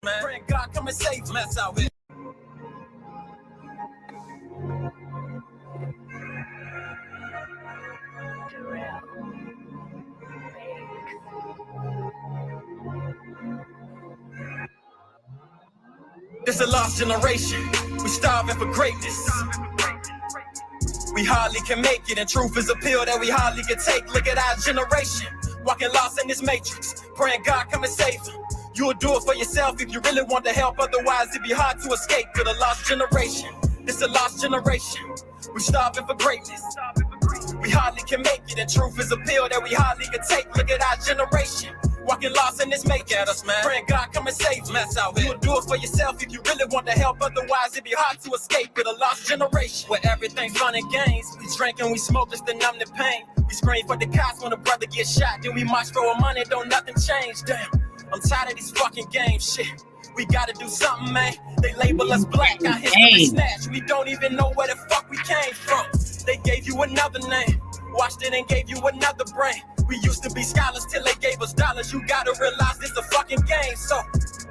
man. Praying God come and save us out here. This a lost generation. We starving for greatness. We hardly can make it, and truth is a pill that we hardly can take. Look at our generation, walking lost in this matrix, praying God come and save them. You'll do it for yourself if you really want to help, otherwise it'd be hard to escape to the lost generation. This a lost generation. We starving for greatness. We hardly can make it, and truth is a pill that we hardly can take. Look at our generation, walking lost in this matrix. At us, man. Praying God come and save us out here. You'll do it for yourself if you really want to help, otherwise it'd be hard to escape with a lost generation. Where everything's fun and games. We drink and we smoke just to numb the pain. We scream for the cops when a brother gets shot. Then we march for our money, don't nothing change. Damn, I'm tired of these fucking games. Shit, we gotta do something, man. They label us black, our history snatched. We don't even know where the fuck we came from. They gave you another name, watched it and gave you another brain. We used to be scholars till they gave us dollars. You gotta realize this a fucking game, so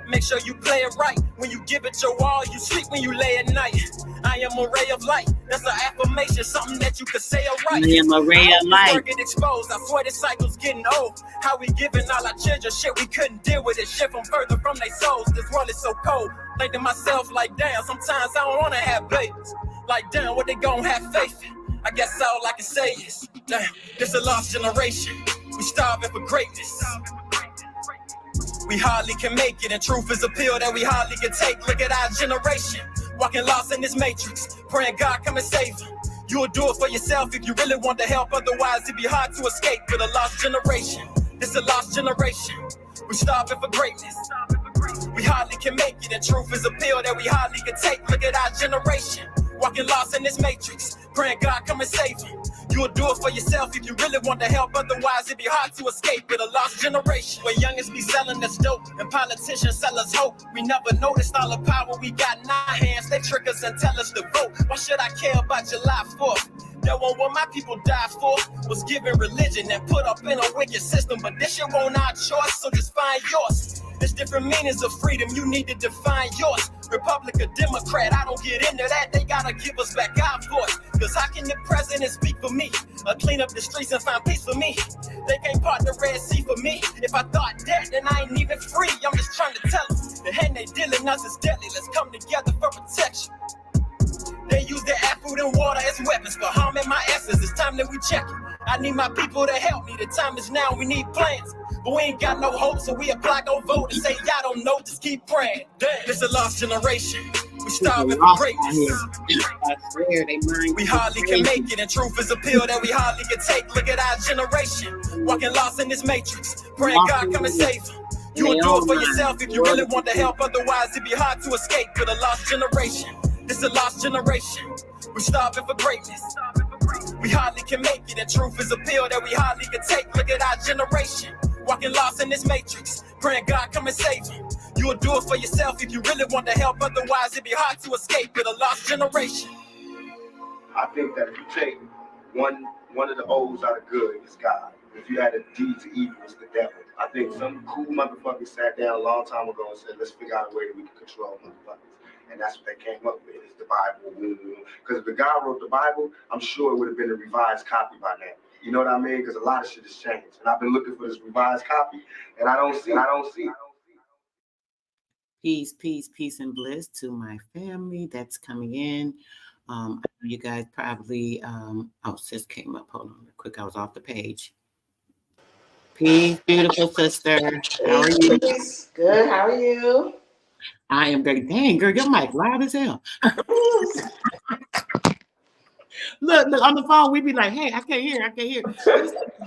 make sure you play it right. When you give it your all, you sleep when you lay at night. I am a ray of light. That's an affirmation, something that you could say alright. I am a ray of light. Get exposed. I swear this cycle's getting old. How we giving all our children shit we couldn't deal with it. Shit from further from their souls. This world is so cold. Thinking myself like, damn, sometimes I don't wanna have babies. Like, damn, what they gon' have faith in? I guess all I can say is, damn, this a lost generation. We starving for greatness. We hardly can make it, and truth is a pill that we hardly can take. Look at our generation, walking lost in this matrix, praying God come and save them. You'll do it for yourself if you really want to help, otherwise it'd be hard to escape with a lost generation. This a lost generation. We starving for greatness. We hardly can make it, and truth is a pill that we hardly can take. Look at our generation, walking lost in this matrix, praying God come and save them. You'll do it for yourself if you really want to help, otherwise it'd be hard to escape with a lost generation. Where youngins be selling us dope and politicians sell us hope. We never noticed all the power we got in our hands. They trick us and tell us to vote. Why should I care about July 4th? That one what my people died for was given religion and put up in a wicked system. But this shit won't our choice, so just find yours. There's different meanings of freedom, you need to define yours. Republic or Democrat, I don't get into that. They gotta give us back our voice. Cause how can the president speak for me? Or clean up the streets and find peace for me? They can't part the Red Sea for me. If I thought that, then I ain't even free. I'm just trying to tell them, the hand they dealing us is deadly. Let's come together for protection. They use their air, food, and water as weapons for harming my essence. It's time that we check it. I need my people to help me. The time is now, we need plans. But we ain't got no hope, so we apply, go vote and say, y'all don't know, just keep praying. Damn, this a lost generation. We starving for greatness. We hardly can make it, and truth is a pill that we hardly can take. Look at our generation, walking lost in this matrix, praying God come and save them. You'll do it for yourself if you really want to help, otherwise it'd be hard to escape with a lost generation. This a lost generation. We starving for greatness. We hardly can make it, and truth is a pill that we hardly can take. Look at our generation, walking lost in this matrix, praying God come and save them. You'll do it for yourself if you really want to help, otherwise it'd be hard to escape with a lost generation. I think that if you take one of the O's out of good, it's God. If you had a D to evil, it's the devil. I think some cool motherfuckers sat down a long time ago and said, let's figure out a way that we can control motherfuckers. And that's what they came up with, is the Bible. Because if the guy wrote the Bible, I'm sure it would have been a revised copy by now. You know what I mean? Because a lot of shit has changed. And I've been looking for this revised copy, and I don't see it. Peace, peace, peace, and bliss to my family that's coming in. I know you guys probably, sis came up. Hold on real quick. I was off the page. Peace, beautiful sister. How are you? Good. How are you? I am great. Dang, girl, your mic loud as hell. Look, on the phone, we be like, hey, I can't hear.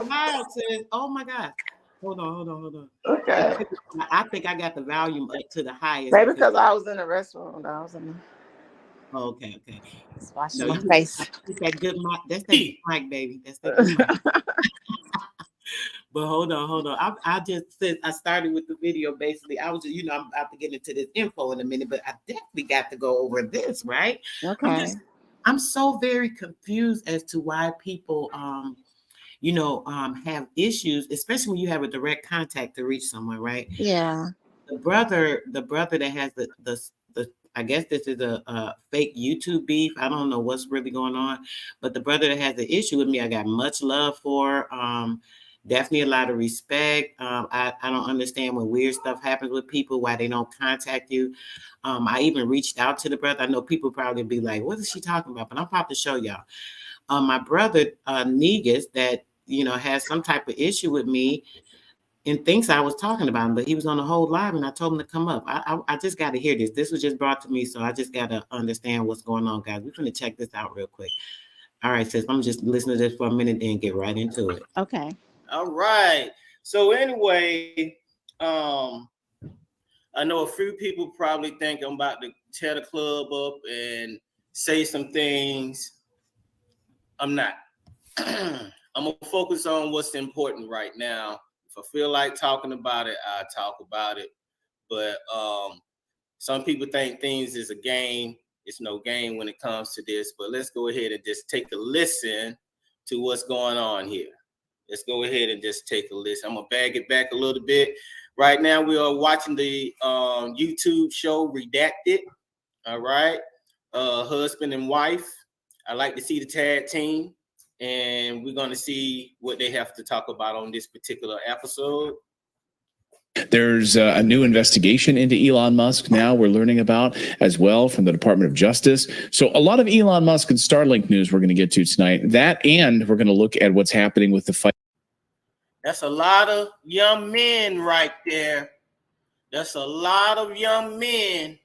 Loud says, oh my God. Hold on. Okay. I think I got the volume up to the highest. Maybe because I was in the restroom. Okay. Just washing my face. That's that good mic. That's that mic, baby. That's that good mic. But hold on. I just said I started with the video. Basically, I was just, I'm about to get into this info in a minute, but I definitely got to go over this, right? Okay. I'm so very confused as to why people, have issues, especially when you have a direct contact to reach someone, right? Yeah. the brother that has the I guess this is a fake YouTube beef. I don't know what's really going on, but the brother that has the issue with me, I got much love for. Definitely a lot of respect. I don't understand when weird stuff happens with people, why they don't contact you. I even reached out to the brother. I know people probably be like, what is she talking about? But I'm about to show y'all. My brother, Negus, that, has some type of issue with me and thinks I was talking about him, but he was on the whole live and I told him to come up. I just got to hear this. This was just brought to me, so I just got to understand what's going on, guys. We're going to check this out real quick. All right, sis, I'm just listening to this for a minute and get right into it. Okay. All right. So anyway, I know a few people probably think I'm about to tear the club up and say some things. I'm not. I'm going to focus on what's important right now. If I feel like talking about it, I'll talk about it. But some people think things is a game. It's no game when it comes to this. But let's go ahead and just take a listen to what's going on here. Let's go ahead and just take a listen. I'm going to bag it back a little bit. Right now, we are watching the YouTube show Redacted. All right. Husband and wife. I like to see the tag team. And we're going to see what they have to talk about on this particular episode. There's a new investigation into Elon Musk now we're learning about as well from the Department of Justice. So a lot of Elon Musk and Starlink news we're going to get to tonight. That, and we're going to look at what's happening with the fight. That's a lot of young men right there. That's a lot of young men.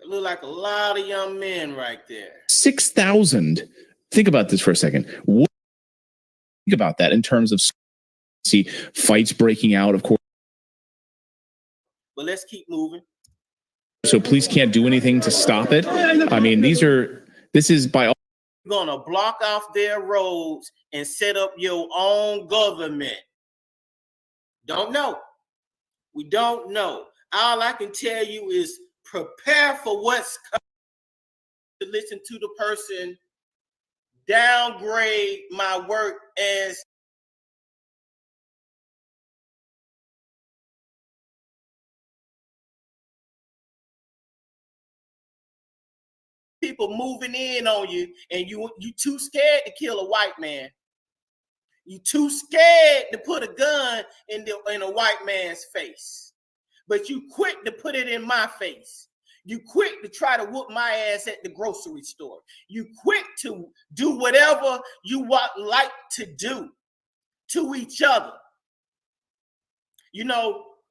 It look like a lot of young men right there. 6,000. Think about this for a second. What think about that in terms of see fights breaking out, of course. But let's keep moving. So police can't do anything to stop it. I mean, this is by all. You're going to block off their roads and set up your own government. Don't know. We don't know. All I can tell you is prepare for what's coming. To listen to the person downgrade my work as people moving in on you, and you too scared to kill a white man. You too scared to put a gun in a white man's face, but you quick to put it in my face. You quick to try to whoop my ass at the grocery store. You quick to do whatever you like to do to each other.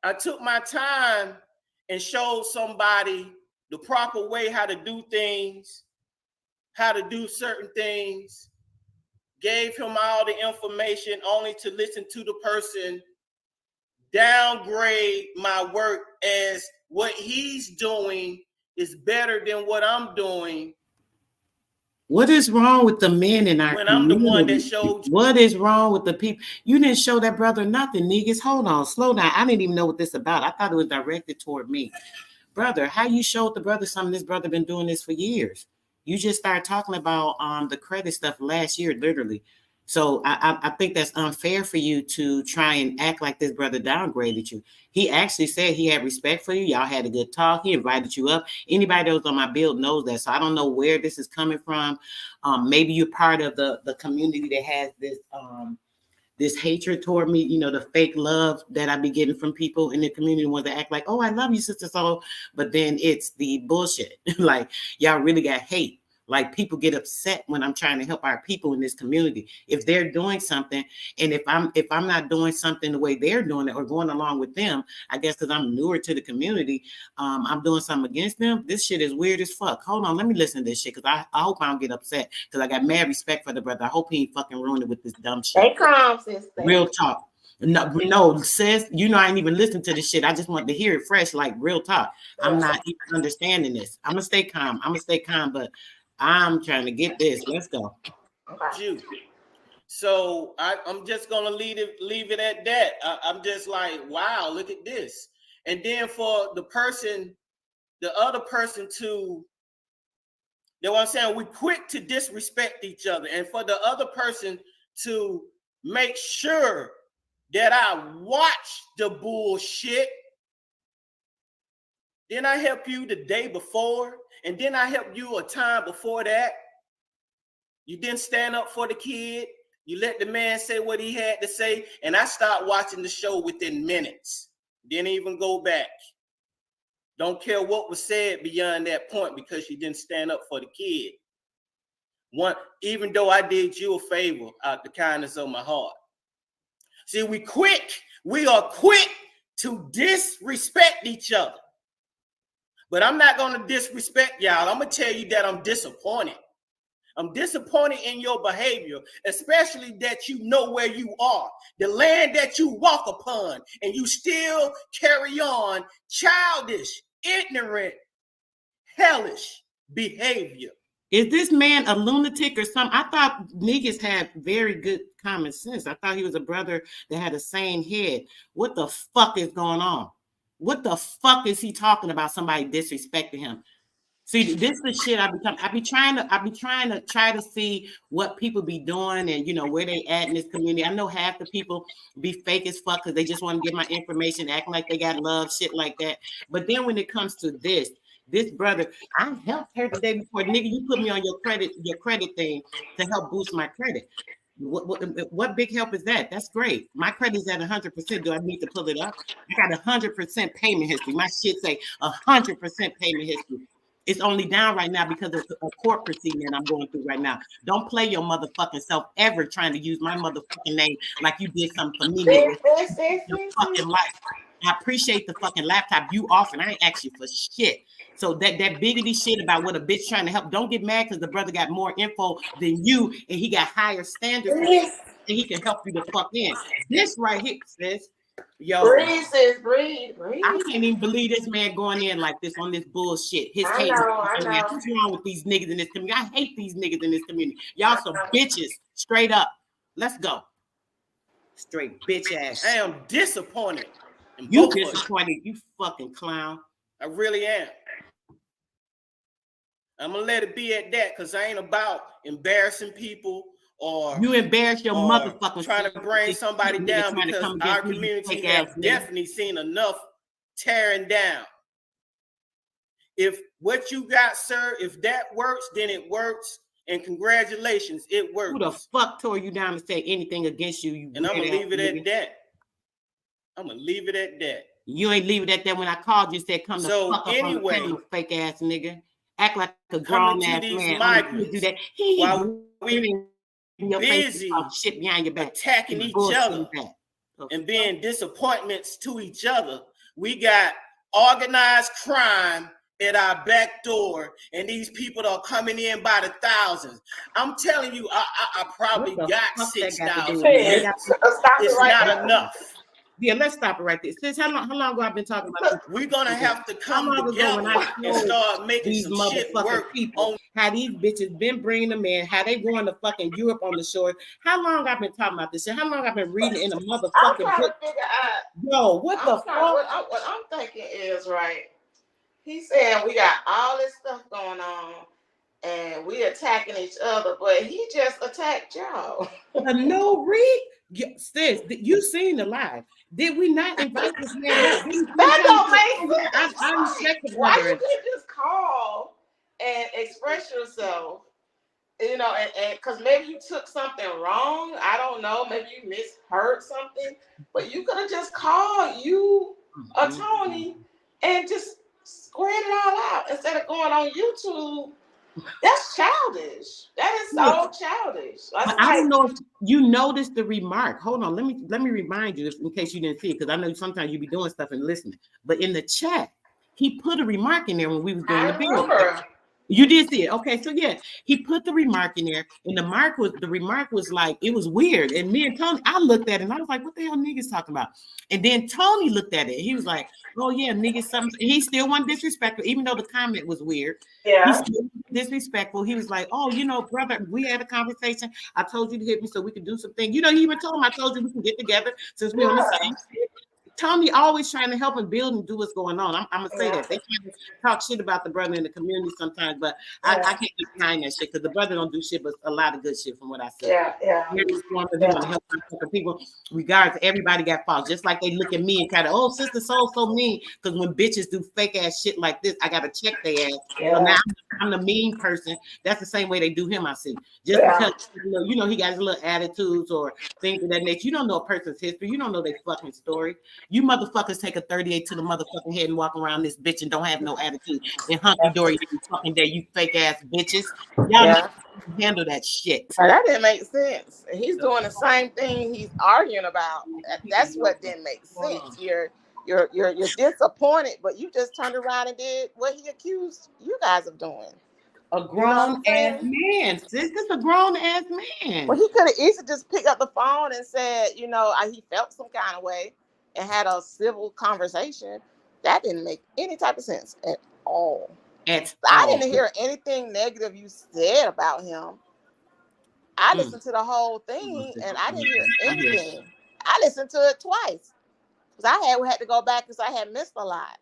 I took my time and showed somebody the proper way how to do things, how to do certain things, gave him all the information only to listen to the person downgrade my work as what he's doing is better than what I'm doing. What is wrong with the men in our when community? I'm the one that showed you. What is wrong with the people? You didn't show that brother nothing, niggas. Hold on, slow down. I didn't even know what this about. I thought it was directed toward me. Brother, how you showed the brother something? This brother been doing this for years. You just started talking about the credit stuff last year, literally. So I think that's unfair for you to try and act like this brother downgraded you. He actually said he had respect for you. Y'all had a good talk. He invited you up. Anybody that was on my build knows that. So I don't know where this is coming from. Maybe you're part of the community that has this hatred toward me, the fake love that I be getting from people in the community, ones that act like, oh, I love you, sister soul. But then it's the bullshit. Like, y'all really got hate. Like, people get upset when I'm trying to help our people in this community. If they're doing something, and if I'm not doing something the way they're doing it or going along with them, I guess because I'm newer to the community, I'm doing something against them. This shit is weird as fuck. Hold on, let me listen to this shit, because I hope I don't get upset, because I got mad respect for the brother. I hope he ain't fucking ruined it with this dumb shit. Stay calm, sis. Real talk. No, sis, I ain't even listened to this shit. I just want to hear it fresh, like real talk. I'm not even understanding this. I'm gonna stay calm, but I'm trying to get this. Let's go. So I'm just gonna leave it at that. I'm just like, wow, look at this. And then for the other person to, you know what I'm saying? We quick to disrespect each other, and for the other person to make sure that I watch the bullshit. Then I help you the day before, and then I help you a time before that. You didn't stand up for the kid. You let the man say what he had to say, and I start watching the show within minutes. Didn't even go back. Don't care what was said beyond that point because you didn't stand up for the kid. Even though I did you a favor out the kindness of my heart. See, we are quick to disrespect each other. But I'm not going to disrespect y'all. I'm going to tell you that I'm disappointed. I'm disappointed in your behavior, especially that you know where you are, the land that you walk upon, and you still carry on childish, ignorant, hellish behavior. Is this man a lunatic or something? I thought niggas had very good common sense. I thought he was a brother that had a sane head. What the fuck is going on? What the fuck is he talking about? Somebody disrespecting him. See, this is the shit I be trying to see what people be doing and you know where they at in this community. I know half the people be fake as fuck because they just want to get my information, acting like they got love, shit like that. But then when it comes to this brother, I helped her the day before. Nigga, you put me on your credit thing to help boost my credit. What big help is that? That's great. My credit is at 100%. Do I need to pull it up? I got 100% payment history. My shit say 100% payment history. It's only down right now because of a court proceeding that I'm going through right now. Don't play your motherfucking self ever trying to use my motherfucking name like you did something for me. Your fucking life. I appreciate the fucking laptop you offered. I ain't asked you for shit. So that biggity shit about what a bitch trying to help, don't get mad because the brother got more info than you and he got higher standards and he can help you the fuck in. This right here, sis. Yo, breathe. I can't even believe this man going in like this on this bullshit. I know. What's wrong with these niggas in this community? I hate these niggas in this community. Y'all some bitches, straight up. Let's go. Straight bitch ass. I am disappointed. You disappointed, you fucking clown. I really am. I'm gonna let it be at that because I ain't about embarrassing people. Or you embarrass your motherfucking trying to bring somebody down because our community has definitely seen enough tearing down. If what you got, sir, if that works, then it works. And congratulations, it works. Who the fuck tore you down to say anything against you? And I'm gonna leave it at that. I'm gonna leave it at that. You ain't leave it at that when I called you said come so the fuck up anyway, on the fake ass nigga. Act like a grown ass man. Migrants, do that. while we busy shit behind your back, attacking each other and being disappointments to each other. We got organized crime at our back door, and these people are coming in by the thousands. I'm telling you, I probably got 6,000. It's not enough. Yeah, let's stop it right there. Since how long ago I've been talking about this? We're gonna have to come together and start making these some shit work. People, how these bitches been bringing them in, how they going to fucking Europe on the shore. How long I've been talking about this shit? How long I've been reading in a motherfucking book? Yo, what the fuck? What I'm thinking is, right, he's saying we got all this stuff going on and we attacking each other, but he just attacked y'all. No, Reed. Sis, you seen the live. Did we not invite this man? That don't make sense. I respect the Why brother. you can't just call and express yourself? You know, and because maybe you took something wrong. I don't know. Maybe you misheard something. But you could have just called you or Tony and just squared it all out instead of going on YouTube. That's childish. That is so childish. I don't know if you noticed the remark. Hold on, let me remind you in case you didn't see it, because I know sometimes you be doing stuff and listening. But in the chat, he put a remark in there when we was doing the video. You did see it. Okay, so yeah, he put the remark in there, and the remark was like, it was weird. And me and Tony, I looked at it and I was like, what the hell niggas talking about? And then Tony looked at it. He was like, oh yeah, niggas, something. He still wasn't disrespectful, even though the comment was weird. Yeah. He's still disrespectful. He was like, oh, you know, brother, we had a conversation. I told you to hit me so we could do something. You know, he even told him, I told you we can get together since we're on the same shit. Tony always trying to help and build and do what's going on. I'm gonna say Yeah. that they trying to talk shit about the brother in the community sometimes, but I can't get behind that shit because the brother don't do shit but a lot of good shit from what I see. Yeah. He want to help people, regardless. Everybody got faults, just like they look at me and kind of, oh, Sister Soul so mean. Because when bitches do fake ass shit like this, I gotta check their ass. So now I'm the mean person. That's the same way they do him. I see. Just because you know he got his little attitudes or things of that nature. You don't know a person's history. You don't know their fucking story. You motherfuckers take a 38 to the motherfucking head and walk around this bitch and don't have no attitude and hunky dory every fucking day. You fake ass bitches. Y'all handle that shit. Now, that didn't make sense. He's doing the same thing he's arguing about. That's what didn't make sense. You're disappointed, but you just turned around and did what he accused you guys of doing. A grown ass man. Sis, this is a grown ass man. Well, he could have easily just picked up the phone and said, you know, he felt some kind of way and had a civil conversation. That didn't make any type of sense at all. I didn't hear anything negative you said about him. I listened to the whole thing and I didn't hear anything. I listened to it twice because I had to go back because I had missed a lot.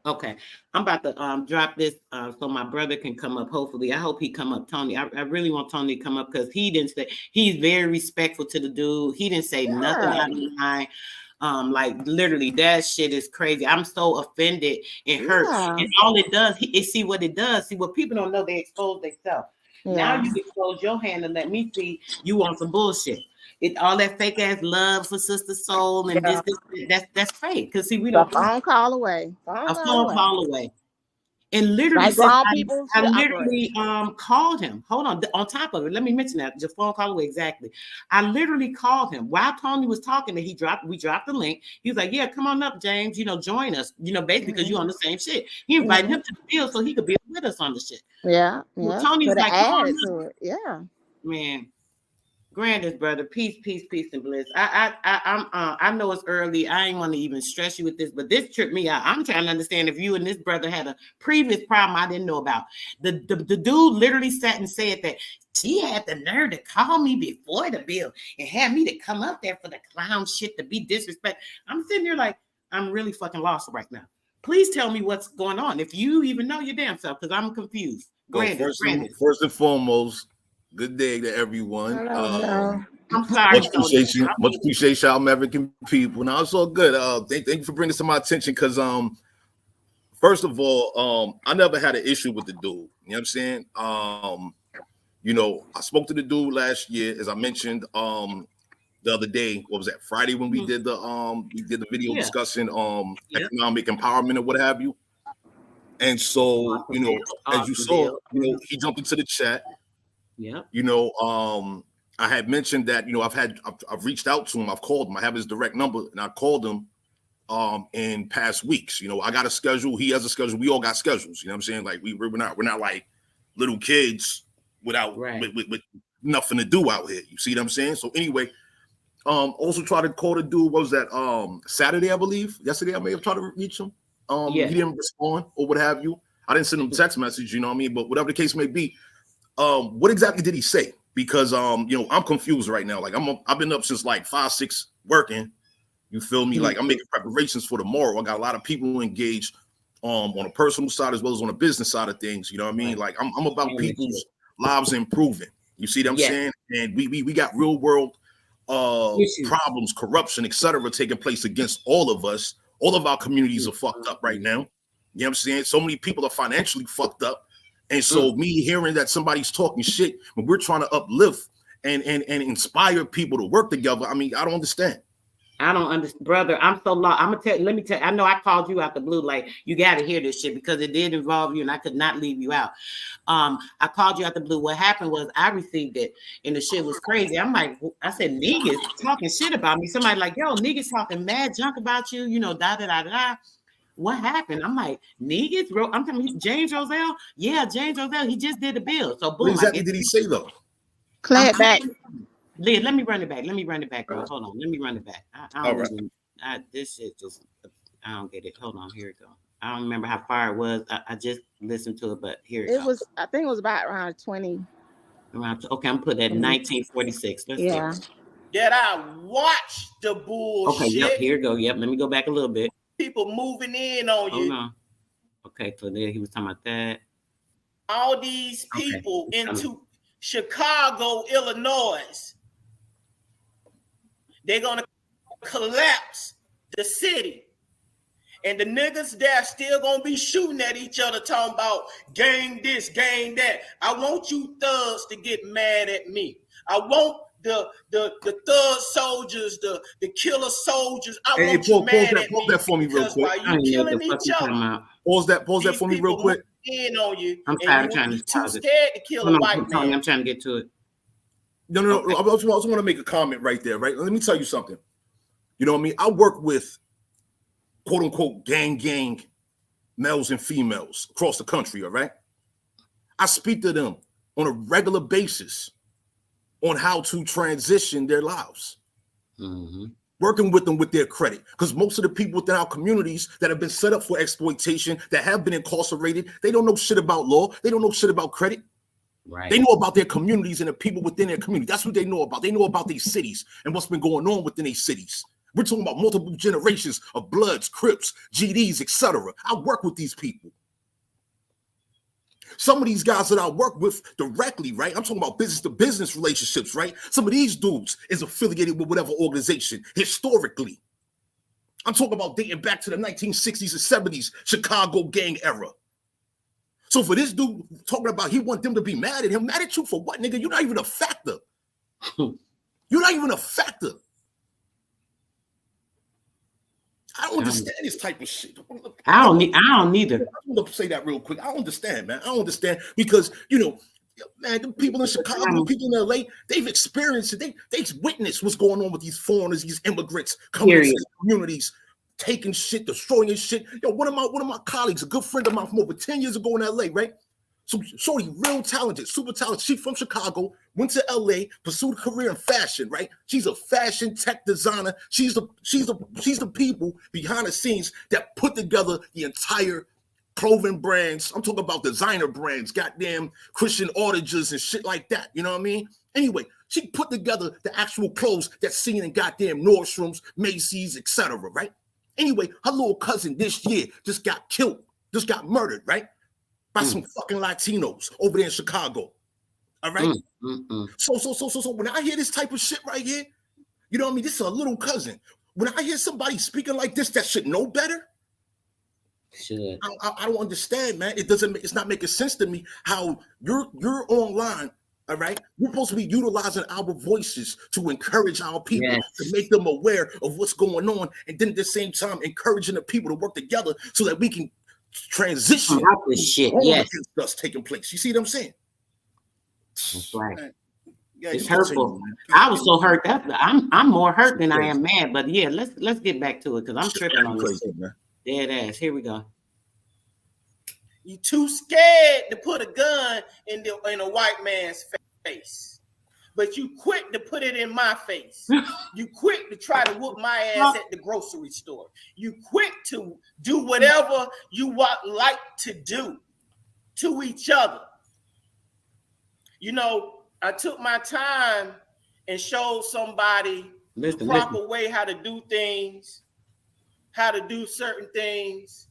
Okay, I'm about to drop this so my brother can come up. Hopefully, I hope he come up. Tony, I really want Tony to come up because he didn't say, he's very respectful to the dude. He didn't say nothing out of line. Like literally, that shit is crazy. I'm so offended and hurt. And all it does, see what it does. See what people don't know, they expose themselves. Now you expose your hand and let me see you on some bullshit. All that fake ass love for Sister Soul and that's fake. Cause see, we don't. A phone call away. A phone call away. And literally, I literally called him. Hold on top of it, let me mention that the phone call away exactly. I literally called him while Tony was talking. And we dropped the link. He was like, "Yeah, come on up, James. You know, join us. You know, basically because you're on the same shit." He invited him to the field so he could be with us on the shit. Well, Tony was like, "Come on up." Man. Grandest brother, peace, and bliss. I know it's early. I ain't want to even stress you with this, but this tripped me out. I'm trying to understand if you and this brother had a previous problem I didn't know about. The dude literally sat and said that she had the nerve to call me before the bill and had me to come up there for the clown shit to be disrespect. I'm sitting there like, I'm really fucking lost right now. Please tell me what's going on. If you even know your damn self, because I'm confused. First and foremost, good day to everyone. I'm sorry. Much appreciation, y'all American people. Now it's all good. Thank you for bringing this to my attention because first of all, I never had an issue with the dude. You know what I'm saying? You know, I spoke to the dude last year, as I mentioned the other day. What was that? Friday when we did the video discussing economic empowerment or what have you. And so, you know, as you saw, you know, he jumped into the chat. Yeah. You know, I had mentioned that, you know, I've reached out to him. I've called him. I have his direct number and I called him in past weeks. You know, I got a schedule. He has a schedule. We all got schedules. You know what I'm saying? Like we're not like little kids without with nothing to do out here. You see what I'm saying? So anyway, also tried to call the dude. What was that? Saturday, I believe. Yesterday, I may have tried to reach him. He didn't respond or what have you. I didn't send him a text message. You know what I mean? But whatever the case may be. What exactly did he say? Because you know, I'm confused right now. Like I've been up since like 5, 6 working. You feel me? Like I'm making preparations for tomorrow. I got a lot of people engaged on a personal side as well as on a business side of things. You know what I mean? Like I'm about people's lives improving. You see what I'm saying? And we got real world problems, corruption, etc. taking place against all of us. All of our communities are fucked up right now. You know what I'm saying? So many people are financially fucked up. And so me hearing that somebody's talking shit when we're trying to uplift and inspire people to work together, I mean, I don't understand. I don't understand, brother. I'm so lost. Let me tell you, I know I called you out the blue, like you got to hear this shit because it did involve you and I could not leave you out. I called you out the blue. What happened was I received it and the shit was crazy. I'm like, I said, niggas talking shit about me. Somebody like, yo, niggas talking mad junk about you, you know, da. What happened? I'm like, niggas, bro. I'm telling you, James Roselle. Yeah, James Roselle. He just did the bill. So boom. What exactly did he say though? Play it back. Let me run it back, bro. Hold on. Let me run it back. I don't All right. this shit just, I don't get it. Hold on. Here it go. I don't remember how far it was. I just listened to it, but here It was, I think it was about around 20. Okay, I'm putting that 1946. Let's Yeah. see. That I watch the Okay, yep, bullshit. here we go. Yep, let me go back a little bit. People moving in on Hold you. on. Okay, so there he was talking about that. All these people into Chicago, Illinois. They're gonna collapse the city. And the niggas there still gonna be shooting at each other, talking about gang this, gang that. I want you thugs to get mad at me. I want the thug soldiers, the killer soldiers. I want you mad at me. Pause that for me real quick. While you killing each other, pause that for me real quick. In on you, I'm and trying you to too scared to kill a white man. I'm trying to get to it. No. I also want to make a comment right there, right? Let me tell you something. You know what I mean? I work with quote unquote gang males and females across the country, all right? I speak to them on a regular basis on how to transition their lives. Mm-hmm. Working with them with their credit. Because most of the people within our communities that have been set up for exploitation, that have been incarcerated, they don't know shit about law. They don't know shit about credit. Right. They know about their communities and the people within their community. That's what they know about. They know about these cities and what's been going on within these cities. We're talking about multiple generations of Bloods, Crips, GDs, etc. I work with these people. Some of these guys that I work with directly, right? I'm talking about business to business relationships, right? Some of these dudes is affiliated with whatever organization historically. I'm talking about dating back to the 1960s and 70s Chicago gang era. So for this dude talking about he want them to be mad at him, mad at you for what, nigga? You're not even a factor. You're not even a factor. I don't understand this type of shit. I don't either. I'm gonna say that real quick. I don't understand, man. I don't understand because man, the people in Chicago, people in LA, they've experienced it. They've witnessed what's going on with these foreigners, these immigrants coming into these communities, taking shit, destroying shit. Yo, one of my colleagues, a good friend of mine from over 10 years ago in LA, right? So shorty, real talented, super talented. She's from Chicago, went to LA, pursued a career in fashion, right? She's a fashion tech designer. She's the people behind the scenes that put together the entire clothing brands. I'm talking about designer brands, goddamn Christian Auditors and shit like that. You know what I mean? Anyway, she put together the actual clothes that's seen in goddamn Nordstrom's, Macy's, etc. Right? Anyway, her little cousin this year just got killed, just got murdered, right? By some fucking Latinos over there in Chicago. All right. So when I hear this type of shit right here, you know what I mean? This is a little cousin. When I hear somebody speaking like this that should know better, I don't understand, man. It's not making sense to me how you're online. All right. We're supposed to be utilizing our voices to encourage our people, to make them aware of what's going on, and then at the same time encouraging the people to work together so that we can transition this shit, that's taking place. You see what I'm saying? That's right. Yeah, it's hurtful. I was so hurt. I'm more hurt than I am mad. But yeah, let's get back to it because I'm tripping on this. Dead ass. Here we go. You too scared to put a gun in a white man's face, but you quick to put it in my face. You quick to try to whoop my ass at the grocery store. You quick to do whatever you like to do to each other. You know, I took my time and showed somebody the proper way how to do things, how to do certain things.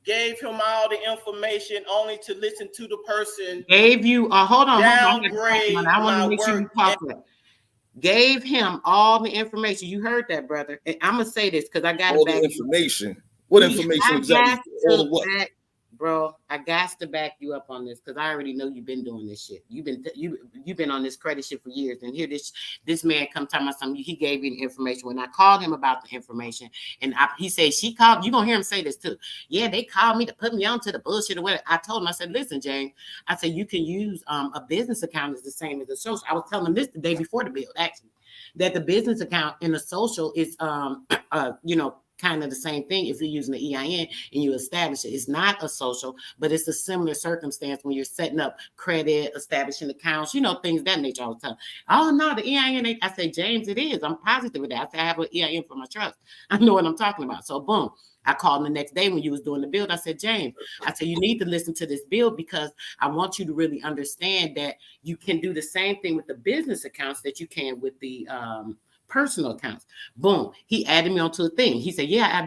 Gave him all the information only to listen to the person. Gave you hold on. Downgrade. I want to make sure you talk that. Gave him all the information. You heard that, brother. And I'm gonna say this because I got all it back. The information. What information exactly? All of what? Bro, I got to back you up on this because I already know you've been doing this shit. You've been on this credit shit for years. And here this man come tell me something. He gave you the information. When I called him about the information, and he said she called. You gonna hear him say this too. Yeah, they called me to put me onto the bullshit or whatever. I told him. I said, listen, James. I said you can use a business account is the same as a social. I was telling him this the day before the bill actually, that the business account in the social is kind of the same thing if you're using the EIN and you establish it. It's not a social, but it's a similar circumstance when you're setting up credit, establishing accounts, things that nature all the time. Oh, no, the EIN ain't. I say, James, it is. I'm positive of that. I say, I have an EIN for my trust. I know what I'm talking about. So, boom. I called him the next day when you was doing the build. I said, James, I said, you need to listen to this build because I want you to really understand that you can do the same thing with the business accounts that you can with the personal accounts. Boom. He added me onto a thing. He said, yeah,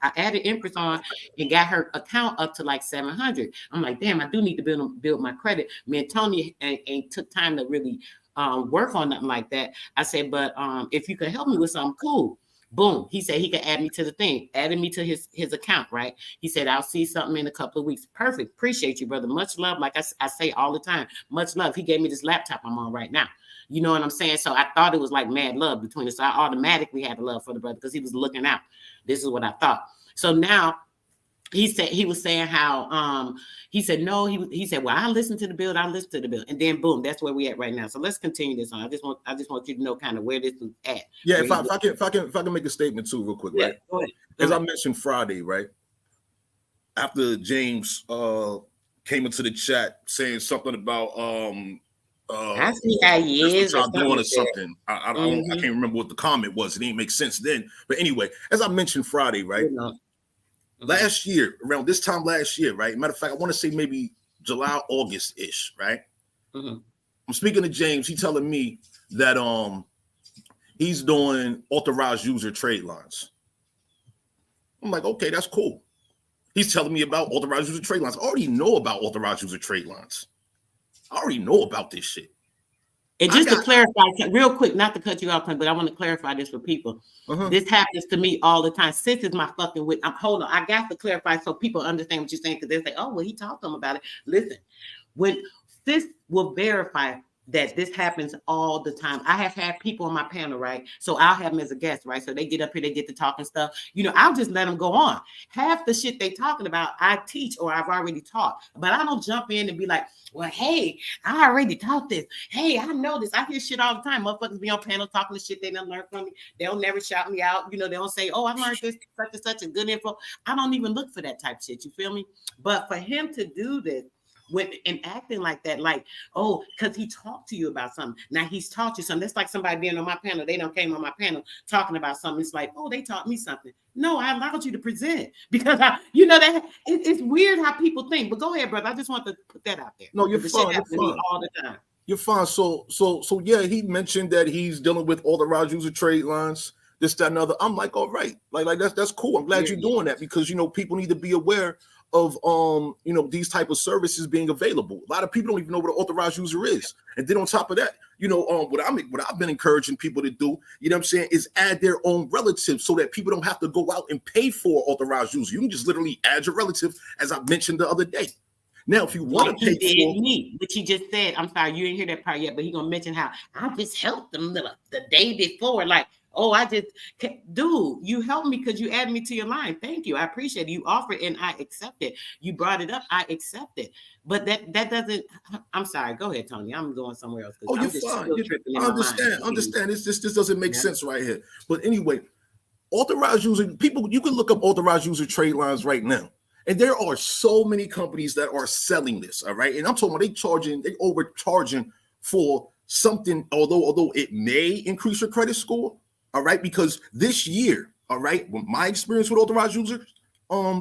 I added Empress on and got her account up to like 700. I'm like, damn, I do need to build my credit. Me and Tony ain't took time to really work on nothing like that. I said, but if you could help me with something, cool. Boom. He said he could add me to the thing, added me to his account, right? He said, I'll see something in a couple of weeks. Perfect. Appreciate you, brother. Much love. Like I say all the time, much love. He gave me this laptop I'm on right now. You know what I'm saying? So I thought it was like mad love between us. So I automatically had a love for the brother because he was looking out. This is what I thought. So now he was saying how he said no, he said, well, I listened to the bill, and then boom, that's where we at right now. So let's continue this on. I just want you to know kind of where this is at. Yeah, if I can make a statement too real quick, right? Go ahead. As I mentioned Friday, right? After James came into the chat saying something about I see how he is or doing or something. I can't remember what the comment was. It didn't make sense then. But anyway, as I mentioned Friday, right? Last year, around this time last year, right? Matter of fact, I want to say maybe July, August-ish, right? I'm speaking to James. He's telling me that he's doing authorized user trade lines. I'm like, okay, that's cool. He's telling me about authorized user trade lines. I already know about authorized user trade lines. I already know about this shit. And just to clarify, real quick, not to cut you off, but I want to clarify this for people. This happens to me all the time. Sis is my fucking wit. Hold on, I got to clarify so people understand what you're saying because they say, oh, well, he talked to them about it. Listen, when sis will verify that this happens all the time. I have had people on my panel, right? So I'll have them as a guest, right? So they get up here, they get to talking stuff. I'll just let them go on. Half the shit they talking about, I teach or I've already taught. But I don't jump in and be like, well, hey, I already taught this. Hey, I know this. I hear shit all the time. Motherfuckers be on panel talking the shit they done learned from me. They don't never shout me out. They don't say, oh, I learned this, such and such, a good info. I don't even look for that type of shit. You feel me? But for him to do this, and acting like that, like, oh, because he talked to you about something. Now he's taught you something. That's like somebody being on my panel. They don't came on my panel talking about something. It's like, oh, they taught me something. No, I allowed you to present because that it's weird how people think. But go ahead, brother. I just want to put that out there. No, you're fine. You're fine. All the time. You're fine. So yeah, he mentioned that he's dealing with authorized user trade lines, this, that, and other. I'm like, all right, like that's cool. I'm glad you're doing that because people need to be aware of these type of services being available. A lot of people don't even know what an authorized user is. And then on top of that, what I've been encouraging people to do, is add their own relatives so that people don't have to go out and pay for authorized user. You can just literally add your relative, as I mentioned the other day. Now, if you want to pay for me, which he just said, I'm sorry, you didn't hear that part yet, but he gonna mention how I just helped them the day before, like, oh, dude, you helped me because you added me to your line. Thank you. I appreciate it. You offered and I accept it. You brought it up. I accept it. But that doesn't, I'm sorry. Go ahead, Tony. I'm going somewhere else. Oh, you're fine. I understand. This doesn't make sense right here. But anyway, authorized user, people, you can look up authorized user trade lines right now. And there are so many companies that are selling this. All right. And I'm talking about they overcharging for something, although it may increase your credit score. All right, because this year, all right, with my experience with authorized user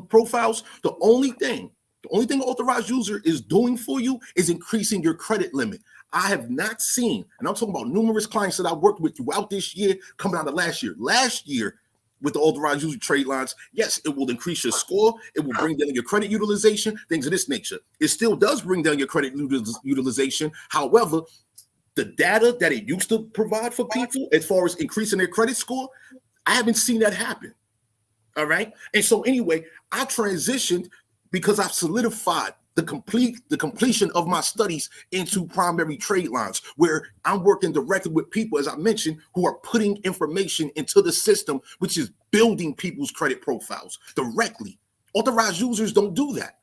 profiles, the only thing authorized user is doing for you is increasing your credit limit. I have not seen, and I'm talking about numerous clients that I worked with throughout this year, coming out of last year. Last year, with the authorized user trade lines, yes, it will increase your score. It will bring down your credit utilization, things of this nature. It still does bring down your credit utilization. However, the data that it used to provide for people as far as increasing their credit score, I haven't seen that happen. All right. And so anyway, I transitioned because I've solidified the completion of my studies into primary trade lines, where I'm working directly with people, as I mentioned, who are putting information into the system, which is building people's credit profiles directly. Authorized users don't do that.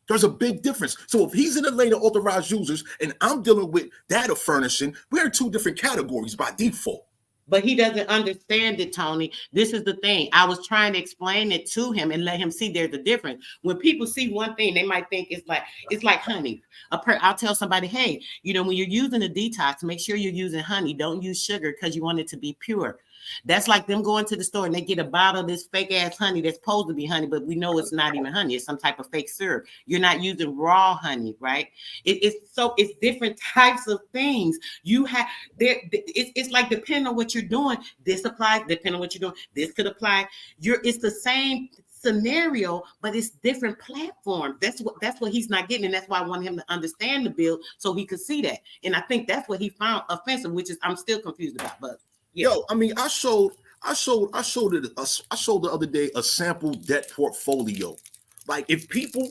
There's a big difference. So if he's in the lane of authorized users and I'm dealing with data furnishing, we're in two different categories by default. But he doesn't understand it, Tony. This is the thing. I was trying to explain it to him and let him see there's a difference. When people see one thing, they might think it's like honey. I'll tell somebody, hey, you know, when you're using a detox, make sure you're using honey. Don't use sugar because you want it to be pure. That's like them going to the store and they get a bottle of this fake ass honey that's supposed to be honey, but we know it's not even honey. It's some type of fake syrup. You're not using raw honey, right? It's different types of things. You have there. It's like depending on what you're doing. This applies. Depending on what you're doing, this could apply. It's the same scenario, but it's different platforms. That's what he's not getting, and that's why I want him to understand the bill so he could see that. And I think that's what he found offensive, which is I'm still confused about, but. Yeah. Yo, I mean, I showed the other day a sample debt portfolio. Like if people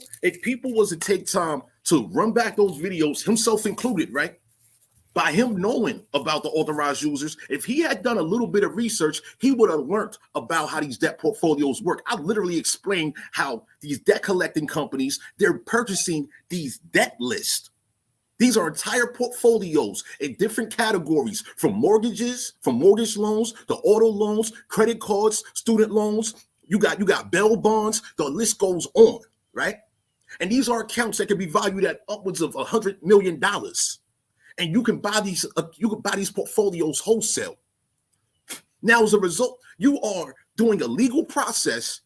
was to take time to run back those videos, himself included, right? By him knowing about the authorized users, if he had done a little bit of research, he would have learned about how these debt portfolios work. I literally explained how these debt collecting companies, they're purchasing these debt lists. These are entire portfolios in different categories, from mortgages, from mortgage loans, to auto loans, credit cards, student loans. You got bail bonds. The list goes on, right? And these are accounts that can be valued at upwards of $100 million. And you can buy these portfolios wholesale. Now, as a result, you are doing a legal process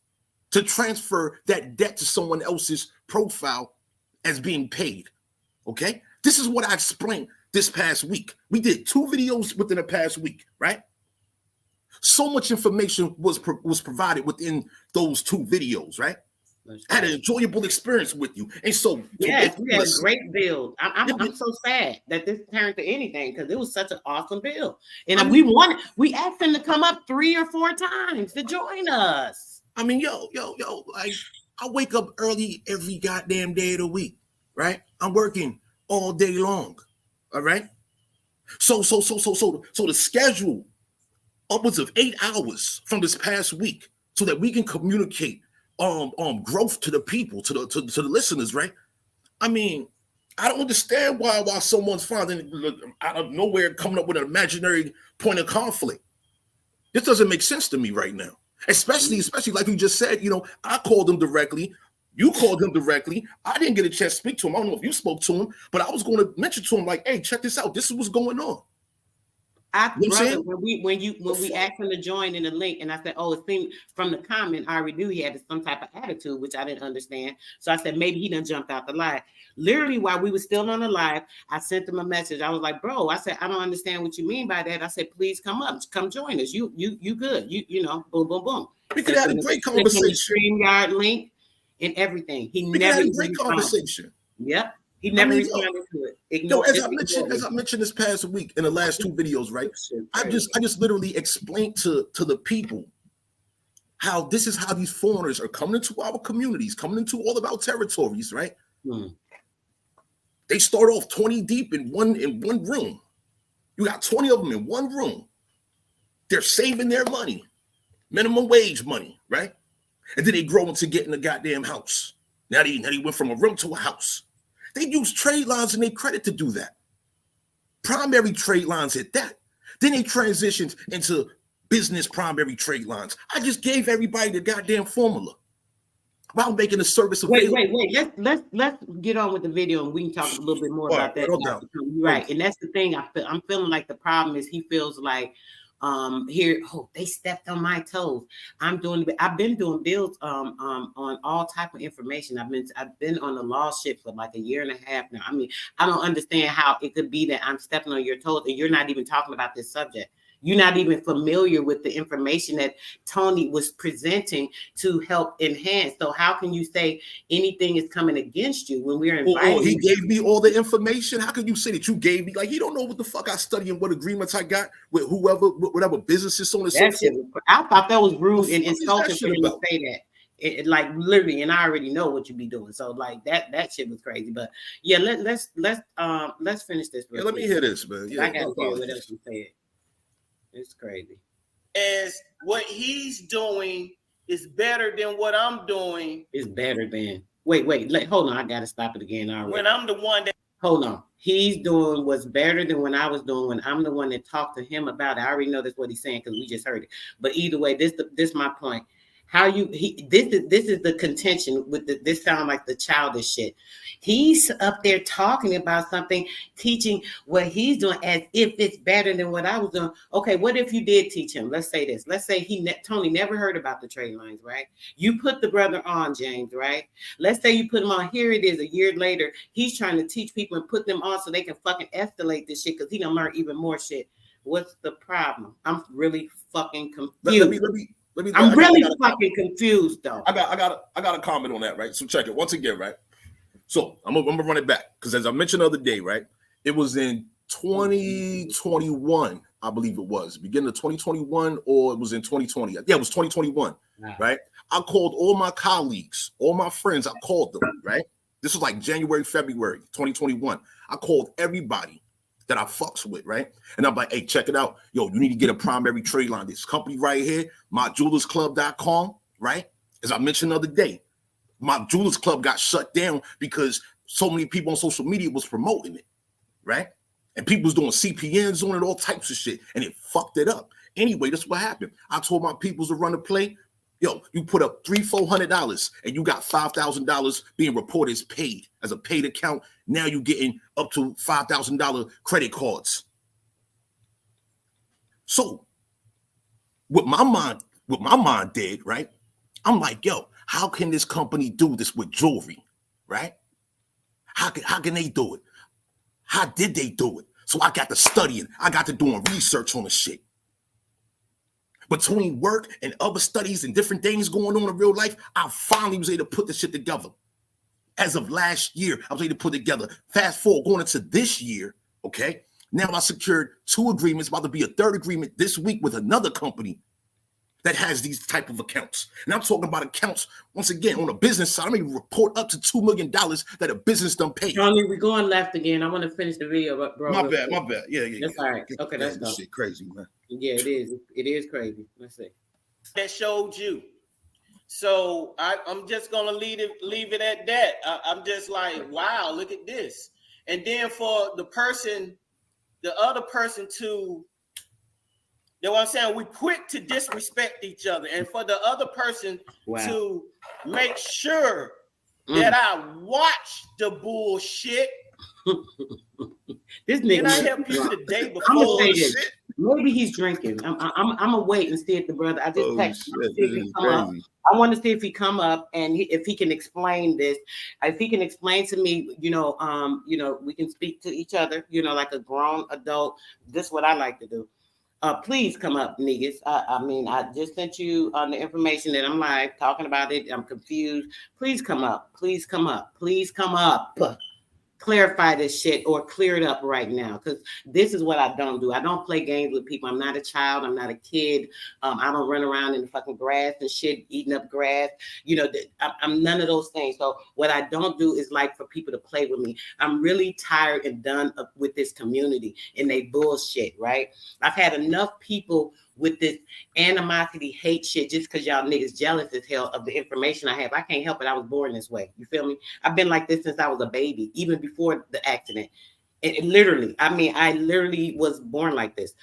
to transfer that debt to someone else's profile as being paid. Okay? This is what I explained this past week. We did 2 videos within the past week, right? So much information was provided within those 2 videos, right? I had an enjoyable experience with you. And so yes, we had a great build. I'm so sad that this turned to anything because it was such an awesome build. And we asked him to come up 3 or 4 times to join us. I mean, yo, like I wake up early every goddamn day of the week, right? I'm working all day long. All right. So the schedule upwards of 8 hours from this past week so that we can communicate growth to the people, to the listeners, right? I mean, I don't understand why someone's finding out of nowhere coming up with an imaginary point of conflict. This doesn't make sense to me right now. Especially like you just said, you know, I called them directly. You called him directly. I didn't get a chance to speak to him. I don't know if you spoke to him, but I was going to mention to him, like, hey, check this out. This is what's going on. When we asked him to join in the link, and I said, oh, it seemed from the comment, I already knew he had some type of attitude, which I didn't understand. So I said, maybe he done jumped out the live. Literally, while we were still on the live, I sent him a message. I was like, bro, I said, I don't understand what you mean by that. I said, please come up, come join us. You good. You know, boom, boom, boom. We could have a great conversation. StreamYard link and everything. We never had a great conversation. Yep. He never responded to it. As I mentioned this past week in the last 2 videos, right? I just literally explained to the people how this is how these foreigners are coming into our communities, coming into all of our territories, right? They start off 20 deep in one room. You got 20 of them in one room. They're saving their money, minimum wage money, right? And then they grow into getting a goddamn house. Now they went from a room to a house. They use trade lines in their credit to do that. Primary trade lines at that. Then they transitioned into business primary trade lines. I just gave everybody the goddamn formula while making the service available. Wait. Let's get on with the video and we can talk a little bit more about that. Right. And that's the thing. I'm feeling like the problem is he feels like they stepped on my toes. I've been doing builds on all type of information. I've been on the law shit for like 1.5 years now. I mean, I don't understand how it could be that I'm stepping on your toes and you're not even talking about this subject. You're not even familiar with the information that Tony was presenting to help enhance. So how can you say anything is coming against you when we're inviting? He gave me all the information. How can you say that you gave me? Like, he don't know what the fuck I study and what agreements I got with whatever businesses, so on and so forth. I thought that was rude and insulting for him to say that. It like literally, and I already know what you be doing. So like that shit was crazy. But yeah, let's finish this. Yeah, let me hear this, man. Yeah, I gotta hear what else you said. It's crazy. As what he's doing is better than what I'm doing. It's better than. Wait. Hold on. I gotta stop it again already. When I'm the one that. Hold on. he's doing what's better than when I was doing when I'm the one that talked to him about it. I already know that's what he's saying because we just heard it. But either way, this my point. How this is the contention with this sound like the childish shit. He's up there talking about something, teaching what he's doing as if it's better than what I was doing. Okay, what if you did teach him? Let's say this. Let's say Tony never heard about the trade lines, right? You put the brother on, James, right? Let's say you put him on. Here it is a year later. He's trying to teach people and put them on so they can fucking escalate this shit because he done learn even more shit. What's the problem? I'm really fucking confused. I'm really fucking confused though. I got a comment on that, right? So check it once again, right? So I'm gonna run it back because as I mentioned the other day, right? It was in 2021, I believe it was beginning of 2021, or it was in 2020. Yeah, it was 2021, right? I called all my colleagues, all my friends. I called them, right? This was like January, February 2021. I called everybody that I fucks with, right? And I'm like, hey, check it out. Yo, you need to get a primary trade line. This company right here, myjewelersclub.com, right? As I mentioned the other day, my Jewelers Club got shut down because so many people on social media was promoting it, right? And people was doing CPNs on it, all types of shit, and it fucked it up. Anyway, that's what happened. I told my peoples to run the play. Yo, you put up $300-$400 and you got $5,000 being reported as paid as a paid account. Now you're getting up to $5,000 credit cards. So what my mind did, right? I'm like, yo, how can this company do this with jewelry, right? How can they do it? How did they do it? So I got to studying. I got to doing research on the shit. Between work and other studies and different things going on in real life, I finally was able to put this shit together. As of last year, I was able to put it together. Fast forward, going into this year, okay? Now I secured 2 agreements, about to be a 3rd agreement this week with another company that has these type of accounts. And I'm talking about accounts, once again, on the business side. I mean, report up to $2 million that a business done paid. Tony, we're going left again. I want to finish the video, bro. My bad. Yeah. That's all right. Okay, let's go. This shit crazy, man. Yeah, it is. It is crazy. Let's see. That showed you. So I'm just gonna leave it at that. I'm just like, wow, look at this. And then for the other person to, you know what I'm saying? We quick to disrespect each other, and for the other person to make sure that I watch the bullshit. This nigga. Can I help you the day before? Shit. Maybe he's drinking. I'm gonna wait and see if the brother. I just text him. See if he come up. I want to see if he come up and if he can explain this. If he can explain to me, we can speak to each other, like a grown adult. This is what I like to do. Please come up, niggas. I just sent you the information that I'm live talking about it. I'm confused. Please come up. Please come up. Please come up. Clarify this shit or clear it up right now, because this is what I don't do. I don't play games with people. I'm not a child. I'm not a kid. I don't run around in the fucking grass and shit, eating up grass. I'm none of those things. So what I don't do is like for people to play with me. I'm really tired and done with this community and they bullshit, right? I've had enough people with this animosity, hate shit, just because y'all niggas jealous as hell of the information I have. I can't help it. I was born this way. You feel me? I've been like this since I was a baby, even before the accident. I literally was born like this.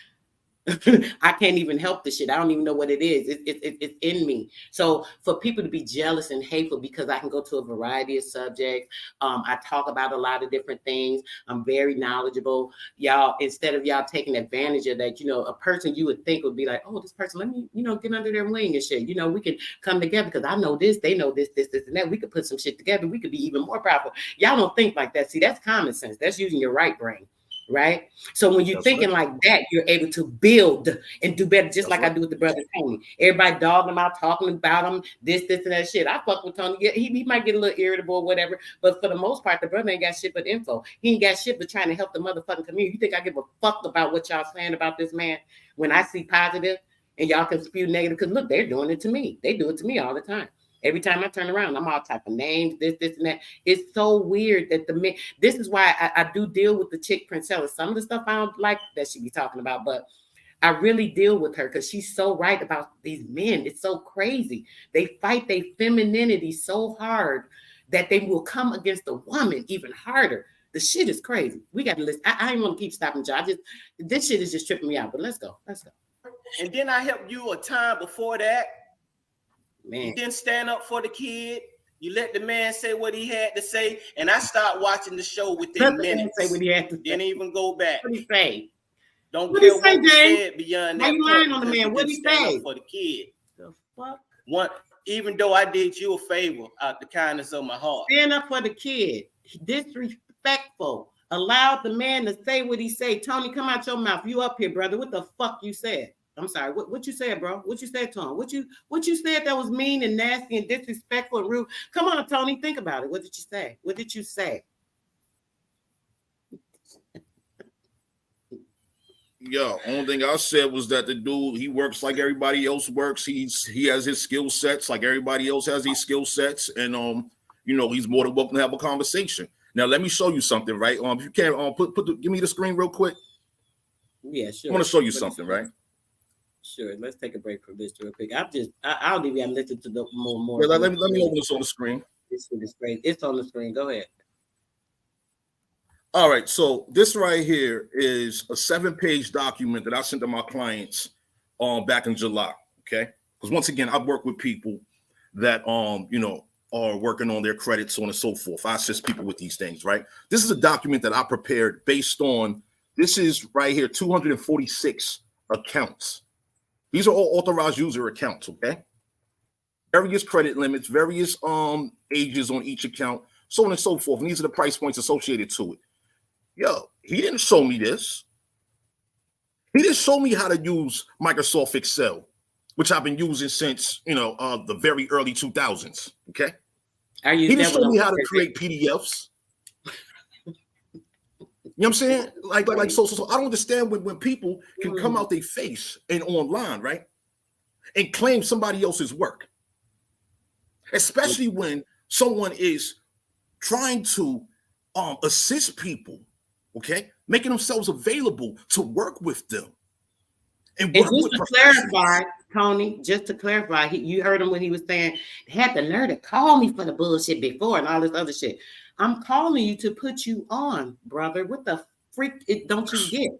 I can't even help the shit. I don't even know what it is. It's in me. So for people to be jealous and hateful because I can go to a variety of subjects. I talk about a lot of different things. I'm very knowledgeable. Y'all, instead of y'all taking advantage of that, a person you would think would be like, oh, this person, let me, get under their wing and shit. We can come together because I know this, they know this, and that. We could put some shit together. We could be even more powerful. Y'all don't think like that. See, that's common sense. That's using your right brain. Right. So when you're thinking like that, you're able to build and do better, just like I do with the brother Tony. Everybody dogging him out, talking about him, this, and that shit. I fuck with Tony. He might get a little irritable or whatever, but for the most part, the brother ain't got shit but info. He ain't got shit but trying to help the motherfucking community. You think I give a fuck about what y'all saying about this man when I see positive and y'all can spew negative? Because look, they're doing it to me. They do it to me all the time. Every time I turn around, I'm all type of names, this, and that. It's so weird that this is why I do deal with the chick Princella. Some of the stuff I don't like that she be talking about, but I really deal with her because she's so right about these men. It's so crazy. They fight their femininity so hard that they will come against a woman even harder. The shit is crazy. We got to listen. I ain't want to keep stopping, Joe. This shit is just tripping me out. But let's go. And then I helped you a time before that. Man, you didn't stand up for the kid. You let the man say what he had to say, and I started watching the show within minutes. Say what he had to Didn't even go back. What did he say? Don't What care he say, what was Jay? said beyond Why that you point lying on the because man? you What didn't he stand say? up for the kid. The fuck? Even though I did you a favor out the kindness of my heart. Stand up for the kid. Disrespectful. Allowed the man to say what he said. Tony, come out your mouth. You up here, brother. What the fuck you said? I'm sorry. What you said, bro? What you said to him? What you said that was mean and nasty and disrespectful and rude? Come on, Tony. Think about it. What did you say? What did you say? Yo, only thing I said was that the dude, he works like everybody else works. He has his skill sets like everybody else has these skill sets, and he's more than welcome to have a conversation. Now, let me show you something, right? If you can, give me the screen real quick. Yeah, sure. I want to show you something, right? Sure. Let's take a break from this real quick. I don't even listen to the more. Yeah, let me open this on the screen. This is great. It's on the screen. Go ahead. All right, so this right here is a 7-page document that I sent to my clients back in July, okay? Because once again, I work with people that are working on their credit, so on and so forth. I assist people with these things, right? This is a document that I prepared based on, this is right here, 246 accounts. These are all authorized user accounts, okay? Various credit limits, various ages on each account, so on and so forth. And these are the price points associated to it. Yo, he didn't show me this. He didn't show me how to use Microsoft Excel, which I've been using since, the very early 2000s, okay? He didn't show me how to create PDFs. You know what I'm saying? So I don't understand when people can come out their face and online, right? And claim somebody else's work. Especially when someone is trying to assist people, okay? Making themselves available to work with them. And just to clarify, Tony, just to clarify, you heard him when he was saying, had the nerve to call me for the bullshit before and all this other shit. I'm calling you to put you on, brother. What the freak don't you get?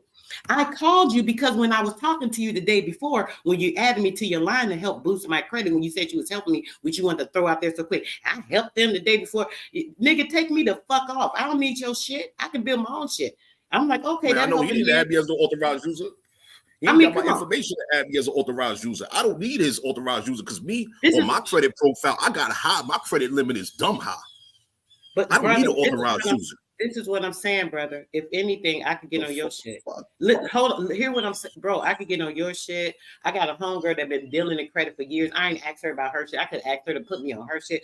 I called you because when I was talking to you the day before, when you added me to your line to help boost my credit, when you said you was helping me, which you wanted to throw out there so quick, I helped them the day before. Nigga, take me the fuck off. I don't need your shit. I can build my own shit. I'm like, okay. Man, I know he didn't add me as the authorized user. He got my information to add me as an authorized user. I don't need his authorized user because my credit profile, I got high. My credit limit is dumb high. But I don't need an authorized user. This is what I'm saying, brother. If anything, I could get on your shit. Hold on, hear what I'm saying, bro. I could get on your shit. I got a homegirl that been dealing in credit for years. I ain't asked her about her shit. I could ask her to put me on her shit.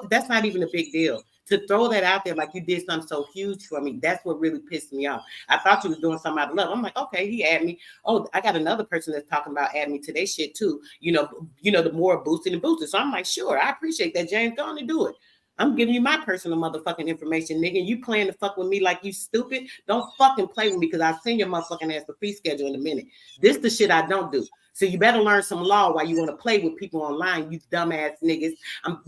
That's not even a big deal. To throw that out there like you did something so huge for me, that's what really pissed me off. I thought you was doing something out of love. I'm like, okay, he added me. Oh, I got another person that's talking about adding me to their shit too. The more boosting and boosting. So I'm like, sure, I appreciate that, James. Go on and do it. I'm giving you my personal motherfucking information, nigga. You playing to fuck with me like you stupid? Don't fucking play with me because I'll send your motherfucking ass the fee schedule in a minute. This the shit I don't do. So you better learn some law while you want to play with people online, you dumbass niggas.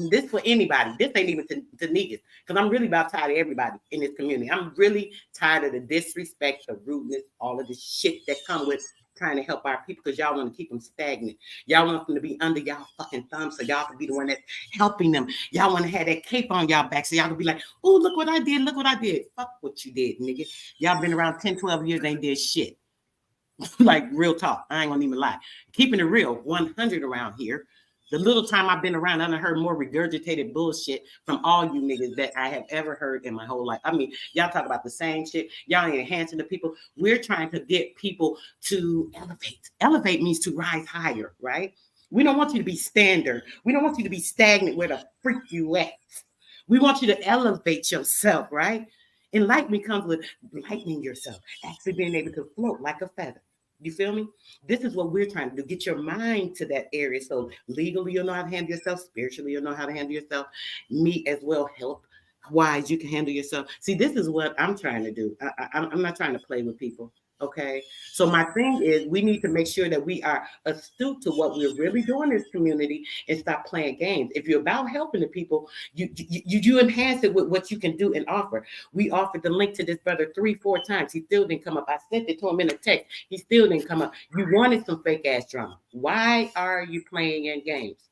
This for anybody. This ain't even to niggas. Because I'm really about tired of everybody in this community. I'm really tired of the disrespect, the rudeness, all of this shit that come with trying to help our people because y'all want to keep them stagnant. Y'all want them to be under y'all fucking thumb so y'all can be the one that's helping them. Y'all want to have that cape on y'all back so y'all can be like, oh, look what I did. Look what I did. Fuck what you did, nigga. Y'all been around 10, 12 years, ain't did shit. Like real talk. I ain't gonna even lie. Keeping it real, 100 around here. The little time I've been around, I done heard more regurgitated bullshit from all you niggas that I have ever heard in my whole life. I mean, y'all talk about the same shit. Y'all ain't enhancing the people. We're trying to get people to elevate. Elevate means to rise higher, right? We don't want you to be standard. We don't want you to be stagnant where the freak you at. We want you to elevate yourself, right? Enlightenment comes with lightening yourself, actually being able to float like a feather. You feel me? This is what we're trying to do. Get your mind to that area. So legally, you'll know how to handle yourself. Spiritually, you'll know how to handle yourself. Me as well, help wise, you can handle yourself. See, this is what I'm trying to do. I'm not trying to play with people. Okay. So my thing is we need to make sure that we are astute to what we're really doing in this community and stop playing games. If you're about helping the people, you enhance it with what you can do and offer. We offered the link to this brother 3-4 times. He still didn't come up. I sent it to him in a text. He still didn't come up. You wanted some fake ass drama. Why are you playing in games?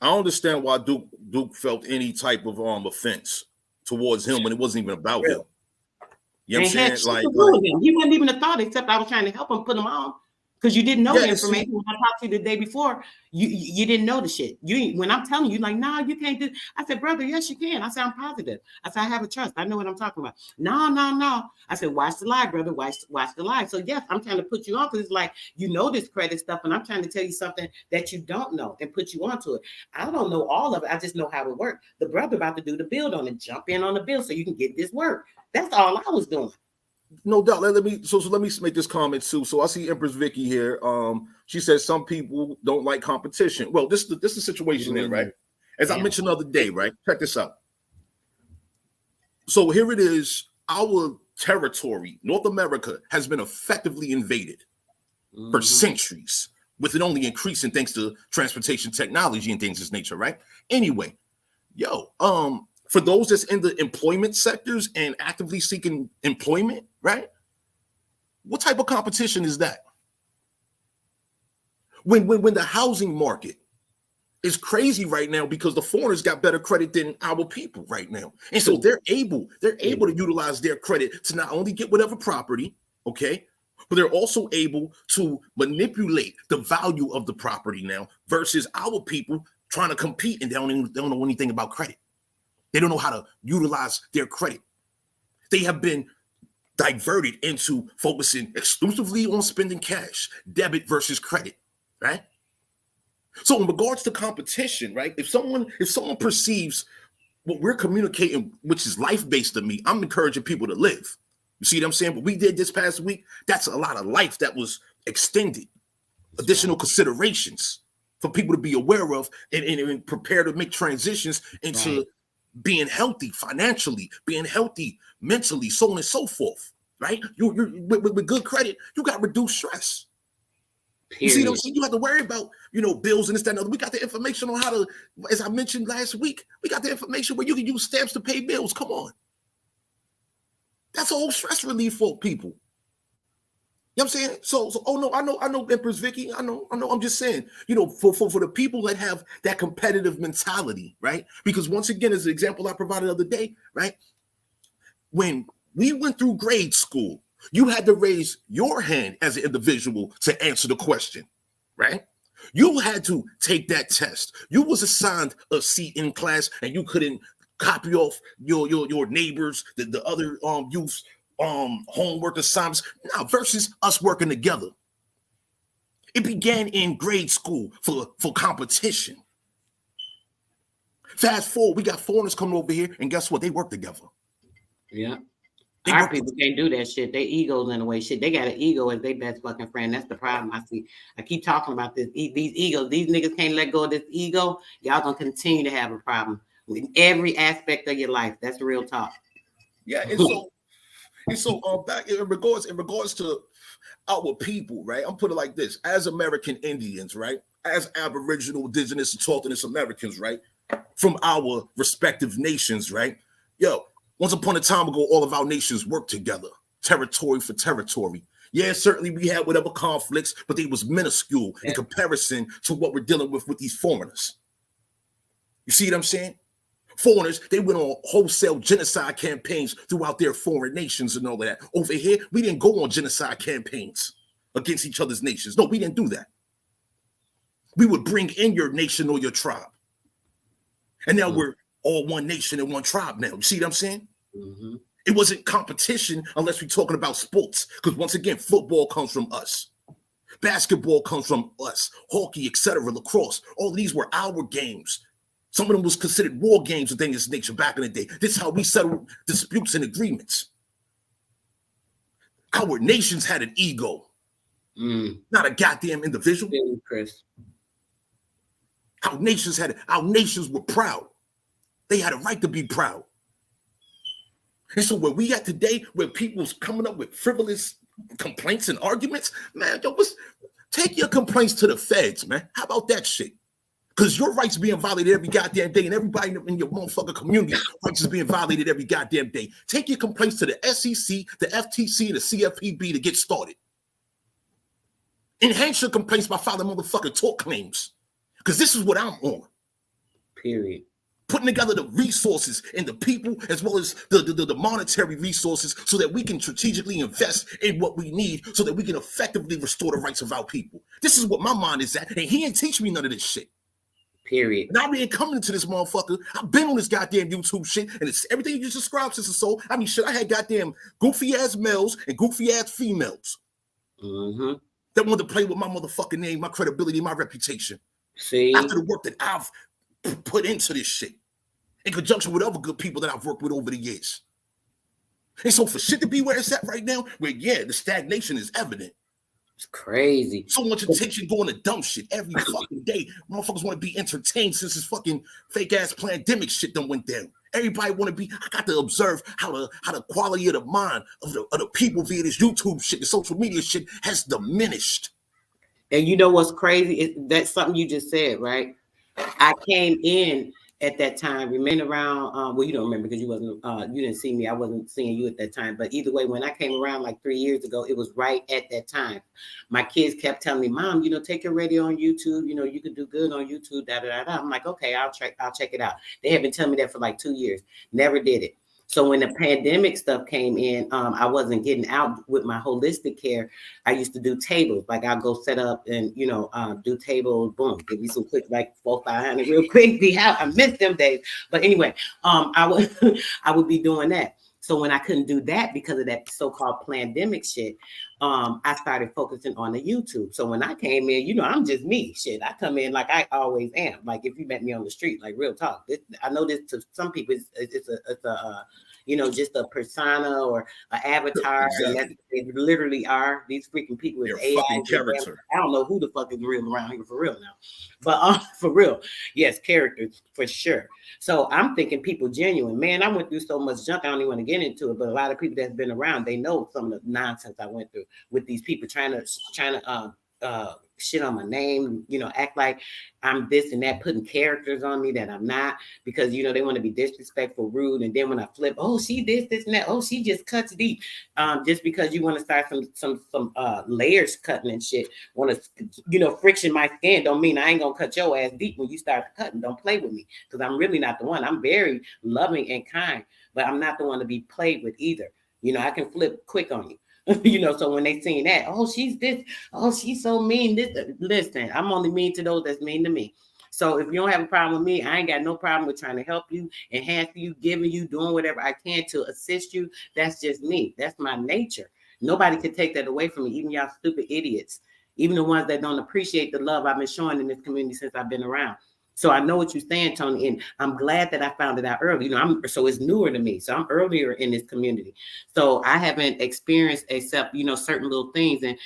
I don't understand why Duke felt any type of offense towards him when it wasn't even about him. You know what I'm saying? Like he wasn't even a thought, except I was trying to help him put him on. Because you didn't know the information. When I talked to you the day before, you didn't know the shit. When I'm telling you, like, nah, you can't do. I said, brother, yes, you can. I said, I'm positive. I said, I have a trust. I know what I'm talking about. No. I said, watch the live, brother. Watch the live. So yes, I'm trying to put you on because it's like this credit stuff, and I'm trying to tell you something that you don't know and put you onto it. I don't know all of it. I just know how it works. The brother about to do the build on it. Jump in on the build so you can get this work. That's all I was doing. No doubt. Let me make this comment too. So I see Empress Vicky here. She says some people don't like competition. Well, this is the situation there, right? As I mentioned the other day, right? Check this out. So here it is. Our territory, North America, has been effectively invaded for centuries, with it only increasing thanks to transportation technology and things of this nature, right? Anyway, for those that's in the employment sectors and actively seeking employment, right? What type of competition is that? When the housing market is crazy right now because the foreigners got better credit than our people right now. And so they're able to utilize their credit to not only get whatever property, okay, but they're also able to manipulate the value of the property now versus our people trying to compete and they don't know anything about credit. They don't know how to utilize their credit. They have been diverted into focusing exclusively on spending cash, debit versus credit, right? So in regards to competition, right? If someone perceives what we're communicating, which is life-based to me, I'm encouraging people to live. You see what I'm saying? What we did this past week, that's a lot of life that was extended. Additional considerations for people to be aware of and prepare to make transitions into being healthy financially, being healthy mentally, so on and so forth, right? You're with good credit, you got reduced stress. Period. You see what I'm saying? You have to worry about, bills and this, that, and other. We got the information on how to, as I mentioned last week, we got the information where you can use stamps to pay bills. Come on. That's a whole stress relief for people. You know what I'm saying? So I know Empress Vicky. I know, I'm just saying, for the people that have that competitive mentality, right? Because once again, as an example I provided the other day, right? When we went through grade school, you had to raise your hand as an individual to answer the question, right? You had to take that test. You was assigned a seat in class and you couldn't copy off your neighbors, the other youths, homework assignments, now versus us working together. It began in grade school for competition. Fast forward, we got foreigners coming over here, and guess what? They work together. Yeah. Our people can't do that shit. Their egos in the way. Shit, they got an ego as their best fucking friend. That's the problem I see. I keep talking about this. These egos. These niggas can't let go of this ego. Y'all gonna continue to have a problem with every aspect of your life. That's the real talk. Yeah, and so back in regards to our people, right? I'm putting it like this: as American Indians, right? As Aboriginal, Indigenous, and Tortonous Americans, right? From our respective nations, right? Once upon a time ago, all of our nations worked together, territory for territory. Yeah, certainly we had whatever conflicts, but they was minuscule in comparison to what we're dealing with these foreigners. You see what I'm saying? Foreigners, they went on wholesale genocide campaigns throughout their foreign nations and all that. Over here, we didn't go on genocide campaigns against each other's nations. No, we didn't do that. We would bring in your nation or your tribe. And now we're all one nation and one tribe now. You see what I'm saying? Mm-hmm. It wasn't competition unless we're talking about sports. Because once again, football comes from us. Basketball comes from us. Hockey, etc., lacrosse. All these were our games. Some of them was considered war games and things of this nature back in the day. This is how we settle disputes and agreements. Our nations had an ego, not a goddamn individual. Chris. Our nations were proud. They had a right to be proud. And so where we at today, where people's coming up with frivolous complaints and arguments, man, take your complaints to the feds, man. How about that shit? Because your rights being violated every goddamn day, and everybody in your motherfucking community rights is being violated every goddamn day. Take your complaints to the SEC, the FTC, and the CFPB to get started. Enhance your complaints by filing motherfucking tort claims. Because this is what I'm on. Period. Putting together the resources and the people as well as the monetary resources so that we can strategically invest in what we need so that we can effectively restore the rights of our people. This is what my mind is at. And he ain't teach me none of this shit. Period. And I've been coming into this motherfucker. I've been on this goddamn YouTube shit, and it's everything you just described, Sister Soul. I mean, shit, I had goddamn goofy ass males and goofy ass females that wanted to play with my motherfucking name, my credibility, my reputation. See, after the work that I've put into this shit, in conjunction with other good people that I've worked with over the years. And so for shit to be where it's at right now, where the stagnation is evident. It's crazy. So much attention going to dumb shit every fucking day. Motherfuckers want to be entertained since this fucking fake ass pandemic shit done went down. Everybody want to be. I got to observe how the quality of the mind of the people via this YouTube shit, the social media shit has diminished. And you know what's crazy? That's something you just said, right? I came in at that time, remained around. Well, you don't remember because you didn't see me. I wasn't seeing you at that time. But either way, when I came around like 3 years ago, it was right at that time. My kids kept telling me, "Mom, take your radio on YouTube. You could do good on YouTube." Da da da. I'm like, okay, I'll check it out. They have been telling me that for like 2 years. Never did it. So when the pandemic stuff came in, I wasn't getting out with my holistic care. I used to do tables. Like I'll go set up and, do tables, boom, give me some quick, like 400-500 real quick. Be out. I missed them days. But anyway, I would be doing that. So when I couldn't do that because of that so-called pandemic shit, I started focusing on the YouTube. So when I came in, I'm just me. Shit, I come in like I always am. Like if you met me on the street, like real talk. I know this to some people, it's just a persona or an avatar. Exactly. And they literally are. These freaking people with AI. Fucking character. I don't know who the fuck is real around here for real now. But for real, yes, characters for sure. So I'm thinking people genuine. Man, I went through so much junk. I don't even want to get into it. But a lot of people that's been around, they know some of the nonsense I went through with these people trying to shit on my name, act like I'm this and that, putting characters on me that I'm not, because they want to be disrespectful, rude, and then when I flip, oh, she this and that, oh, she just cuts deep, just because you want to start some layers cutting and shit, want to friction my skin, don't mean I ain't gonna cut your ass deep when you start cutting. Don't play with me, because I'm really not the one. I'm very loving and kind, but I'm not the one to be played with either. I can flip quick on you. So when they seen that, oh, she's this, oh, she's so mean. Listen, I'm only mean to those that's mean to me. So if you don't have a problem with me, I ain't got no problem with trying to help you, enhance you, giving you, doing whatever I can to assist you. That's just me. That's my nature. Nobody can take that away from me, even y'all stupid idiots, even the ones that don't appreciate the love I've been showing in this community since I've been around. So I know what you're saying, Tony, and I'm glad that I found it out early. So it's newer to me. So I'm earlier in this community. So I haven't experienced except, certain little things. And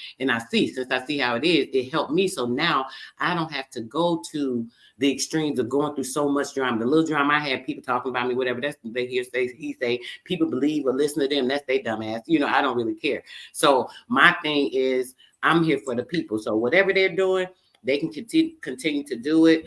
since I see how it is, it helped me. So now I don't have to go to the extremes of going through so much drama. The little drama I had, people talking about me, whatever, that's they hear say, he say, people believe or listen to them, that's their dumb ass. I don't really care. So my thing is I'm here for the people. So whatever they're doing, they can continue to do it.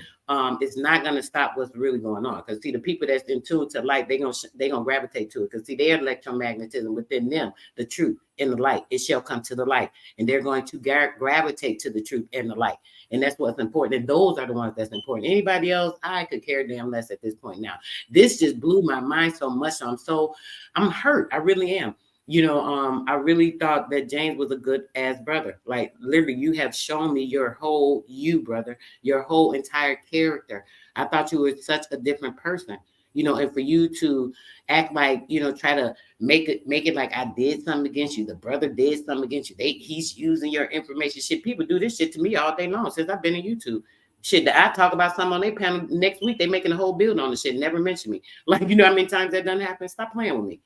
It's not going to stop what's really going on. Because see, the people that's in tune to light, they're gonna gravitate to it. Because see, their electromagnetism within them, the truth and the light, it shall come to the light. And they're going to gravitate to the truth and the light. And that's what's important. And those are the ones that's important. Anybody else, I could care damn less at this point now. This just blew my mind so much. I'm hurt. I really am. I really thought that James was a good ass brother. Like literally, you have shown me your whole brother, your whole entire character. I thought you were such a different person, and for you to act like, try to make it like I did something against you. The brother did something against you. He's using your information. Shit, people do this shit to me all day long since I've been in YouTube. Shit, that I talk about something on their panel next week, they making a whole build on the shit, never mention me. Like, how many times that doesn't happen? Stop playing with me.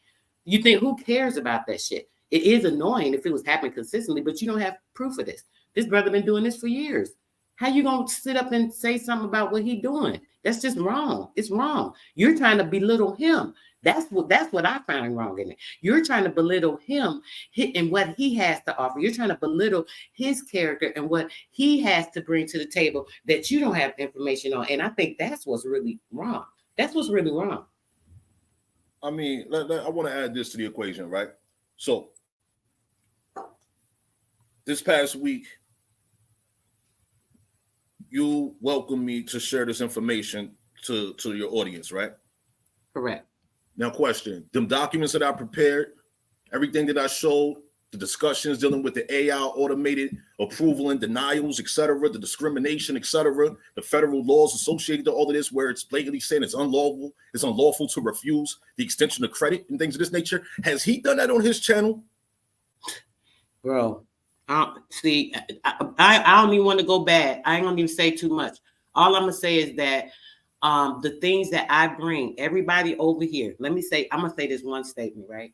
You think, who cares about that shit? It is annoying if it was happening consistently, but you don't have proof of this. This brother been doing this for years. How you gonna sit up and say something about what he doing? That's just wrong. It's wrong. You're trying to belittle him. That's what I find wrong in it. You're trying to belittle him and what he has to offer. You're trying to belittle his character and what he has to bring to the table that you don't have information on. And I think that's what's really wrong. That's what's really wrong. I mean, I want to add this to the equation, right? So this past week, you welcomed me to share this information to your audience, right? Correct. Now, question: them documents that I prepared, everything that I showed, the discussions dealing with the AI automated approval and denials, etc., the discrimination, etc., the federal laws associated to all of this, where it's blatantly saying it's unlawful to refuse the extension of credit and things of this nature. Has he done that on his channel? Bro, see, I don't even want to go bad. I ain't gonna even say too much. All I'm gonna say is that the things that I bring, everybody over here, I'm gonna say this one statement, right?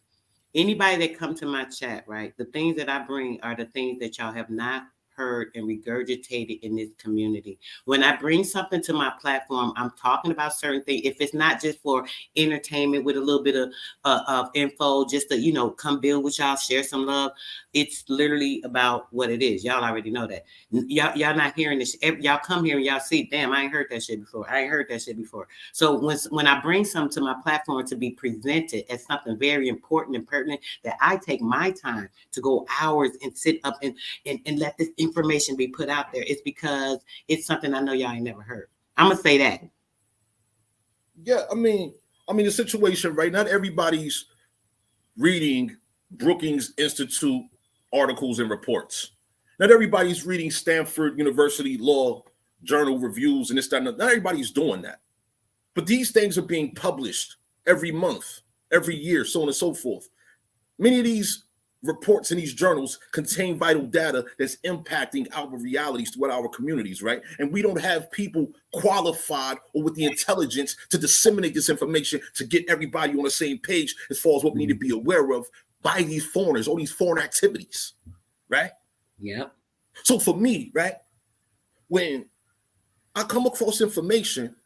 Anybody that come to my chat, right? The things that I bring are the things that y'all have not heard and regurgitated in this community. When I bring something to my platform, I'm talking about certain things. If it's not just for entertainment with a little bit of info, just to, come build with y'all, share some love, it's literally about what it is. Y'all already know that. Y'all not hearing this. Y'all come here and y'all see, damn, I ain't heard that shit before. So when I bring something to my platform to be presented as something very important and pertinent, that I take my time to go hours and sit up and let this information be put out there, it's because it's something I know y'all ain't never heard. I'm gonna say that. Yeah, I mean the situation, right? Not everybody's reading Brookings Institute articles and reports. Not everybody's reading Stanford University Law Journal reviews and this, that, and not everybody's doing that. But these things are being published every month, every year, so on and so forth. Many of these reports in these journals contain vital data that's impacting our realities throughout our communities, right? And we don't have people qualified or with the intelligence to disseminate this information to get everybody on the same page as far as what we need to be aware of by these foreigners, all these foreign activities, right? Yeah. So for me, right, when I come across information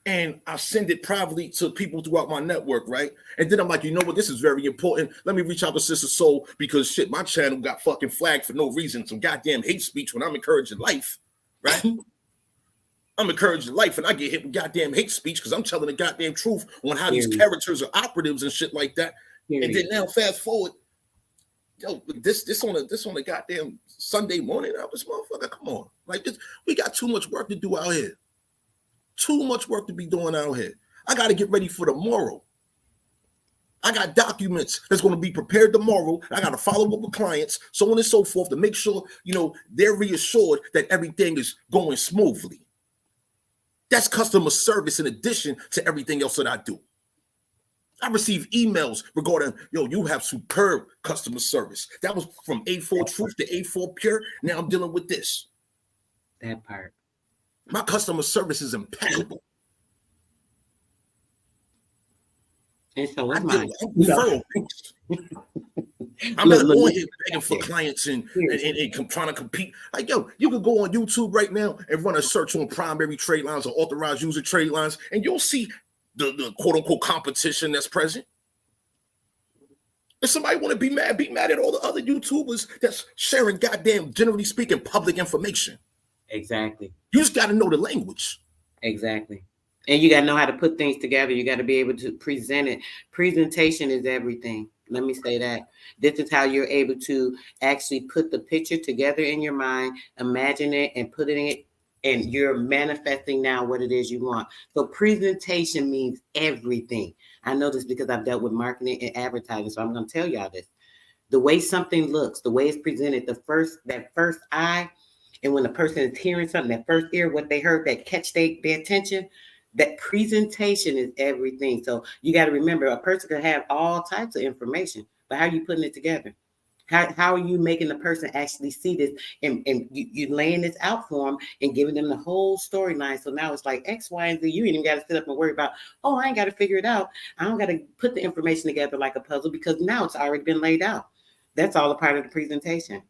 and I send it privately to people throughout my network, right? And then I'm like, you know what? This is very important. Let me reach out to Sister Soul because shit, my channel got fucking flagged for no reason. Some goddamn hate speech when I'm encouraging life, right? I'm encouraging life and I get hit with goddamn hate speech because I'm telling the goddamn truth on how these characters are operatives and shit like that. And then now fast forward, yo, this on a goddamn Sunday morning out this motherfucker. Come on. Like this, we got too much work to do out here. Too much work to be doing out here. I got to get ready for tomorrow. I got documents that's going to be prepared tomorrow. I got to follow up with clients, so on and so forth, to make sure, they're reassured that everything is going smoothly. That's customer service in addition to everything else that I do. I receive emails regarding, you have superb customer service. That was from A4 Truth to A4 Pure. Now I'm dealing with this. That part. My customer service is impeccable. And so is mine. I'm not on here begging for clients and trying to compete. Like, you can go on YouTube right now and run a search on primary trade lines or authorized user trade lines, and you'll see the quote-unquote competition that's present. If somebody want to be mad at all the other YouTubers that's sharing goddamn, generally speaking, public information. Exactly. You just got to know the language. Exactly. And you got to know how to put things together. You got to be able to present it. Presentation is everything. Let me say that. This is how you're able to actually put the picture together in your mind, imagine it, and put it in it, and you're manifesting now what it is you want. So presentation means everything. I know this because I've dealt with marketing and advertising, so I'm going to tell y'all this. The way something looks, the way it's presented, that first eye, and when the person is hearing something, that first ear, what they heard, that catch their attention, that presentation is everything. So you got to remember, a person can have all types of information, but how are you putting it together? How are you making the person actually see this and you laying this out for them and giving them the whole storyline? So now it's like X, Y, and Z. You ain't even got to sit up and worry about, I ain't got to figure it out. I don't got to put the information together like a puzzle because now it's already been laid out. That's all a part of the presentation.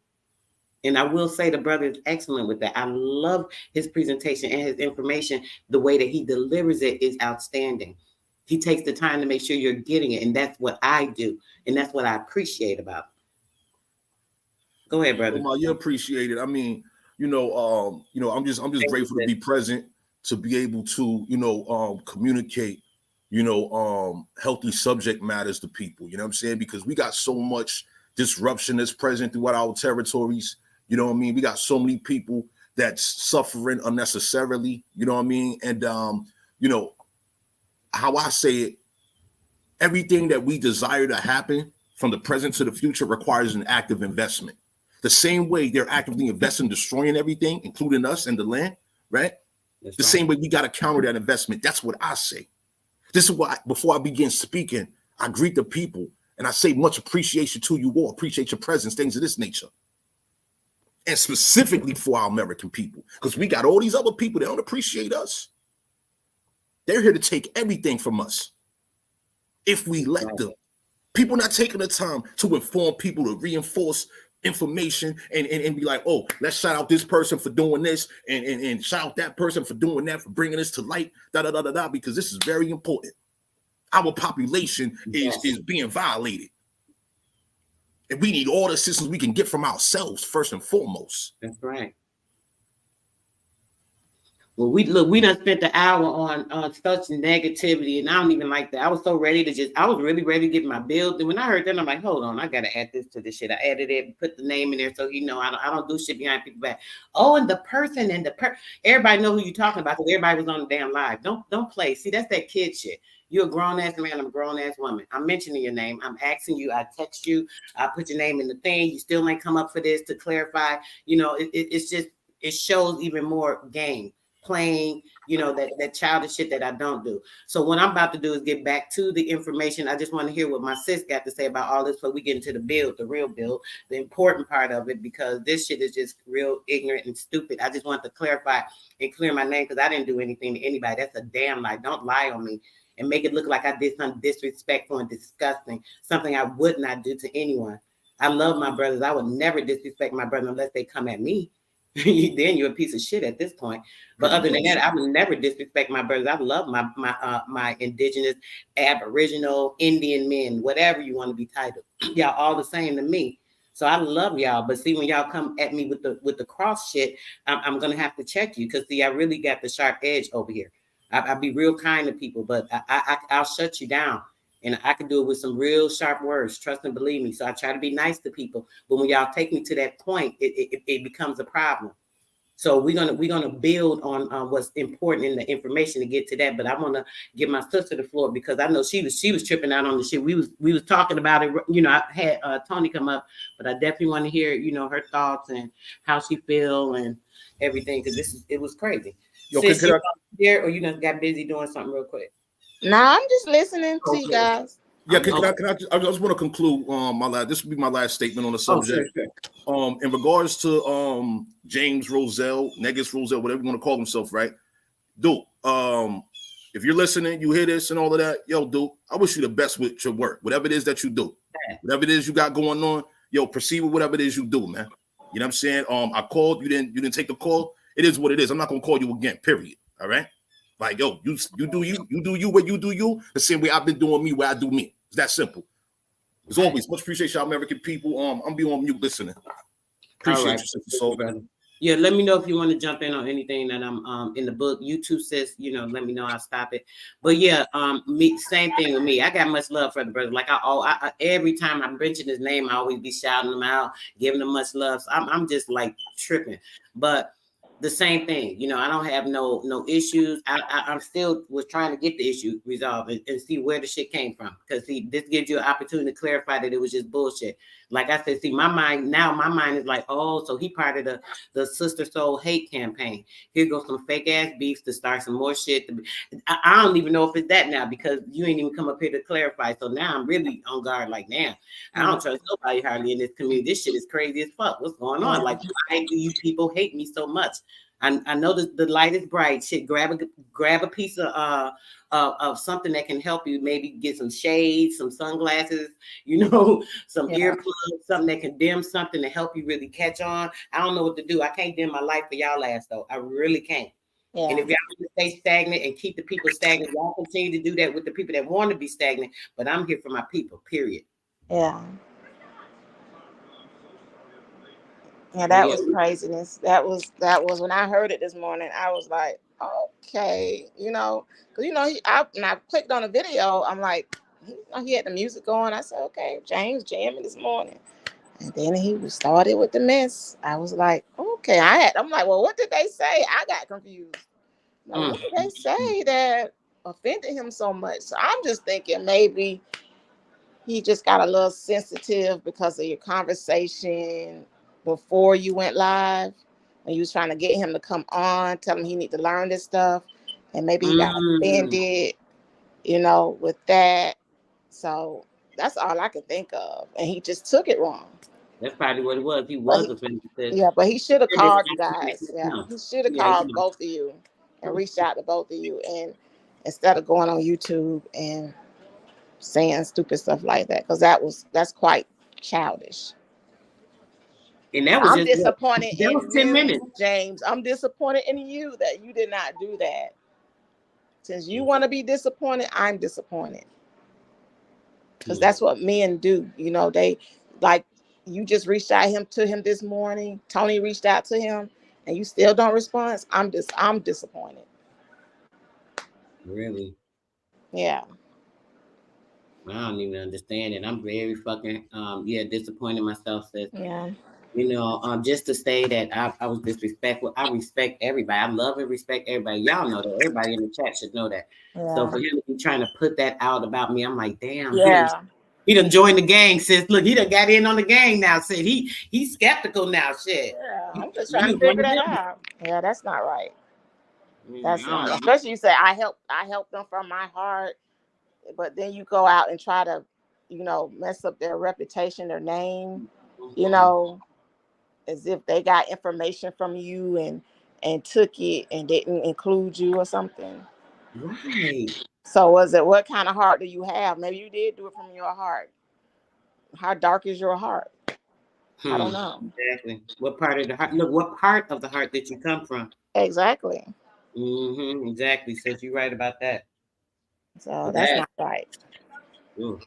And I will say the brother is excellent with that. I love his presentation and his information. The way that he delivers it is outstanding. He takes the time to make sure you're getting it. And that's what I do. And that's what I appreciate about it. Go ahead, brother. Well, you appreciate it. I mean, I'm just grateful to be present, to be able to, communicate, healthy subject matters to people, you know what I'm saying? Because we got so much disruption that's present throughout our territories. You know what I mean? We got so many people that's suffering unnecessarily, you know what I mean? And, how I say it, everything that we desire to happen from the present to the future requires an active investment. The same way they're actively investing, destroying everything, including us and the land, right? That's the right. Same way we got to counter that investment. That's what I say. This is why, before I begin speaking, I greet the people and I say much appreciation to you all, appreciate your presence, things of this nature. And specifically for our American people, because we got all these other people that don't appreciate us. They're here to take everything from us if we let them. People not taking the time to inform people, to reinforce information and be like, oh, let's shout out this person for doing this and shout out that person for doing that, for bringing this to light, because this is very important. Our population is being violated. And we need all the assistance we can get from ourselves, first and foremost. That's right. Well, we done spent the hour on such negativity, and I don't even like that. I was so ready to I was really ready to get my bill. And when I heard that, I'm like, hold on, I gotta add this to this shit. I added it, put the name in there, so I don't do shit behind people's back. Oh, and the person and everybody know who you're talking about, because everybody was on the damn live. Don't play. See, that's that kid shit. You're a grown ass man, I'm a grown ass woman. I'm mentioning your name. I'm asking you. I text you. I put your name in the thing. You still ain't come up for this to clarify. It's just, it shows even more game. Playing, that childish shit that I don't do. So what I'm about to do is get back to the information. I just want to hear what my sis got to say about all this before we get into the real build, the important part of it, because this shit is just real ignorant and stupid. I just want to clarify and clear my name, because I didn't do anything to anybody. That's a damn lie. Don't lie on me and make it look like I did something disrespectful and disgusting, something I would not do to anyone. I love my brothers. I would never disrespect my brother unless they come at me. Then you're a piece of shit at this point. But other than that, I would never disrespect my brothers. I love my indigenous, Aboriginal, Indian men, whatever you want to be titled. Y'all all the same to me. So I love y'all. But see, when y'all come at me with the cross shit, I'm gonna have to check you, because see, I really got the sharp edge over here. I'll be real kind to people, but I'll shut you down. And I can do it with some real sharp words, trust and believe me. So I try to be nice to people. But when y'all take me to that point, it becomes a problem. So we're gonna build on what's important in the information to get to that. But I want to give my sister the floor, because I know she was tripping out on the shit. We was talking about it. I had Tony come up, but I definitely want to hear her thoughts and how she feel and everything, because it was crazy. Yo, Sis, you there, or you done got busy doing something real quick? No, I'm just listening to you guys. Yeah, I just want to conclude this will be my last statement on the subject. Sure. In regards to James Roselle, Negus Roselle, whatever you want to call himself, right? Dude, if you're listening, you hear this and all of that, yo, dude, I wish you the best with your work, whatever it is that you do. Whatever it is you got going on, yo, proceed with whatever it is you do, man. You know what I'm saying? I called, you didn't take the call. It is what it is. I'm not gonna call you again, period. All right. Like, yo, you do you where you do you, the same way I've been doing me where I do me. It's that simple. As always, much appreciation, American people. I'm being on mute listening. Appreciate you, sister soul. Yeah, let me know if you want to jump in on anything that I'm in the book. You too, sis, let me know. I'll stop it. But yeah, same thing with me. I got much love for the brother. Like I every time I mention his name, I always be shouting him out, giving him much love. So I'm just like tripping. But the same thing, I don't have no issues. I'm still was trying to get the issue resolved and see where the shit came from. Because see, this gives you an opportunity to clarify that it was just bullshit. Like I said, see, my mind is like, oh, so he part of the Sister Soul hate campaign. Here goes some fake ass beefs to start some more shit. I don't even know if it's that now, because you ain't even come up here to clarify. So now I'm really on guard. Like, damn, I don't trust nobody hardly in this community. This shit is crazy as fuck. What's going on? Like, why do you people hate me so much? I know that the light is bright. Shit, grab a piece of something that can help you. Maybe get some shades, some sunglasses, some earplugs, something that can dim something to help you really catch on. I don't know what to do. I can't dim my light for y'all ass though. I really can't. And if y'all want to stay stagnant and keep the people stagnant, y'all continue to do that with the people that want to be stagnant. But I'm here for my people, period. Yeah. Yeah, that was craziness. That was when I heard it this morning. I was like, okay, because when I clicked on the video, I'm like, he had the music going. I said, okay, James jamming this morning, and then he started with the mess. I was like, okay, I'm like, well, what did they say? I got confused. Like, what did they say that offended him so much? So I'm just thinking maybe he just got a little sensitive because of your conversation before you went live, when you was trying to get him to come on, tell him he need to learn this stuff, and maybe he got offended, with that. So that's all I could think of, and he just took it wrong. That's probably what it was. He was offended. Yeah, but he should have called you guys. Yeah, he should have called both of you and reached out to both of you, and instead of going on YouTube and saying stupid stuff like that, because that's quite childish. And that was I'm disappointed in was 10 minutes. James. I'm disappointed in you that you did not do that. Since you want to be disappointed, I'm disappointed. Because that's what men do. They like, you just reached out to him this morning. Tony reached out to him, and you still don't respond. I'm disappointed. Really? Yeah. I don't even understand it. I'm very fucking disappointed myself. Sis. Yeah. Just to say that I was disrespectful. I respect everybody. I love and respect everybody. Y'all know that. Everybody in the chat should know that. Yeah. So for him to be trying to put that out about me, I'm like, damn. Yeah. He done joined the gang, sis. Look, he done got in on the gang now. Sis. He's skeptical now. Shit. Yeah. I'm just trying to figure that out. Yeah, that's not right. That's not. Especially you say I helped them from my heart, but then you go out and try to, mess up their reputation, their name, as if they got information from you and took it and didn't include you or something. Right. So what kind of heart do you have? Maybe you did do it from your heart. How dark is your heart? I don't know. Exactly. What part of the heart? Look, what part of the heart did you come from? Exactly. Exactly. So you're right about that. So that's not right. Ooh.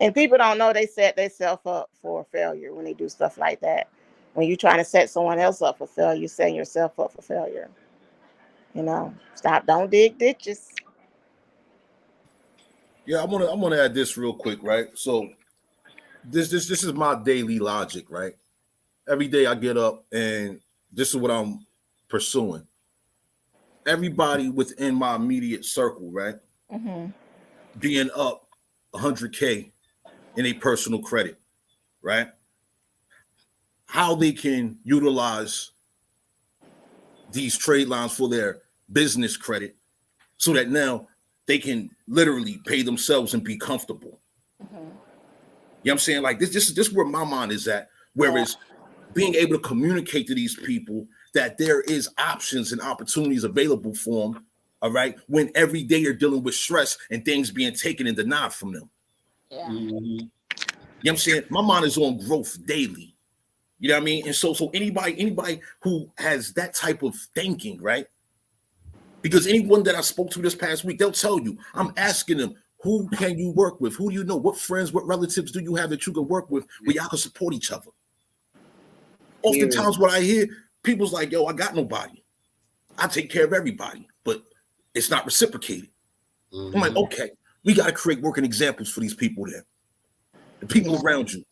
And people don't know they set themselves up for failure when they do stuff like that. When you're trying to set someone else up for failure, you're setting yourself up for failure. Stop. Don't dig ditches. Yeah, I'm gonna add this real quick, right? So this is my daily logic, right? Every day I get up and this is what I'm pursuing. Everybody within my immediate circle, right? Mm-hmm. Being up 100K in a personal credit, right? How they can utilize these trade lines for their business credit so that now they can literally pay themselves and be comfortable. Mm-hmm. You know what I'm saying? Like this is where my mind is at. Whereas being able to communicate to these people that there is options and opportunities available for them, all right, when every day you're dealing with stress and things being taken and denied from them. Yeah. Mm-hmm. You know what I'm saying? My mind is on growth daily. You know what I mean? And so anybody who has that type of thinking, right? Because anyone that I spoke to this past week, they'll tell you, I'm asking them, who can you work with? Who do you know? What friends, what relatives do you have that you can work with where y'all can support each other? Oftentimes what I hear, people's like, yo, I got nobody. I take care of everybody, but it's not reciprocated. Mm-hmm. I'm like, okay, we got to create working examples for these people there. The people around you.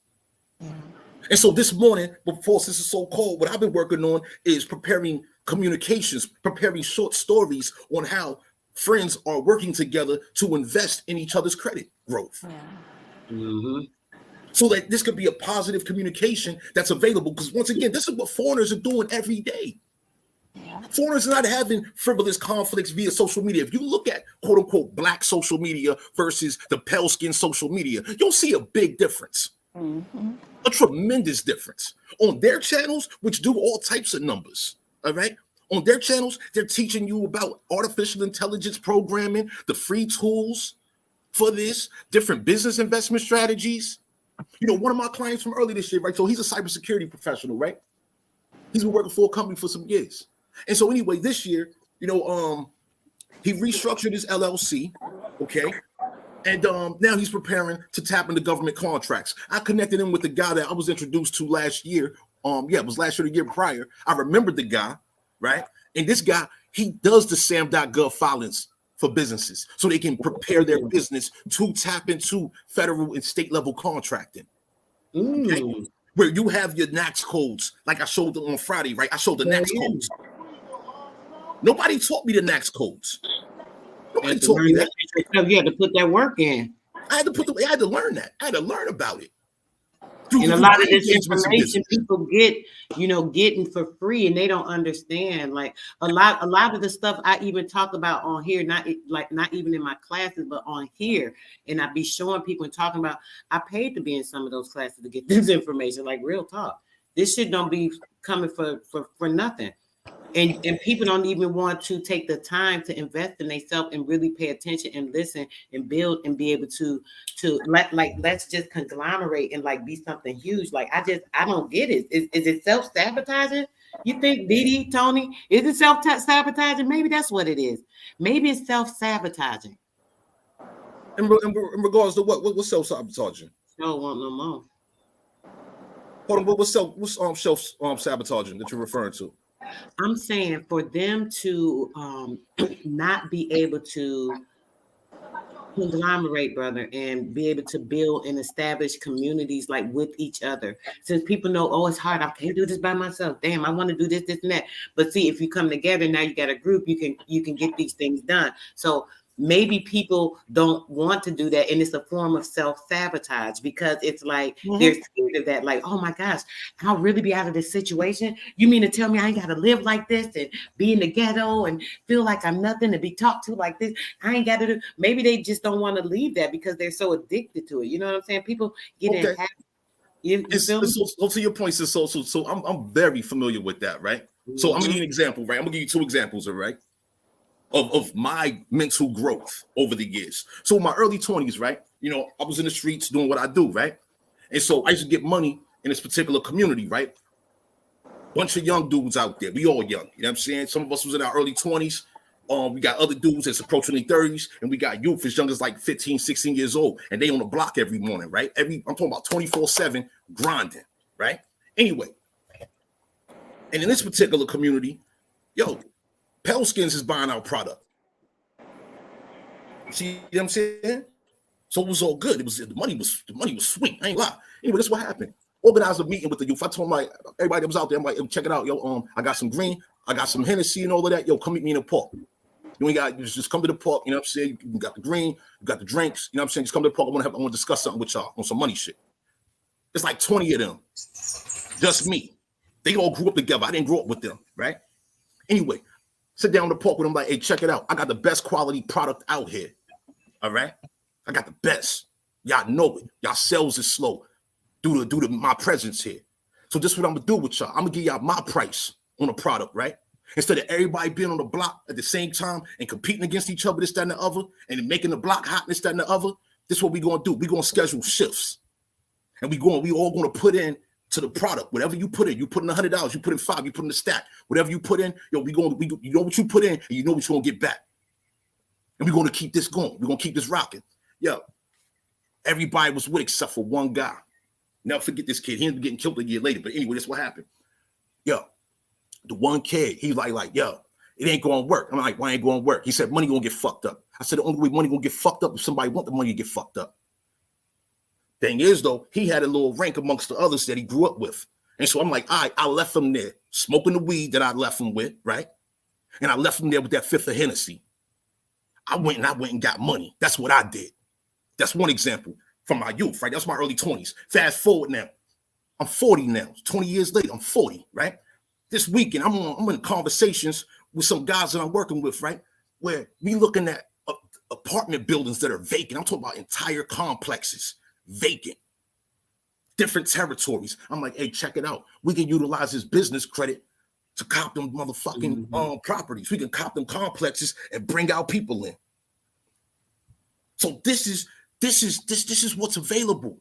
Mm-hmm. And so this morning, before this is so cold, what I've been working on is preparing communications, preparing short stories on how friends are working together to invest in each other's credit growth. Yeah. Mm-hmm. So that this could be a positive communication that's available. Because once again, this is what foreigners are doing every day. Yeah. Foreigners are not having frivolous conflicts via social media. If you look at quote unquote black social media versus the pale skin social media, you'll see a big difference. Mm-hmm. A tremendous difference. On their channels, which do all types of numbers, all right? On their channels, they're teaching you about artificial intelligence programming, the free tools for this, different business investment strategies. One of my clients from early this year, right? So he's a cybersecurity professional, right? He's been working for a company for some years. And so anyway, this year, he restructured his LLC, okay? And now he's preparing to tap into government contracts. I connected him with the guy that I was introduced to last year. It was last year, the year prior. I remembered the guy, right? And this guy, he does the SAM.gov filings for businesses so they can prepare their business to tap into federal and state level contracting. Okay? Where you have your NACS codes, like I showed on Friday, right? I showed the NACS codes. Nobody taught me the NACS codes. Nobody taught me that. You had to put that work in. I had to learn that. I had to learn about it. And a lot of this information people getting for free, and they don't understand. Like a lot of the stuff I even talk about on here, not even in my classes, but on here, and I be showing people and talking about. I paid to be in some of those classes to get this information. Like real talk, this shit don't be coming for nothing. And people don't even want to take the time to invest in themselves and really pay attention and listen and build and be able to let's just conglomerate and like be something huge. Like I don't get it. Is it self-sabotaging? You think, Didi, Tony, is it self-sabotaging? Maybe that's what it is. Maybe it's self-sabotaging. In regards to what's self-sabotaging? Don't want no more. Hold on, what's self-sabotaging that you're referring to? I'm saying for them to not be able to conglomerate, brother, and be able to build and establish communities like with each other. Since people know, oh, it's hard. I can't do this by myself. Damn, I want to do this, and that. But see, if you come together, now you got a group, you can get these things done. So maybe people don't want to do that, and it's a form of self-sabotage because it's like they're scared of that. Like, oh my gosh, I'll really be out of this situation. You mean to tell me I ain't got to live like this and be in the ghetto and feel like I'm nothing and be talked to like this? I ain't got to do. Maybe they just don't want to leave that because they're so addicted to it. You know what I'm saying? People get in habit. You feel me? So to your point, so I'm very familiar with that, right? So I'm gonna give you an example, right? I'm gonna give you two examples, all right? Of my mental growth over the years. So in my early 20s, right? I was in the streets doing what I do, right? And so I used to get money in this particular community, right? Bunch of young dudes out there. We all young, you know what I'm saying? Some of us was in our early 20s. We got other dudes that's approaching their 30s, and we got youth as young as like 15, 16 years old, and they on the block every morning, right? I'm talking about 24/7 grinding, right? Anyway, and in this particular community, Pale Skins is buying our product. See what I'm saying? So it was all good. The money was sweet. I ain't lie. Anyway, that's what happened. Organized a meeting with the youth. I told everybody that was out there, I'm like, check it out, I got some green, I got some Hennessy and all of that. Come meet me in the park. You just come to the park, you know what I'm saying? You got the green, you got the drinks, you know what I'm saying? Just come to the park. I want to discuss something with y'all on some money shit. It's like 20 of them. Just me. They all grew up together. I didn't grow up with them, right? Anyway. Sit down in the park with them like, hey, check it out. I got the best quality product out here. All right? I got the best. Y'all know it. Y'all sales is slow due to my presence here. So this is what I'm going to do with y'all. I'm going to give y'all my price on the product, right? Instead of everybody being on the block at the same time and competing against each other, this, that, and the other, and making the block hot, this, that, and the other, this is what we're going to do. We're going to schedule shifts. And we all going to put in to the product, whatever you put in, you put in $100, you put in $5, you put in the stack, whatever you put in, you know what you put in, and you know what you're gonna get back. And we're gonna keep this going. We're gonna keep this rocking. Everybody was with except for one guy. Never forget this kid. He ended up getting killed a year later. But anyway, that's what happened. The one kid, he was like, it ain't gonna work. I'm like, why ain't gonna work? He said, money gonna get fucked up. I said, the only way money gonna get fucked up if somebody want the money to get fucked up. Thing is, though, he had a little rank amongst the others that he grew up with. And so I'm like, all right, I left him there smoking the weed that I left him with, right? And I left him there with that fifth of Hennessy. I went and got money. That's what I did. That's one example from my youth, right? That's my early 20s. Fast forward now. I'm 40 now. 20 years later, I'm 40, right? This weekend, I'm in conversations with some guys that I'm working with, right? Where we looking at apartment buildings that are vacant. I'm talking about entire complexes. Vacant, different territories. I'm like, hey, check it out. We can utilize this business credit to cop them motherfucking properties. We can cop them complexes and bring our people in. So this is what's available.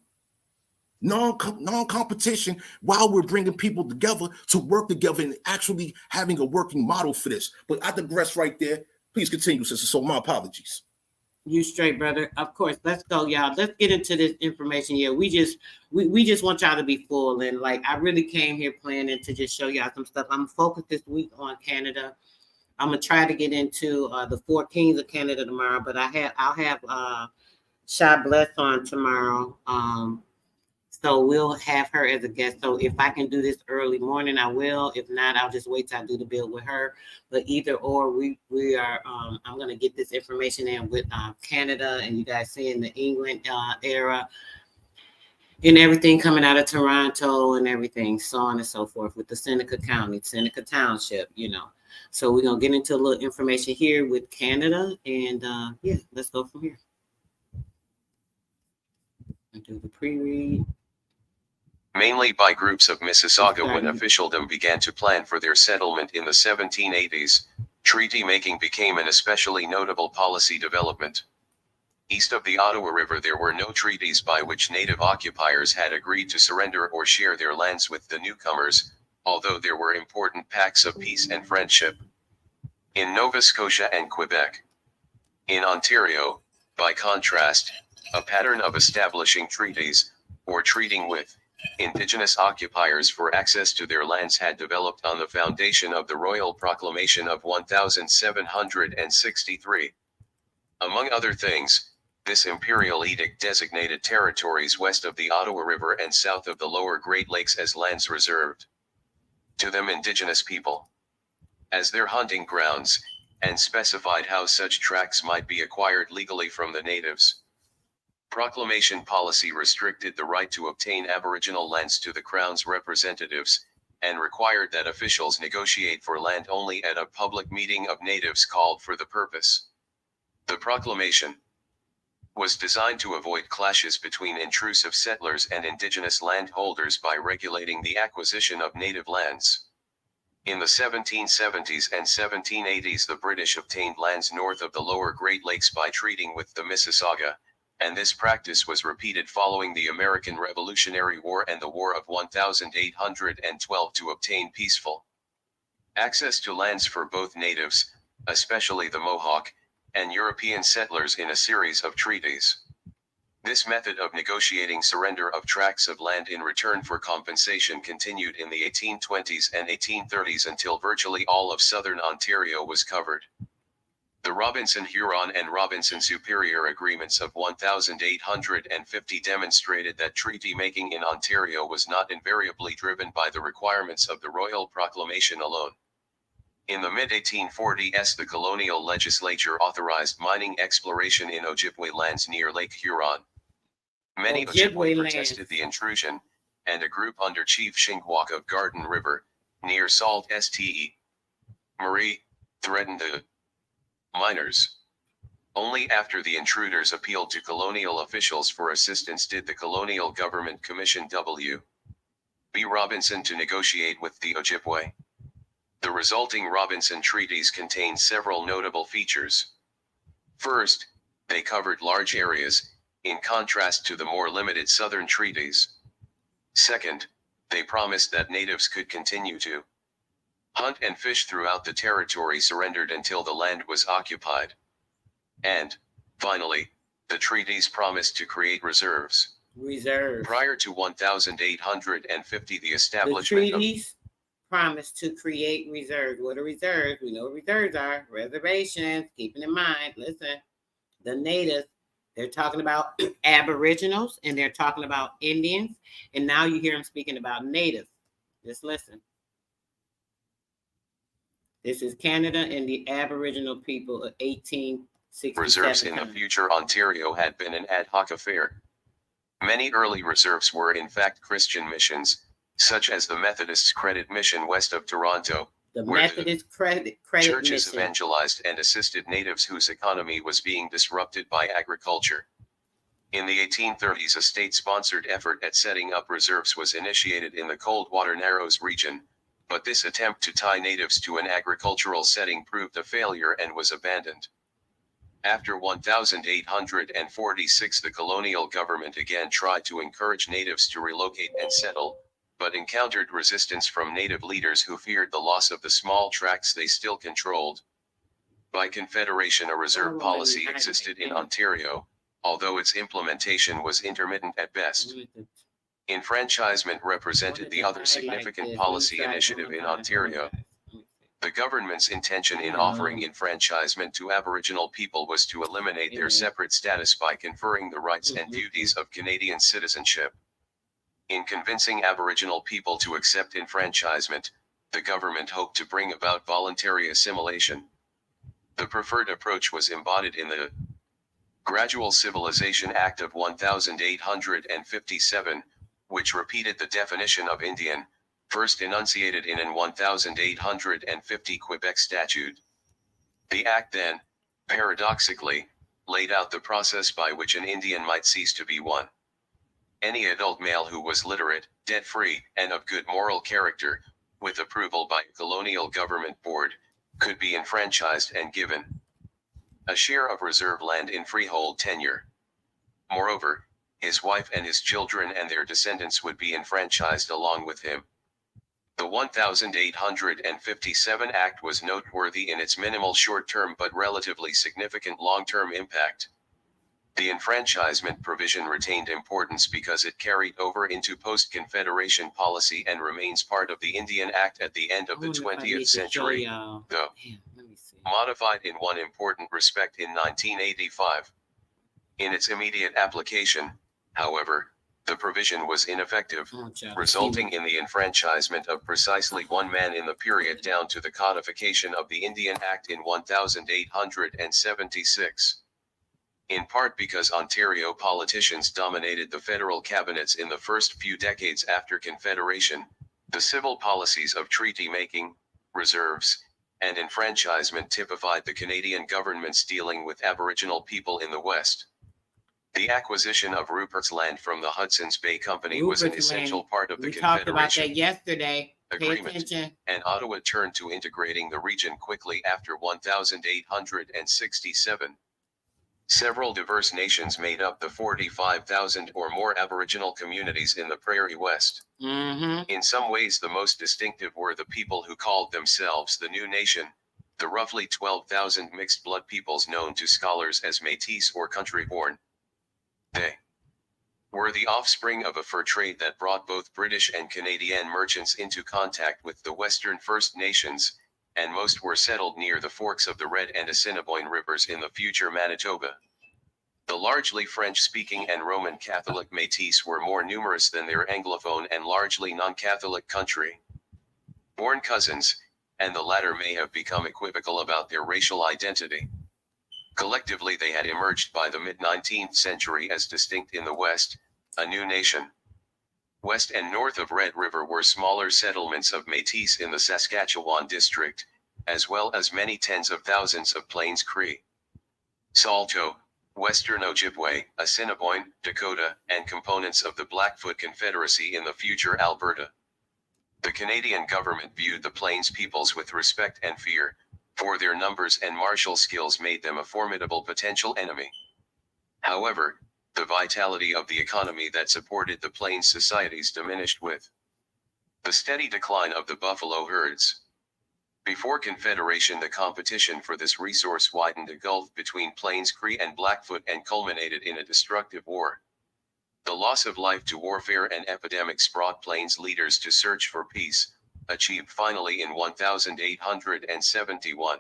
non-competition, while we're bringing people together to work together and actually having a working model for this. But I digress right there. Please continue, sister. So my apologies. You straight, brother. Of course. Let's go, y'all. Let's get into this information. Yeah, we just want y'all to be full. And like, I really came here planning to just show y'all some stuff. I'm focused this week on Canada. I'm gonna try to get into the 4 Kings of Canada tomorrow, but I'll have Shy Bless on tomorrow. So we'll have her as a guest. So if I can do this early morning, I will. If not, I'll just wait till I do the build with her. But either or, we are. I'm gonna get this information in with Canada, and you guys seeing the England era and everything coming out of Toronto and everything, so on and so forth with the Seneca County, Seneca Township. So we're gonna get into a little information here with Canada, and yeah, let's go from here. I do the pre-read. Mainly by groups of Mississauga when officialdom began to plan for their settlement in the 1780s, treaty making became an especially notable policy development. East of the Ottawa River there were no treaties by which native occupiers had agreed to surrender or share their lands with the newcomers, although there were important pacts of peace and friendship. In Nova Scotia and Quebec. In Ontario, by contrast, a pattern of establishing treaties, or treating with, Indigenous occupiers for access to their lands had developed on the foundation of the Royal Proclamation of 1763. Among other things, this imperial edict designated territories west of the Ottawa River and south of the lower Great Lakes as lands reserved to them Indigenous people as their hunting grounds, and specified how such tracts might be acquired legally from the natives. Proclamation policy restricted the right to obtain Aboriginal lands to the Crown's representatives, and required that officials negotiate for land only at a public meeting of natives called for the purpose. The proclamation was designed to avoid clashes between intrusive settlers and Indigenous landholders by regulating the acquisition of native lands. In the 1770s and 1780s the British obtained lands north of the lower Great Lakes by treating with the Mississauga, and this practice was repeated following the American Revolutionary War and the War of 1812 to obtain peaceful access to lands for both natives, especially the Mohawk, and European settlers in a series of treaties. This method of negotiating surrender of tracts of land in return for compensation continued in the 1820s and 1830s until virtually all of southern Ontario was covered. The Robinson-Huron and Robinson-Superior Agreements of 1850 demonstrated that treaty-making in Ontario was not invariably driven by the requirements of the Royal Proclamation alone. In the mid-1840s the colonial legislature authorized mining exploration in Ojibwe lands near Lake Huron. Many Ojibwe protested the intrusion, and a group under Chief Shingwak of Garden River, near Sault Ste. Marie, threatened the miners. Only after the intruders appealed to colonial officials for assistance did the colonial government commission W. B. Robinson to negotiate with the Ojibwe. The resulting Robinson treaties contained several notable features. First, they covered large areas, in contrast to the more limited southern treaties. Second, they promised that natives could continue to hunt and fish throughout the territory surrendered until the land was occupied. And, finally, the treaties promised to create reserves. Prior to 1850, the establishment the treaties promised to create reserves. What are reserves? We know what reserves are. Reservations. Keeping in mind, listen, the natives, they're talking about Aboriginals and they're talking about Indians. And now you hear them speaking about natives. Just listen. This is Canada and the Aboriginal people of 1867. Reserves in the future Ontario had been an ad hoc affair. Many early reserves were in fact Christian missions, such as the Methodists' Credit Mission west of Toronto, the Methodist Credit churches Mission evangelized and assisted natives whose economy was being disrupted by agriculture. In the 1830s, a state-sponsored effort at setting up reserves was initiated in the Coldwater Narrows region, but this attempt to tie natives to an agricultural setting proved a failure and was abandoned. After 1846, the colonial government again tried to encourage natives to relocate and settle, but encountered resistance from native leaders who feared the loss of the small tracts they still controlled. By Confederation, a reserve policy existed in Ontario, although its implementation was intermittent at best. Enfranchisement represented the other significant policy initiative in Ontario. The government's intention in offering enfranchisement to Aboriginal people was to eliminate their separate status by conferring the rights and duties of Canadian citizenship. In convincing Aboriginal people to accept enfranchisement, the government hoped to bring about voluntary assimilation. The preferred approach was embodied in the Gradual Civilization Act of 1857, which repeated the definition of Indian, first enunciated in an 1850 Quebec statute. The act then, paradoxically, laid out the process by which an Indian might cease to be one. Any adult male who was literate, debt-free, and of good moral character, with approval by a colonial government board, could be enfranchised and given a share of reserve land in freehold tenure. Moreover, his wife and his children and their descendants would be enfranchised along with him. The 1857 Act was noteworthy in its minimal short-term but relatively significant long-term impact. The enfranchisement provision retained importance because it carried over into post-Confederation policy and remains part of the Indian Act at the end of the 20th century, though modified in one important respect in 1985. In its immediate application, however, the provision was ineffective, resulting in the enfranchisement of precisely one man in the period down to the codification of the Indian Act in 1876. In part because Ontario politicians dominated the federal cabinets in the first few decades after Confederation, the civil policies of treaty-making, reserves, and enfranchisement typified the Canadian government's dealing with Aboriginal people in the West. The acquisition of Rupert's Land from the Hudson's Bay Company was an essential part of the Confederation. We talked about that yesterday. Agreement, and Ottawa turned to integrating the region quickly after 1867. Several diverse nations made up the 45,000 or more Aboriginal communities in the Prairie West. In some ways, the most distinctive were the people who called themselves the New Nation, the roughly 12,000 mixed blood peoples known to scholars as Métis or country-born. They were the offspring of a fur trade that brought both British and Canadian merchants into contact with the Western First Nations, and most were settled near the forks of the Red and Assiniboine rivers in the future Manitoba. The largely French-speaking and Roman Catholic Métis were more numerous than their Anglophone and largely non-Catholic country-born cousins, and the latter may have become equivocal about their racial identity. Collectively, they had emerged by the mid-19th century as distinct in the West, a new nation. West and north of Red River were smaller settlements of Métis in the Saskatchewan district, as well as many tens of thousands of Plains Cree, Saulteaux, Western Ojibwe, Assiniboine, Dakota, and components of the Blackfoot Confederacy in the future Alberta. The Canadian government viewed the Plains peoples with respect and fear, for their numbers and martial skills made them a formidable potential enemy. However, the vitality of the economy that supported the Plains societies diminished with the steady decline of the buffalo herds. Before Confederation, the competition for this resource widened a gulf between Plains Cree and Blackfoot and culminated in a destructive war. The loss of life to warfare and epidemics brought Plains leaders to search for peace, achieved finally in 1871.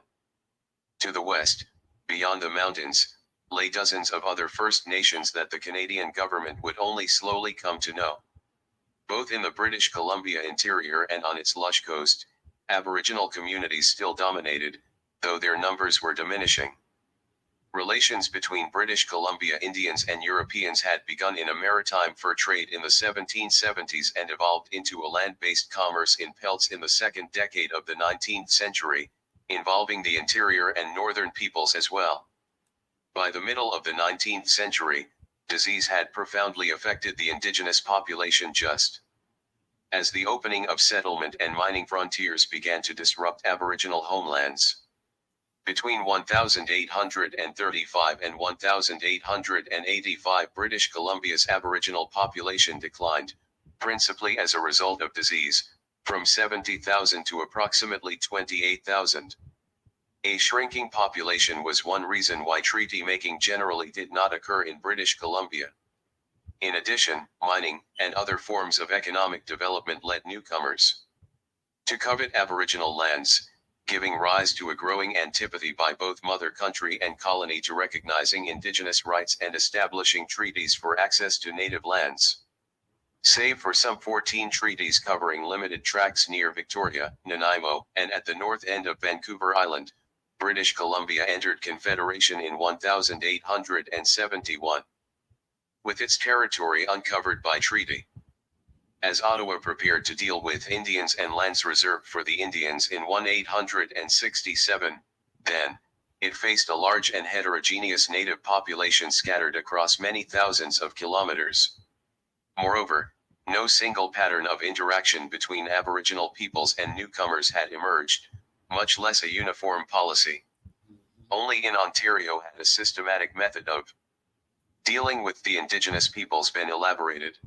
To the west, beyond the mountains, lay dozens of other First Nations that the Canadian government would only slowly come to know. Both in the British Columbia interior and on its lush coast, Aboriginal communities still dominated, though their numbers were diminishing. Relations between British Columbia Indians and Europeans had begun in a maritime fur trade in the 1770s and evolved into a land-based commerce in pelts in the second decade of the 19th century, involving the interior and northern peoples as well. By the middle of the 19th century, disease had profoundly affected the indigenous population just as the opening of settlement and mining frontiers began to disrupt Aboriginal homelands. Between 1835 and 1885, British Columbia's Aboriginal population declined, principally as a result of disease, from 70,000 to approximately 28,000. A shrinking population was one reason why treaty making generally did not occur in British Columbia. In addition, mining and other forms of economic development led newcomers to covet Aboriginal lands, giving rise to a growing antipathy by both mother country and colony to recognizing indigenous rights and establishing treaties for access to native lands. Save for some 14 treaties covering limited tracts near Victoria, Nanaimo, and at the north end of Vancouver Island, British Columbia entered Confederation in 1871, with its territory uncovered by treaty. As Ottawa prepared to deal with Indians and lands reserved for the Indians in 1867, then, it faced a large and heterogeneous native population scattered across many thousands of kilometers. Moreover, no single pattern of interaction between Aboriginal peoples and newcomers had emerged, much less a uniform policy. Only in Ontario had a systematic method of dealing with the Indigenous peoples been elaborated.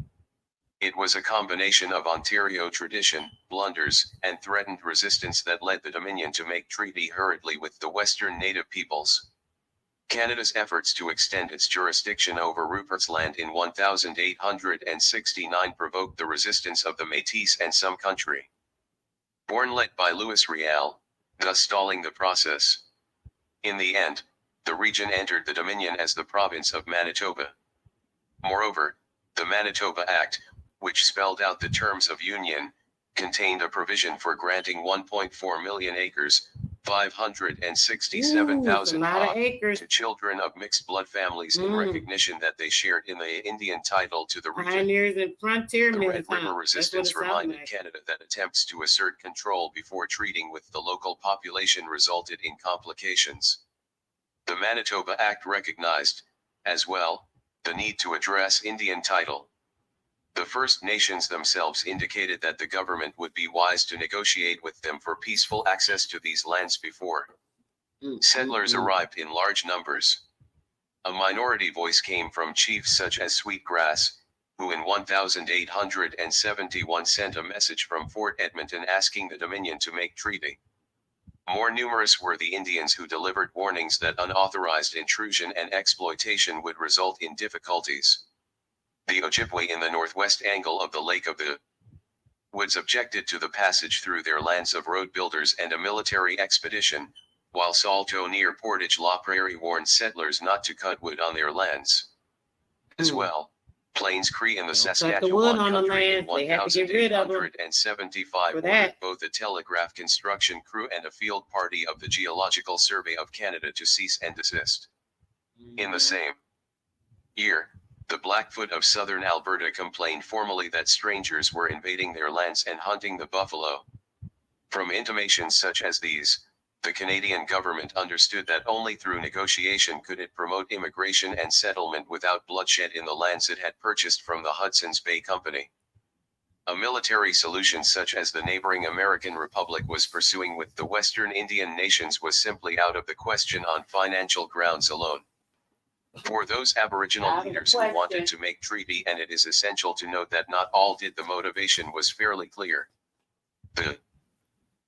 It was a combination of Ontario tradition, blunders, and threatened resistance that led the Dominion to make treaty hurriedly with the Western Native peoples. Canada's efforts to extend its jurisdiction over Rupert's Land in 1869 provoked the resistance of the Métis and some country born led by Louis Riel, thus stalling the process. In the end, the region entered the Dominion as the province of Manitoba. Moreover, the Manitoba Act, which spelled out the terms of union, contained a provision for granting 1.4 million acres, 567,000 ha, to children of mixed blood families in recognition that they shared in the Indian title to the region. Pioneers and frontiermen. The Red River Resistance reminded Canada that attempts to assert control before treating with the local population resulted in complications. The Manitoba Act recognized, as well, the need to address Indian title. The First Nations themselves indicated that the government would be wise to negotiate with them for peaceful access to these lands before settlers arrived in large numbers. A minority voice came from chiefs such as Sweetgrass, who in 1871 sent a message from Fort Edmonton asking the Dominion to make treaty. More numerous were the Indians who delivered warnings that unauthorized intrusion and exploitation would result in difficulties. The Ojibwe in the northwest angle of the Lake of the Woods objected to the passage through their lands of road builders and a military expedition, while Salto near Portage la Prairie warned settlers not to cut wood on their lands. As well, Plains Cree in the Saskatchewan country in 1875 ordered both a telegraph construction crew and a field party of the Geological Survey of Canada to cease and desist. In the same year, the Blackfoot of southern Alberta complained formally that strangers were invading their lands and hunting the buffalo. From intimations such as these, the Canadian government understood that only through negotiation could it promote immigration and settlement without bloodshed in the lands it had purchased from the Hudson's Bay Company. A military solution such as the neighboring American Republic was pursuing with the Western Indian nations was simply out of the question on financial grounds alone. For those Aboriginal leaders who wanted to make treaty, and it is essential to note that not all did, the motivation was fairly clear. The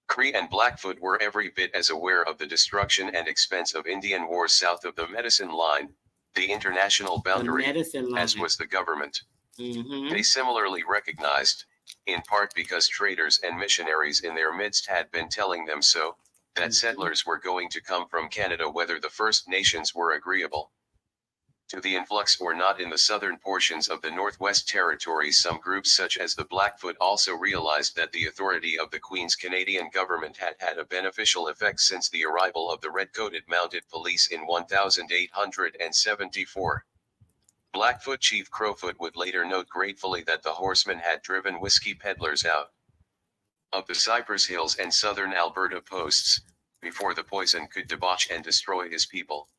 Cree and Blackfoot were every bit as aware of the destruction and expense of Indian wars south of the Medicine Line, the international boundary, as was the government. They similarly recognized, in part because traders and missionaries in their midst had been telling them so, that settlers were going to come from Canada whether the First Nations were agreeable to the influx or not. In the southern portions of the Northwest Territories, some groups such as the Blackfoot also realized that the authority of the Queen's Canadian government had had a beneficial effect since the arrival of the red-coated mounted police in 1874. Blackfoot Chief Crowfoot would later note gratefully that the horsemen had driven whiskey peddlers out of the Cypress Hills and southern Alberta posts, before the poison could debauch and destroy his people.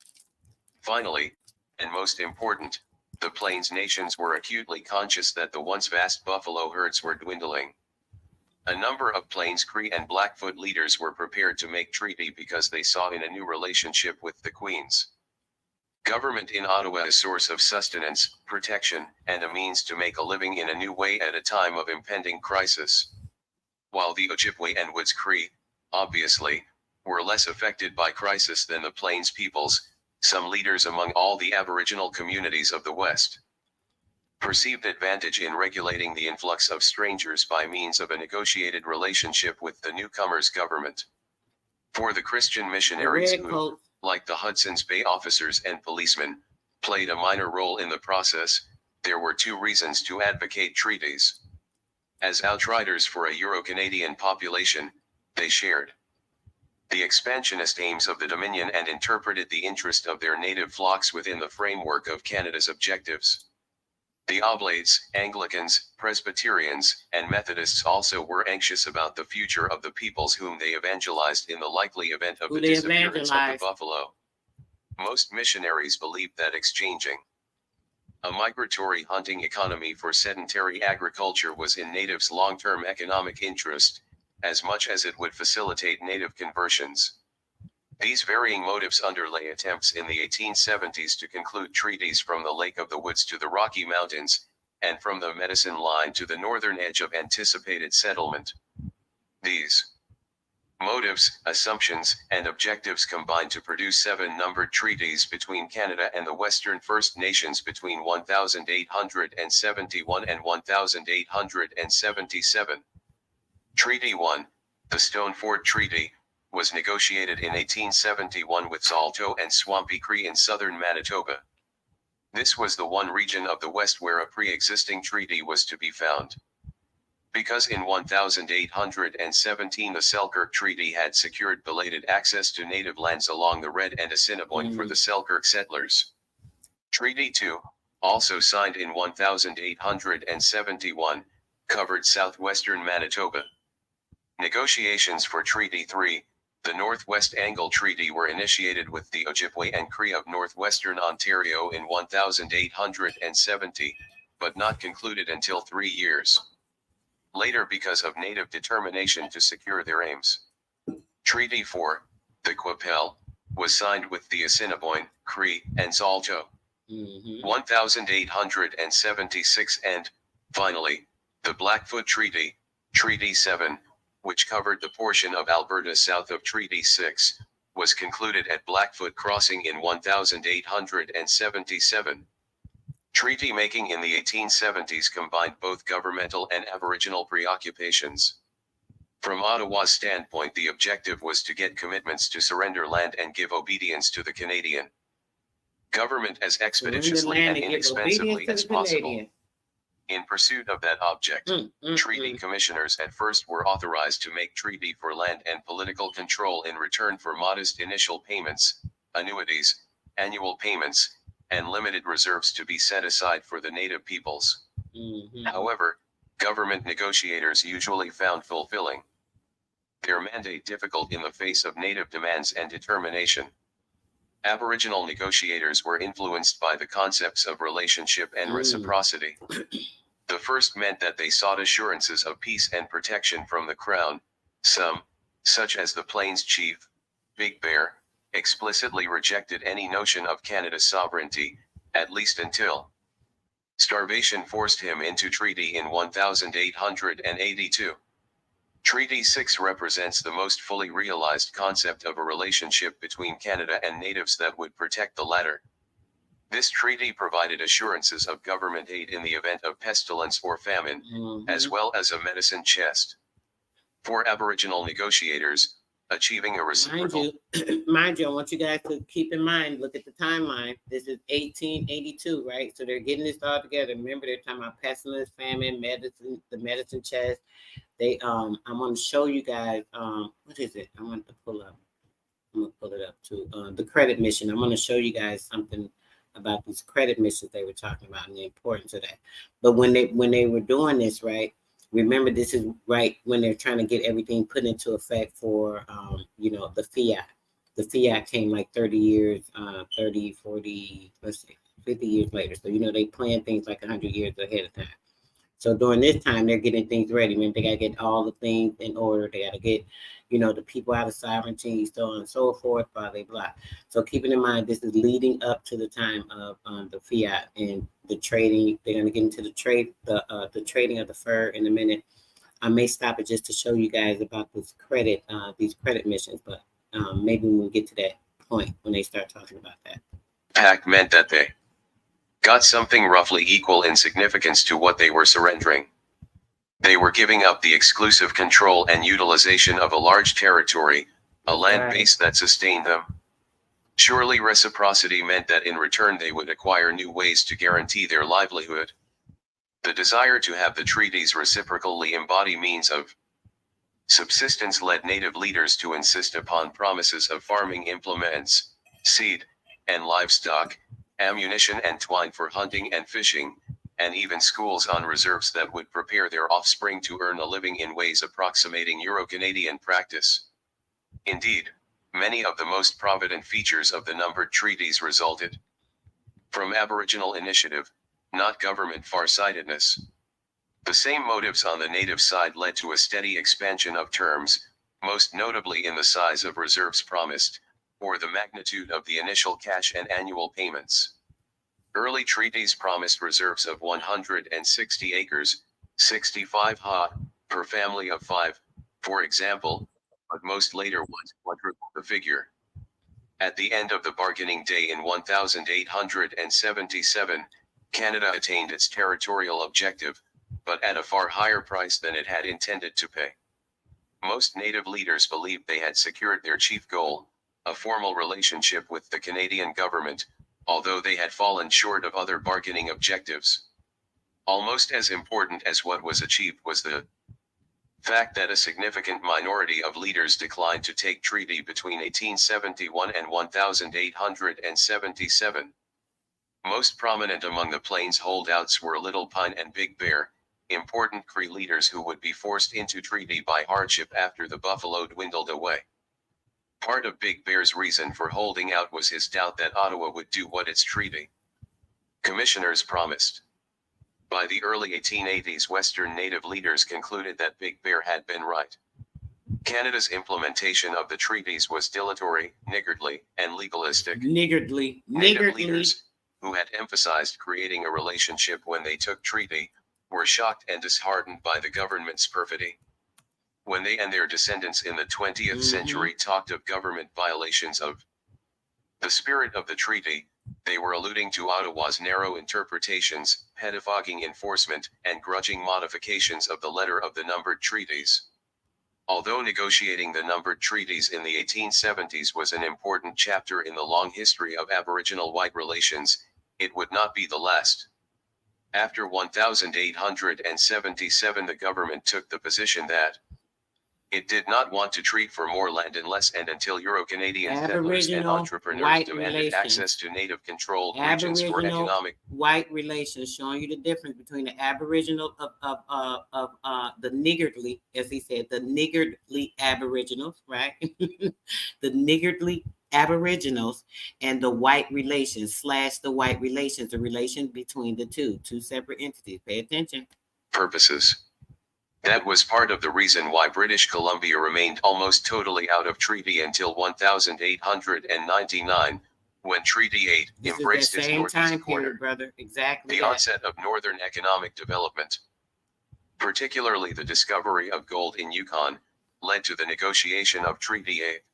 Finally, and most important, the Plains nations were acutely conscious that the once vast buffalo herds were dwindling. A number of Plains Cree and Blackfoot leaders were prepared to make treaty because they saw in a new relationship with the Queens. Government in Ottawa a source of sustenance, protection, and a means to make a living in a new way at a time of impending crisis. While the Ojibwe and Woods Cree, obviously, were less affected by crisis than the Plains peoples, some leaders among all the Aboriginal communities of the West perceived advantage in regulating the influx of strangers by means of a negotiated relationship with the newcomers' government. For the Christian missionaries who, like the Hudson's Bay officers and policemen, played a minor role in the process, there were two reasons to advocate treaties. As outriders for a Euro-Canadian population, they shared the expansionist aims of the Dominion and interpreted the interest of their native flocks within the framework of Canada's objectives. The Oblates, Anglicans, Presbyterians, and Methodists also were anxious about the future of the peoples whom they evangelized in the likely event of the disappearance of the buffalo. Most missionaries believed that exchanging a migratory hunting economy for sedentary agriculture was in natives' long-term economic interest, as much as it would facilitate native conversions. These varying motives underlay attempts in the 1870s to conclude treaties from the Lake of the Woods to the Rocky Mountains, and from the Medicine Line to the northern edge of anticipated settlement. These motives, assumptions, and objectives combined to produce 7 numbered treaties between Canada and the Western First Nations between 1871 and 1877. Treaty 1, the Stone Fort Treaty, was negotiated in 1871 with Saulteaux and Swampy Cree in southern Manitoba. This was the one region of the West where a pre-existing treaty was to be found. Because in 1817 the Selkirk Treaty had secured belated access to native lands along the Red and Assiniboine for the Selkirk settlers. Treaty 2, also signed in 1871, covered southwestern Manitoba. Negotiations for Treaty 3, the Northwest Angle Treaty, were initiated with the Ojibwe and Cree of northwestern Ontario in 1870, but not concluded until 3 years later because of native determination to secure their aims. Treaty 4, the Qu'Appelle, was signed with the Assiniboine, Cree, and Saulteaux. 1876 and, finally, the Blackfoot Treaty, Treaty 7, which covered the portion of Alberta south of Treaty 6, was concluded at Blackfoot Crossing in 1877. Treaty making in the 1870s combined both governmental and Aboriginal preoccupations. From Ottawa's standpoint, the objective was to get commitments to surrender land and give obedience to the Canadian government as expeditiously and inexpensively as possible. In pursuit of that object, treaty commissioners at first were authorized to make treaty for land and political control in return for modest initial payments, annuities, annual payments, and limited reserves to be set aside for the native peoples. However, government negotiators usually found fulfilling their mandate difficult in the face of native demands and determination. Aboriginal negotiators were influenced by the concepts of relationship and reciprocity. The first meant that they sought assurances of peace and protection from the Crown. Some, such as the Plains Chief, Big Bear, explicitly rejected any notion of Canada's sovereignty, at least until starvation forced him into treaty in 1882. Treaty 6 represents the most fully realized concept of a relationship between Canada and natives that would protect the latter. This treaty provided assurances of government aid in the event of pestilence or famine, as well as a medicine chest. For Aboriginal negotiators, achieving a reciprocal... Mind you, I want you guys to keep in mind, look at the timeline. This is 1882, right? So they're getting this all together. Remember, they're talking about pestilence, famine, medicine, the medicine chest. They, I'm going to show you guys, what is it? I'm going to pull up. I'm going to pull it up too. The credit mission. I'm going to show you guys something about these credit missions they were talking about and the importance of that. But when they were doing this, right, remember this is right when they're trying to get everything put into effect for, the fiat. The fiat came like 30 years, 30, 40, let's see, 50 years later. So, they plan things like 100 years ahead of time. So during this time, they're getting things ready. I mean, they got to get all the things in order. They got to get, the people out of sovereignty, so on and so forth, blah, blah, blah. So keeping in mind, this is leading up to the time of the fiat and the trading. They're going to get into the trading of the fur in a minute. I may stop it just to show you guys about these credit missions, but maybe when we get to that point when they start talking about that. Pact meant that they got something roughly equal in significance to what they were surrendering. They were giving up the exclusive control and utilization of a large territory, a land base that sustained them. Surely reciprocity meant that in return they would acquire new ways to guarantee their livelihood. The desire to have the treaties reciprocally embody means of subsistence led native leaders to insist upon promises of farming implements, seed, and livestock, ammunition and twine for hunting and fishing, and even schools on reserves that would prepare their offspring to earn a living in ways approximating Euro-Canadian practice. Indeed, many of the most provident features of the numbered treaties resulted from Aboriginal initiative, not government farsightedness. The same motives on the native side led to a steady expansion of terms, most notably in the size of reserves promised, or the magnitude of the initial cash and annual payments. Early treaties promised reserves of 160 acres, 65 ha, per family of 5, for example, but most later ones quadrupled the figure. At the end of the bargaining day in 1877, Canada attained its territorial objective, but at a far higher price than it had intended to pay. Most native leaders believed they had secured their chief goal, a formal relationship with the Canadian government, although they had fallen short of other bargaining objectives. Almost as important as what was achieved was the fact that a significant minority of leaders declined to take treaty between 1871 and 1877. Most prominent among the Plains holdouts were Little Pine and Big Bear, important Cree leaders who would be forced into treaty by hardship after the buffalo dwindled away. Part of Big Bear's reason for holding out was his doubt that Ottawa would do what its treaty commissioners promised. By the early 1880s, Western Native leaders concluded that Big Bear had been right. Canada's implementation of the treaties was dilatory, niggardly, and legalistic. Native leaders, who had emphasized creating a relationship when they took treaty, were shocked and disheartened by the government's perfidy. When they and their descendants in the 20th century talked of government violations of the spirit of the treaty, they were alluding to Ottawa's narrow interpretations, pettifogging enforcement, and grudging modifications of the letter of the numbered treaties. Although negotiating the numbered treaties in the 1870s was an important chapter in the long history of Aboriginal-white relations, it would not be the last. After 1877, the government took the position that it did not want to treat for more land unless and until Euro-Canadian settlers and entrepreneurs demanded access to native-controlled regions for economic white relations, showing you the difference between the Aboriginal of the niggardly, as he said, the niggardly Aboriginals, right? The niggardly Aboriginals and the white relations / the white relations, the relation between the two separate entities. Pay attention. Purposes. That was part of the reason why British Columbia remained almost totally out of treaty until 1899, when Treaty 8 embraced its northeast corner. Exactly. The onset of northern economic development, particularly the discovery of gold in Yukon, led to the negotiation of Treaty 8.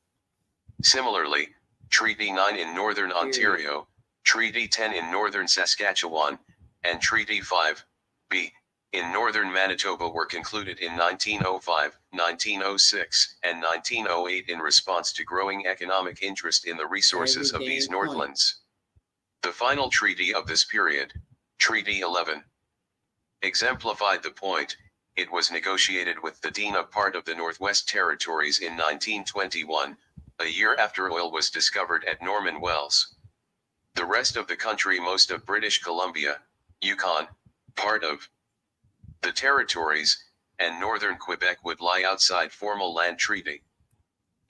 Similarly, Treaty 9 in northern Ontario, Treaty 10 in northern Saskatchewan, and Treaty 5B in northern Manitoba were concluded in 1905, 1906, and 1908 in response to growing economic interest in the resources of these northlands. The final treaty of this period, Treaty 11, exemplified the point. It was negotiated with the Dean of part of the Northwest Territories in 1921, a year after oil was discovered at Norman Wells. The rest of the country, most of British Columbia, Yukon, part of the territories, and northern Quebec would lie outside formal land treaty.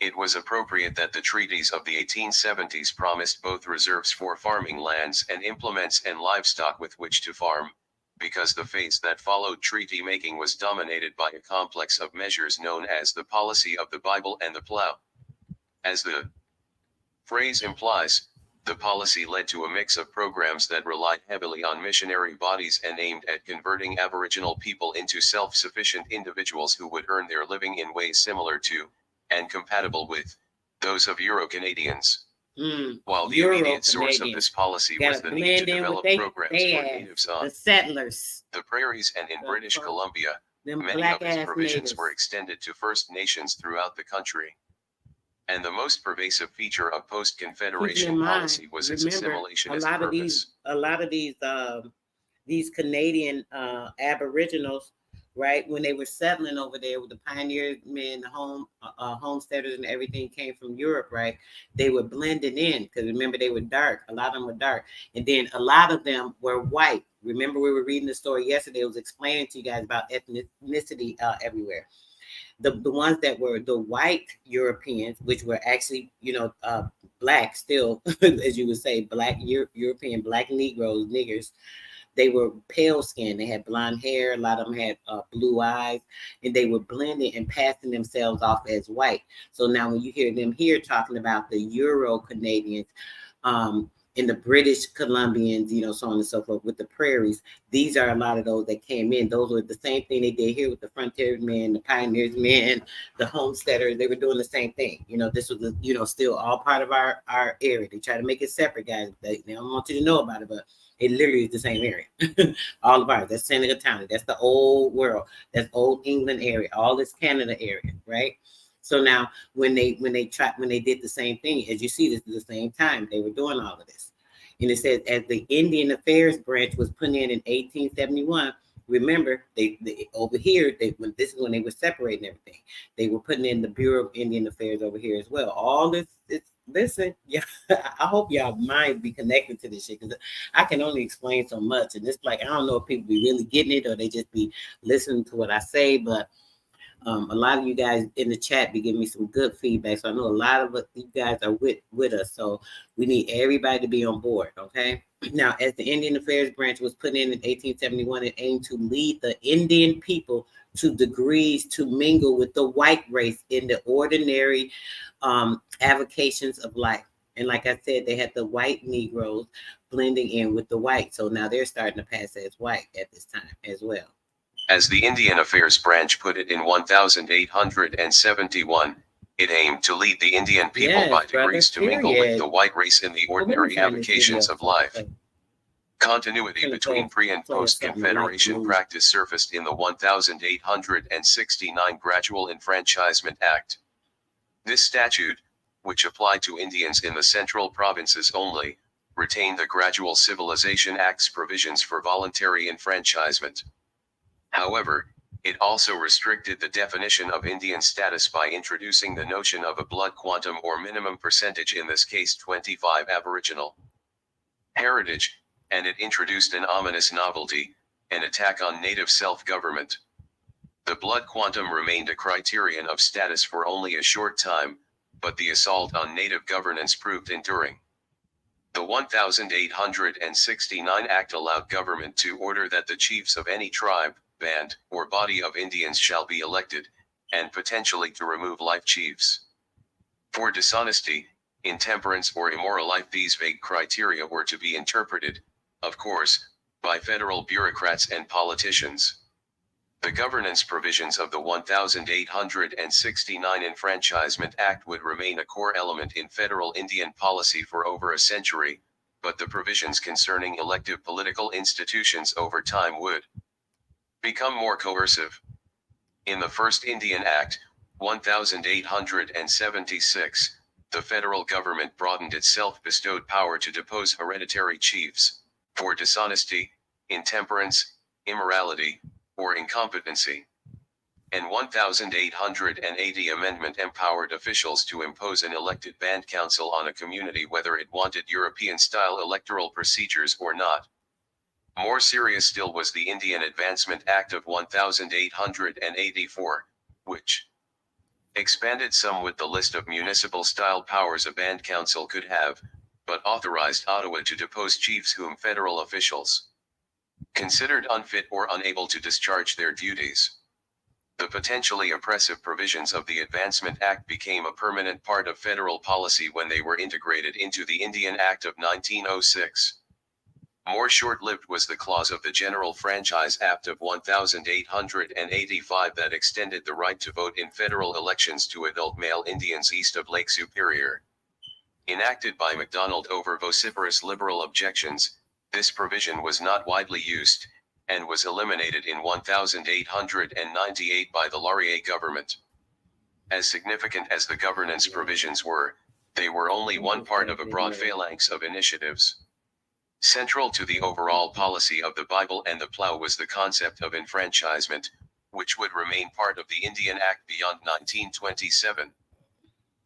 It was appropriate that the treaties of the 1870s promised both reserves for farming lands and implements and livestock with which to farm, because the phase that followed treaty making was dominated by a complex of measures known as the policy of the Bible and the plow. As the phrase implies, the policy led to a mix of programs that relied heavily on missionary bodies and aimed at converting Aboriginal people into self-sufficient individuals who would earn their living in ways similar to, and compatible with, those of Euro-Canadians. While the immediate source of this policy was the need to develop programs for natives on the settlers, the prairies and in British Columbia, many of its provisions were extended to First Nations throughout the country. And the most pervasive feature of post-Confederation policy was its assimilationist purpose. A lot of these Canadian Aboriginals, right, when they were settling over there with the pioneer men, the homesteaders and everything came from Europe, right? They were blending in because remember they were dark. A lot of them were dark, and then a lot of them were white. Remember we were reading the story yesterday. It was explaining to you guys about ethnicity everywhere. The ones that were the white Europeans, which were actually, black still, as you would say, black European, black Negroes, niggers, they were pale skinned. They had blonde hair. A lot of them had blue eyes, and they were blending and passing themselves off as white. So now when you hear them here talking about the Euro Canadians, and the British Columbians, so on and so forth, with the prairies, these are a lot of those that came in. Those were the same thing they did here with the frontiersmen, the pioneers men, the homesteaders. They were doing the same thing. This was, still all part of our area. They try to make it separate, guys. They don't want you to know about it, but it literally is the same area. All of ours. That's Seneca County. That's the old world. That's old England area. All this Canada area, right? So now when they did the same thing, as you see, this is the same time they were doing all of this. And it says as the Indian Affairs branch was put in 1871, remember they over here, this is when they were separating everything. They were putting in the Bureau of Indian Affairs over here as well. All this listen, yeah, I hope y'all mind be connected to this shit because I can only explain so much. And it's like I don't know if people be really getting it or they just be listening to what I say, but a lot of you guys in the chat be giving me some good feedback. So I know a lot of you guys are with us. So we need everybody to be on board, okay? Now, as the Indian Affairs branch was put in 1871, it aimed to lead the Indian people to degrees to mingle with the white race in the ordinary avocations of life. And like I said, they had the white Negroes blending in with the white. So now they're starting to pass as white at this time as well. As the Indian Affairs branch put it in 1871, it aimed to lead the Indian people by degrees to mingle with the white race in the ordinary avocations of life. Continuity between pre- and post-Confederation practice surfaced in the 1869 Gradual Enfranchisement Act. This statute, which applied to Indians in the central provinces only, retained the Gradual Civilization Act's provisions for voluntary enfranchisement. However, it also restricted the definition of Indian status by introducing the notion of a blood quantum or minimum percentage, in this case 25 Aboriginal heritage, and it introduced an ominous novelty, an attack on native self-government. The blood quantum remained a criterion of status for only a short time, but the assault on native governance proved enduring. The 1869 Act allowed government to order that the chiefs of any tribe, band, or body of Indians shall be elected, and potentially to remove life chiefs. For dishonesty, intemperance, or immoral life, these vague criteria were to be interpreted, of course, by federal bureaucrats and politicians. The governance provisions of the 1869 Enfranchisement Act would remain a core element in federal Indian policy for over a century, but the provisions concerning elective political institutions over time would become more coercive. In the first Indian Act, 1876, the federal government broadened its self-bestowed power to depose hereditary chiefs for dishonesty, intemperance, immorality, or incompetency. An 1880 amendment empowered officials to impose an elected band council on a community whether it wanted European-style electoral procedures or not. More serious still was the Indian Advancement Act of 1884, which expanded somewhat the list of municipal-style powers a band council could have, but authorized Ottawa to depose chiefs whom federal officials considered unfit or unable to discharge their duties. The potentially oppressive provisions of the Advancement Act became a permanent part of federal policy when they were integrated into the Indian Act of 1906. More short-lived was the clause of the General Franchise Act of 1885 that extended the right to vote in federal elections to adult male Indians east of Lake Superior. Enacted by MacDonald over vociferous liberal objections, this provision was not widely used, and was eliminated in 1898 by the Laurier government. As significant as the governance provisions were, they were only one part of a broad phalanx of initiatives. Central to the overall policy of the Bible and the Plow was the concept of enfranchisement, which would remain part of the Indian Act beyond 1927.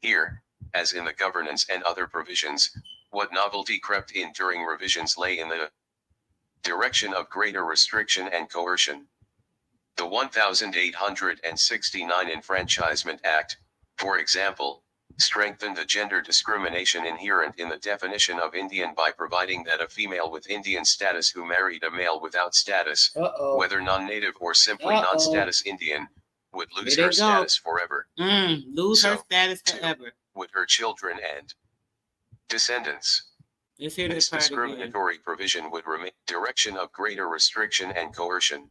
Here, as in the governance and other provisions, what novelty crept in during revisions lay in the direction of greater restriction and coercion. The 1869 Enfranchisement Act, for example, strengthened the gender discrimination inherent in the definition of Indian by providing that a female with Indian status who married a male without status, whether non-native or simply non-status Indian, would lose her status forever. Lose her status forever. Would her children and descendants. This discriminatory provision would remain direction of greater restriction and coercion.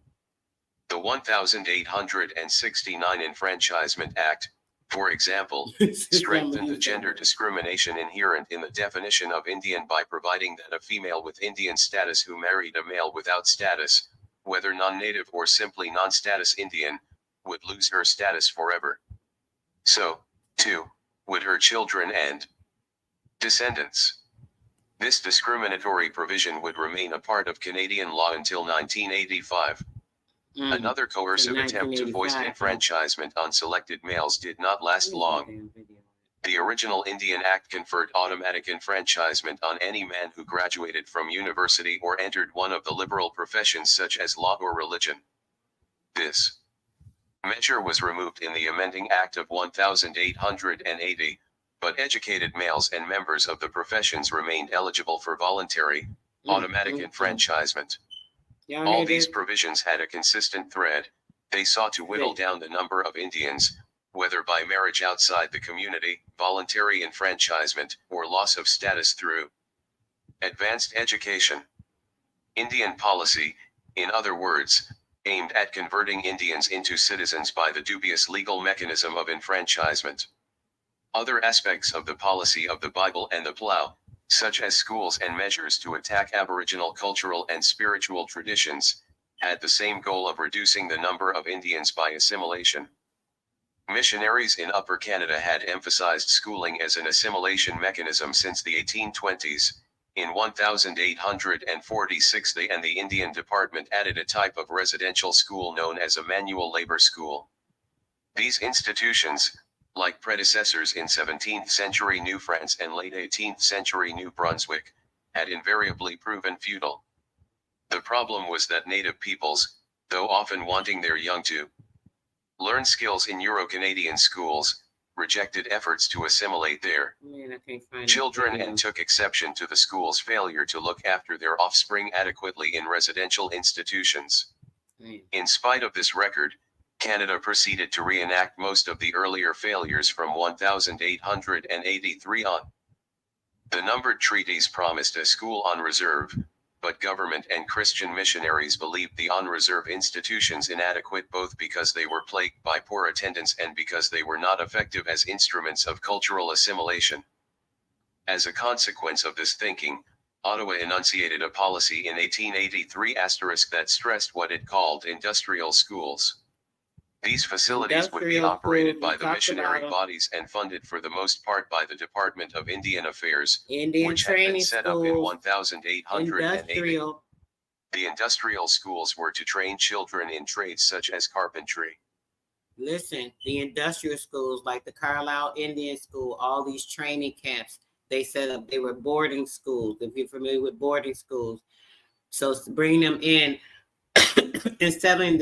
The 1869 Enfranchisement Act, for example, strengthened the gender discrimination inherent in the definition of Indian by providing that a female with Indian status who married a male without status, whether non-native or simply non-status Indian, would lose her status forever. So, too, would her children and descendants. This discriminatory provision would remain a part of Canadian law until 1985. Another coercive attempt to foist enfranchisement on selected males did not last long. The original Indian Act conferred automatic enfranchisement on any man who graduated from university or entered one of the liberal professions such as law or religion. This measure was removed in the amending Act of 1880, but educated males and members of the professions remained eligible for voluntary, automatic enfranchisement. All these provisions had a consistent thread. They sought to whittle down the number of Indians, whether by marriage outside the community, voluntary enfranchisement, or loss of status through advanced education. Indian policy, in other words, aimed at converting Indians into citizens by the dubious legal mechanism of enfranchisement. Other aspects of the policy of the Bible and the Plow, such as schools and measures to attack Aboriginal cultural and spiritual traditions, had the same goal of reducing the number of Indians by assimilation. Missionaries in Upper Canada had emphasized schooling as an assimilation mechanism since the 1820s. In 1846 they and the Indian Department added a type of residential school known as a manual labor school. These institutions, like predecessors in 17th century New France and late 18th century New Brunswick, had invariably proven futile. The problem was that native peoples, though often wanting their young to learn skills in Euro-Canadian schools, rejected efforts to assimilate their children and took exception to the school's failure to look after their offspring adequately in residential institutions. In spite of this record, Canada proceeded to reenact most of the earlier failures from 1883 on. The numbered treaties promised a school on reserve, but government and Christian missionaries believed the on-reserve institutions inadequate both because they were plagued by poor attendance and because they were not effective as instruments of cultural assimilation. As a consequence of this thinking, Ottawa enunciated a policy in 1883 that stressed what it called industrial schools. These facilities would be operated by the missionary bodies and funded for the most part by the Department of Indian Affairs, which had been set up in 1880. The industrial schools were to train children in trades such as carpentry. Listen, the industrial schools like the Carlisle Indian School, all these training camps, they set up, they were boarding schools, if you're familiar with boarding schools. So bring them in and setting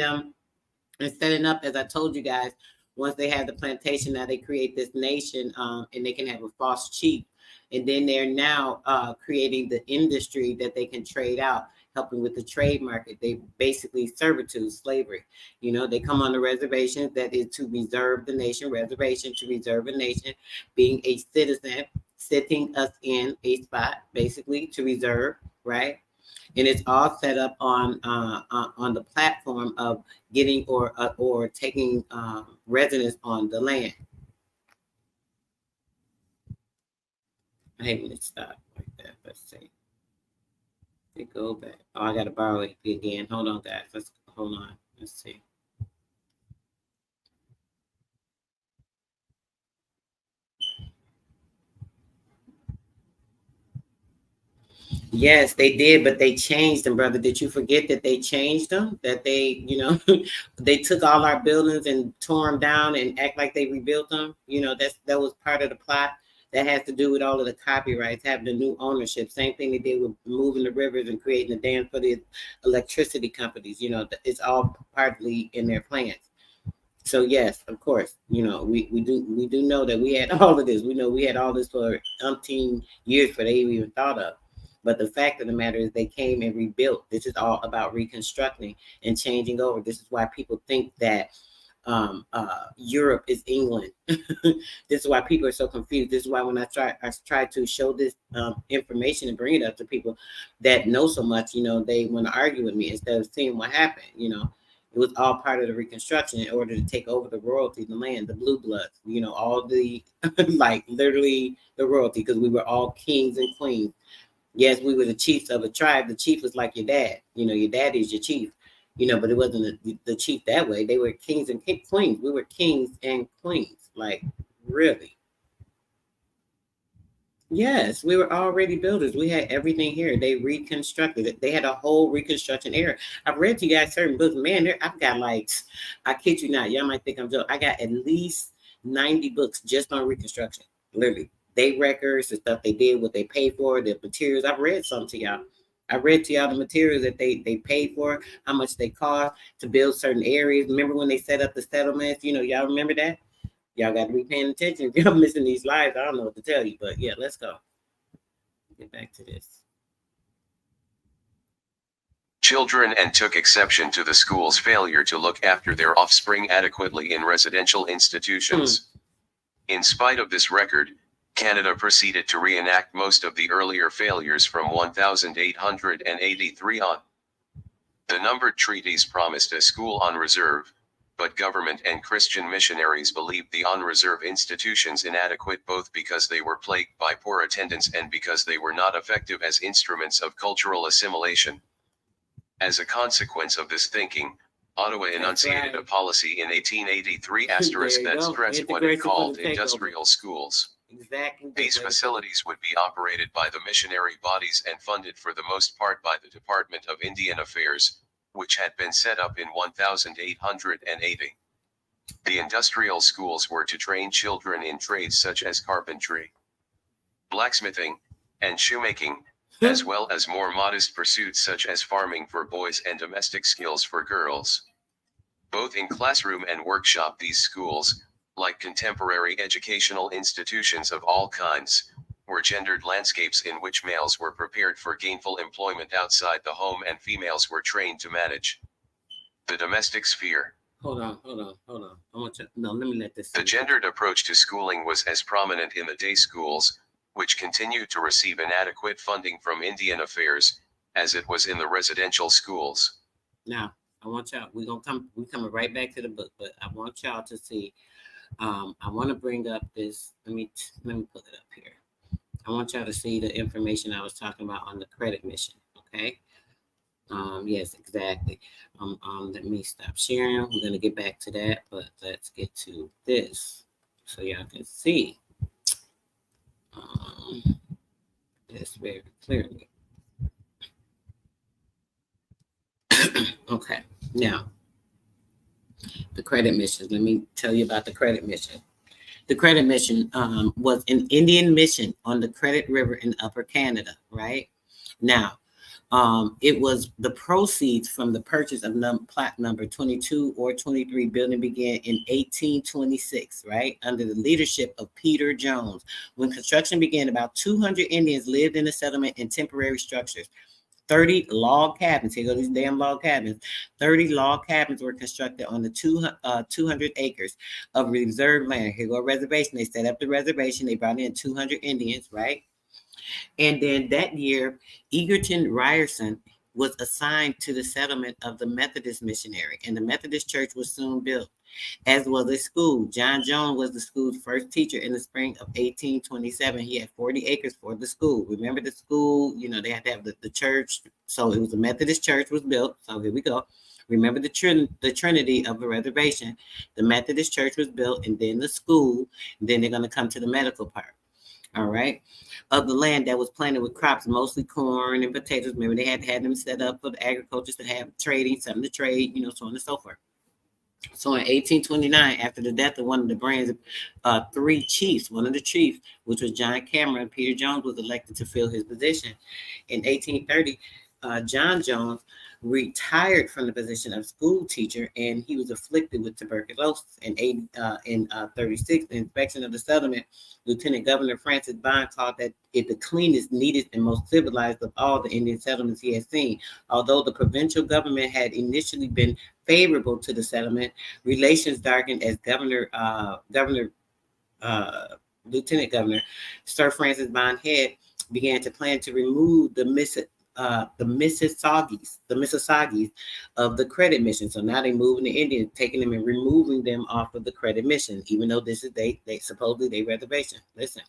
up, as I told you guys, once they have the plantation, now they create this nation, and they can have a false chief. And then they're now creating the industry that they can trade out. helping with the trade market. They basically servitude, slavery. They come on the reservations that is to reserve the nation, reservation to reserve a nation, being a citizen, sitting us in a spot, basically to reserve, right? And it's all set up on the platform of getting or taking residence on the land. I hate when it stops like that. Let's see. It go back. Oh, I gotta borrow it again. Hold on, guys. Hold on. Let's see. Yes, they did, but they changed them, brother. Did you forget that they changed them? That they, they took all our buildings and tore them down and act like they rebuilt them. That was part of the plot. That has to do with all of the copyrights, having the new ownership. Same thing they did with moving the rivers and creating the dam for the electricity companies. It's all partly in their plans. So yes, of course, we do know that we had all of this. We know we had all this for umpteen years before they even thought of. But the fact of the matter is they came and rebuilt. This is all about reconstructing and changing over. This is why people think that Europe is England. This is why people are so confused. This is why when I try to show this information and bring it up to people that know so much, they want to argue with me instead of seeing what happened. It was all part of the reconstruction in order to take over the royalty, the land, the blue bloods, all the like literally the royalty, because we were all kings and queens. Yes, we were the chiefs of a tribe. The chief was like your dad. Your dad is your chief. But it wasn't the chief that way. They were kings and queens. We were kings and queens. Like, really? Yes, we were already builders. We had everything here. They reconstructed it. They had a whole reconstruction era. I've read to you guys certain books. Man, I've got I kid you not. Y'all might think I'm joking. I got at least 90 books just on reconstruction. Literally. They records, the stuff they did, what they paid for, the materials. I've read some to y'all. I read to y'all the materials that they paid for, how much they cost to build certain areas. Remember when they set up the settlements? Y'all remember that? Y'all got to be paying attention. If y'all missing these lives, I don't know what to tell you. But yeah, let's go. Get back to this. Children and took exception to the school's failure to look after their offspring adequately in residential institutions. In spite of this record, Canada proceeded to reenact most of the earlier failures from 1883 on. The numbered treaties promised a school on reserve, but government and Christian missionaries believed the on-reserve institutions inadequate both because they were plagued by poor attendance and because they were not effective as instruments of cultural assimilation. As a consequence of this thinking, Ottawa enunciated a policy in 1883 that stressed what it called industrial schools. Exactly. These facilities would be operated by the missionary bodies and funded for the most part by the Department of Indian Affairs, which had been set up in 1880. The industrial schools were to train children in trades such as carpentry, blacksmithing, and shoemaking, as well as more modest pursuits such as farming for boys and domestic skills for girls. Both in classroom and workshop, these schools, like contemporary educational institutions of all kinds, were gendered landscapes in which males were prepared for gainful employment outside the home and females were trained to manage the domestic sphere. Hold on. Let me let this. The gendered approach to schooling was as prominent in the day schools, which continued to receive inadequate funding from Indian Affairs, as it was in the residential schools. Now, I want y'all, we're coming right back to the book, but I want y'all to see. I want to bring up this. Let me put it up here. I want y'all to see the information I was talking about on the credit mission. Okay. Yes, exactly. Let me stop sharing. We're gonna get back to that, but let's get to this so y'all can see this very clearly. Okay. Now, the credit mission. Let me tell you about the credit mission. The credit mission was an Indian mission on the Credit River in Upper Canada, right? Now, it was the proceeds from the purchase of plot number 22 or 23 building began in 1826, right? Under the leadership of Peter Jones. When construction began, about 200 Indians lived in the settlement in temporary structures. 30 log cabins. Here go these damn log cabins. 30 log cabins were constructed on the 200 acres of reserved land. Here go a reservation. They set up the reservation. They brought in 200 Indians, right? And then that year, Egerton Ryerson was assigned to the settlement of the Methodist missionary, and the Methodist church was soon built, as was a school. John Jones was the school's first teacher in the spring of 1827. He had 40 acres for the school. Remember the school, you know, they had to have the church. So it was a Methodist church was built. So here we go. Remember the Trinity of the reservation. The Methodist church was built, and then the school. And then they're going to come to the medical part. All right, of the land that was planted with crops, mostly corn and potatoes. Remember, they had to have them set up for the agriculture to have trading, something to trade, you know, so on and so forth. So in 1829, after the death of one of the brand's three chiefs, one of the chiefs, which was John Cameron, Peter Jones was elected to fill his position. In 1830, John Jones retired from the position of school teacher, and he was afflicted with tuberculosis. In 36, the inspection of the settlement, Lieutenant Governor Francis Bond called that it the cleanest, neatest, and most civilized of all the Indian settlements he had seen. Although the provincial government had initially been favorable to the settlement, relations darkened as Lieutenant Governor Sir Francis Bond Head began to plan to remove the Mississaugas of the credit mission. So now they moving the Indians, taking them and removing them off of the credit mission, even though this is they supposedly they reservation. Listen.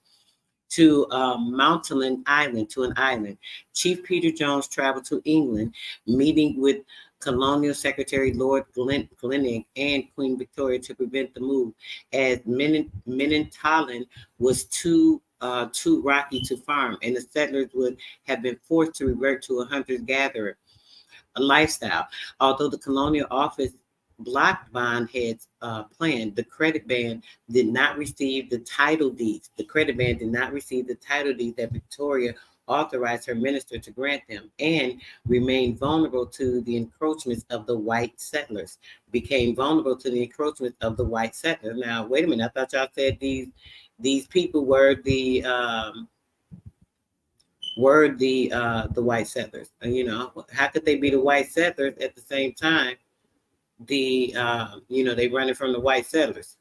To Mountain Island, to an island. Chief Peter Jones traveled to England, meeting with Colonial Secretary Lord Glenelg and Queen Victoria to prevent the move, as Menantalin was too rocky to farm, and the settlers would have been forced to revert to a hunter-gatherer lifestyle. Although the colonial office blocked Bondhead's plan, the credit band did not receive the title deeds. The credit band did not receive the title deeds that Victoria authorized her minister to grant them, and remained vulnerable to the encroachments of the white settlers. Became vulnerable to the encroachments of the white settlers. Now, wait a minute. I thought y'all said these people were the white settlers. And, you know, how could they be the white settlers at the same time? They running from the white settlers.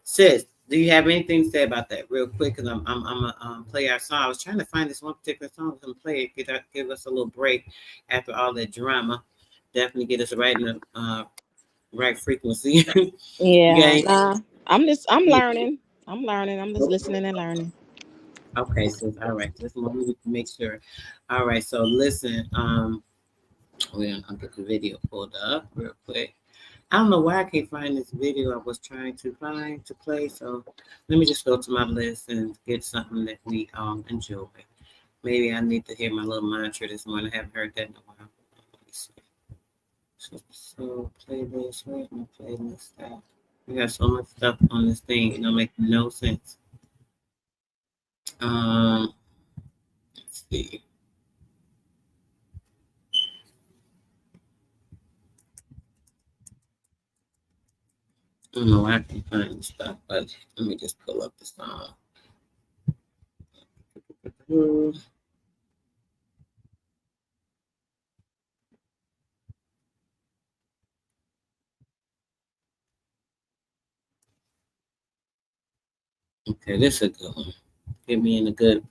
Sis, do you have anything to say about that, real quick? Because I'm gonna play our song. I was trying to find this one particular song and play it. Give us a little break after all that drama. Definitely get us right in the right frequency. Yeah, Okay. nah, I'm Yeah. learning. I'm learning. I'm just listening and learning. Okay, sis. All right. Just want me to make sure. All right. So listen. We're gonna get the video pulled up real quick. I don't know why I can't find this video I was trying to find to play. So let me just go to my list and get something that we enjoy. Maybe I need to hear my little mantra this morning. I haven't heard that in a while. Let me see. So playlist, where's my playlist at? We got so much stuff on this thing, it don't make no sense. Let's see. I don't know why I can find this stuff, but let me just pull up the song. Okay, this is a good one. Get me in a good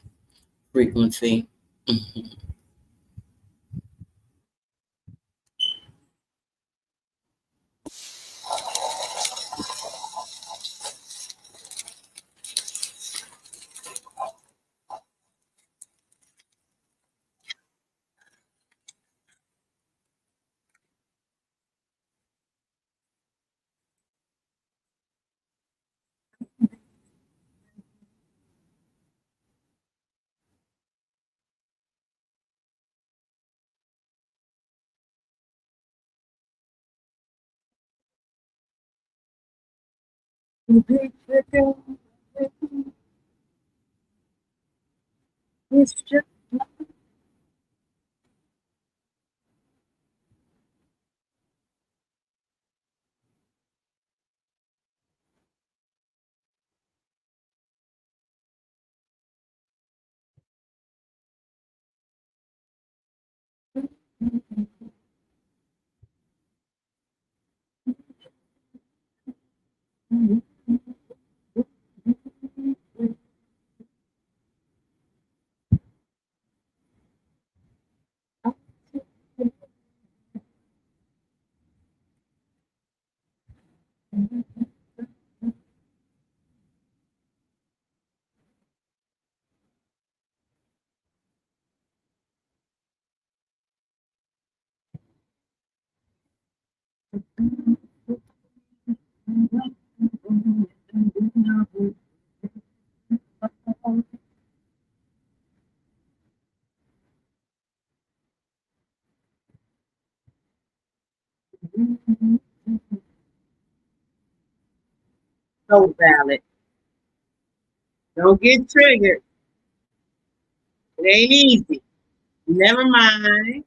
frequency. So valid. Don't get triggered. It ain't easy. Never mind.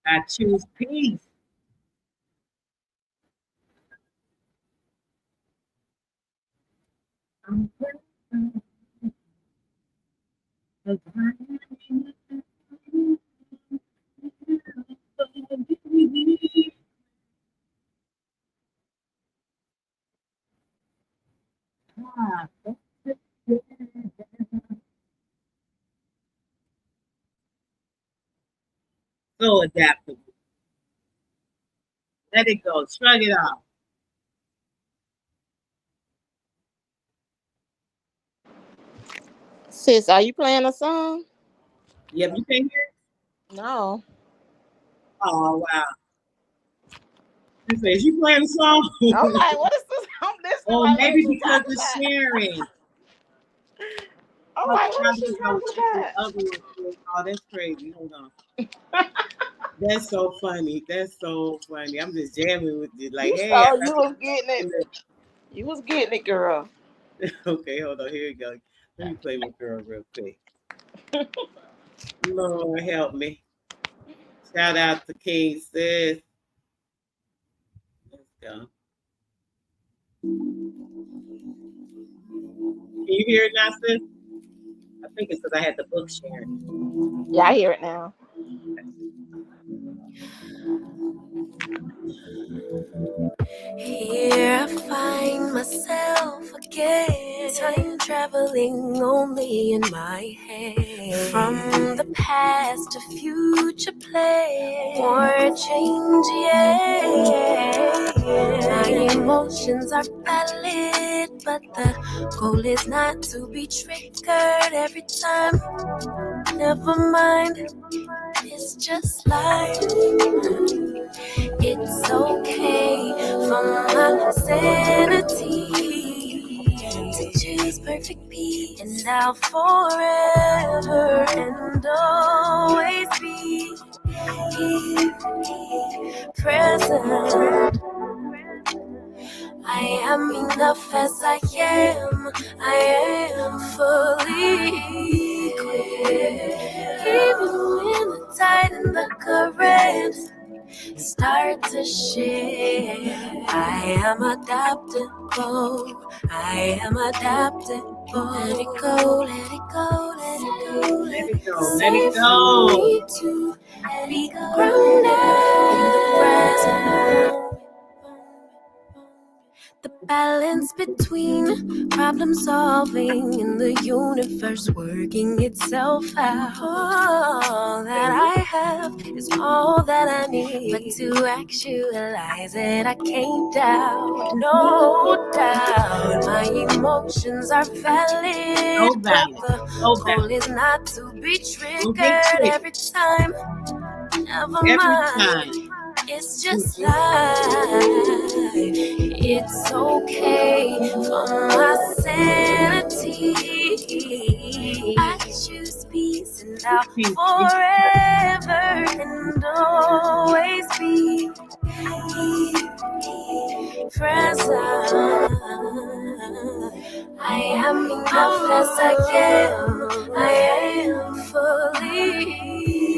I choose peace. So adaptable. Let it go. Shrug it off. Sis, are you playing a song? Yep, you can hear it? No. Oh, wow. She says, you playing a song? I'm like, what is this? I'm listening. Oh, like, maybe what because is of she sharing. I'm Oh, like, what is she no, talking the about? other one. Oh, that's crazy. Hold on. That's so funny. That's so funny. I'm just jamming with you. Like, You hey, saw you was getting it. You was getting it, girl. Okay, hold on. Here we go. Let me play my girl real quick. Lord help me. Shout out to King Sis. Let's go. Can you hear it now, sis? I think it's because I had the book sharing. Yeah, I hear it now. Here I find myself again, time traveling only in my head. From the past to future play, or change, yeah. My emotions are valid, but the goal is not to be triggered every time. Never mind, it's just life. It's okay for my sanity to choose perfect peace, and I'll forever and always be present. I am enough as I am. I am fully equipped. Even when the tide and the currents start to shift, I am adaptable. I am adaptable. Let it go, let it go, let it go, Let it go. It's Let it safe for go. me to be grounded in the present. The balance between problem solving and the universe working itself out. All that I have is all that I need. But to actualize it, I can't doubt, no doubt. My emotions are valid, So but valid. the So goal valid. is not to be Don't get triggered tricked. every time. Never Every mind. time. It's just life. It's okay for my sanity. I choose peace, and I'll Peace. forever and always be present. I am enough as I am. I am fully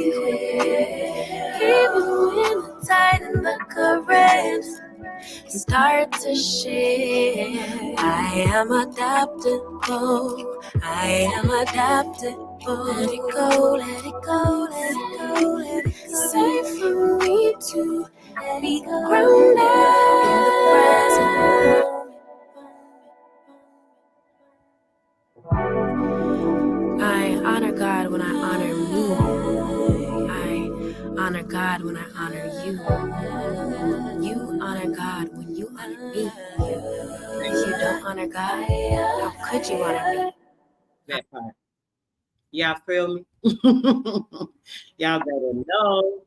equipped. Even when the tide and the currents start to shift, I am adaptable. I am adaptable. Let it go, let it go, let it go, let it go. Safe for me to be grounded in the present moment. I honor God when I honor me. I honor God when I honor you. You honor God when you honor me. If you don't honor God, how could you honor me? That part. Y'all feel me? Y'all better know.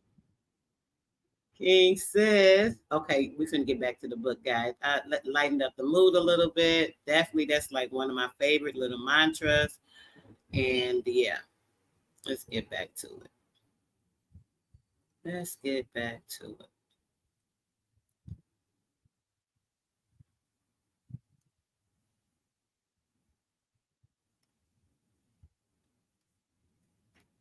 King says, okay, we're gonna get back to the book, guys. I lightened up the mood a little bit. Definitely, that's like one of my favorite little mantras. And yeah, let's get back to it. Let's get back to it.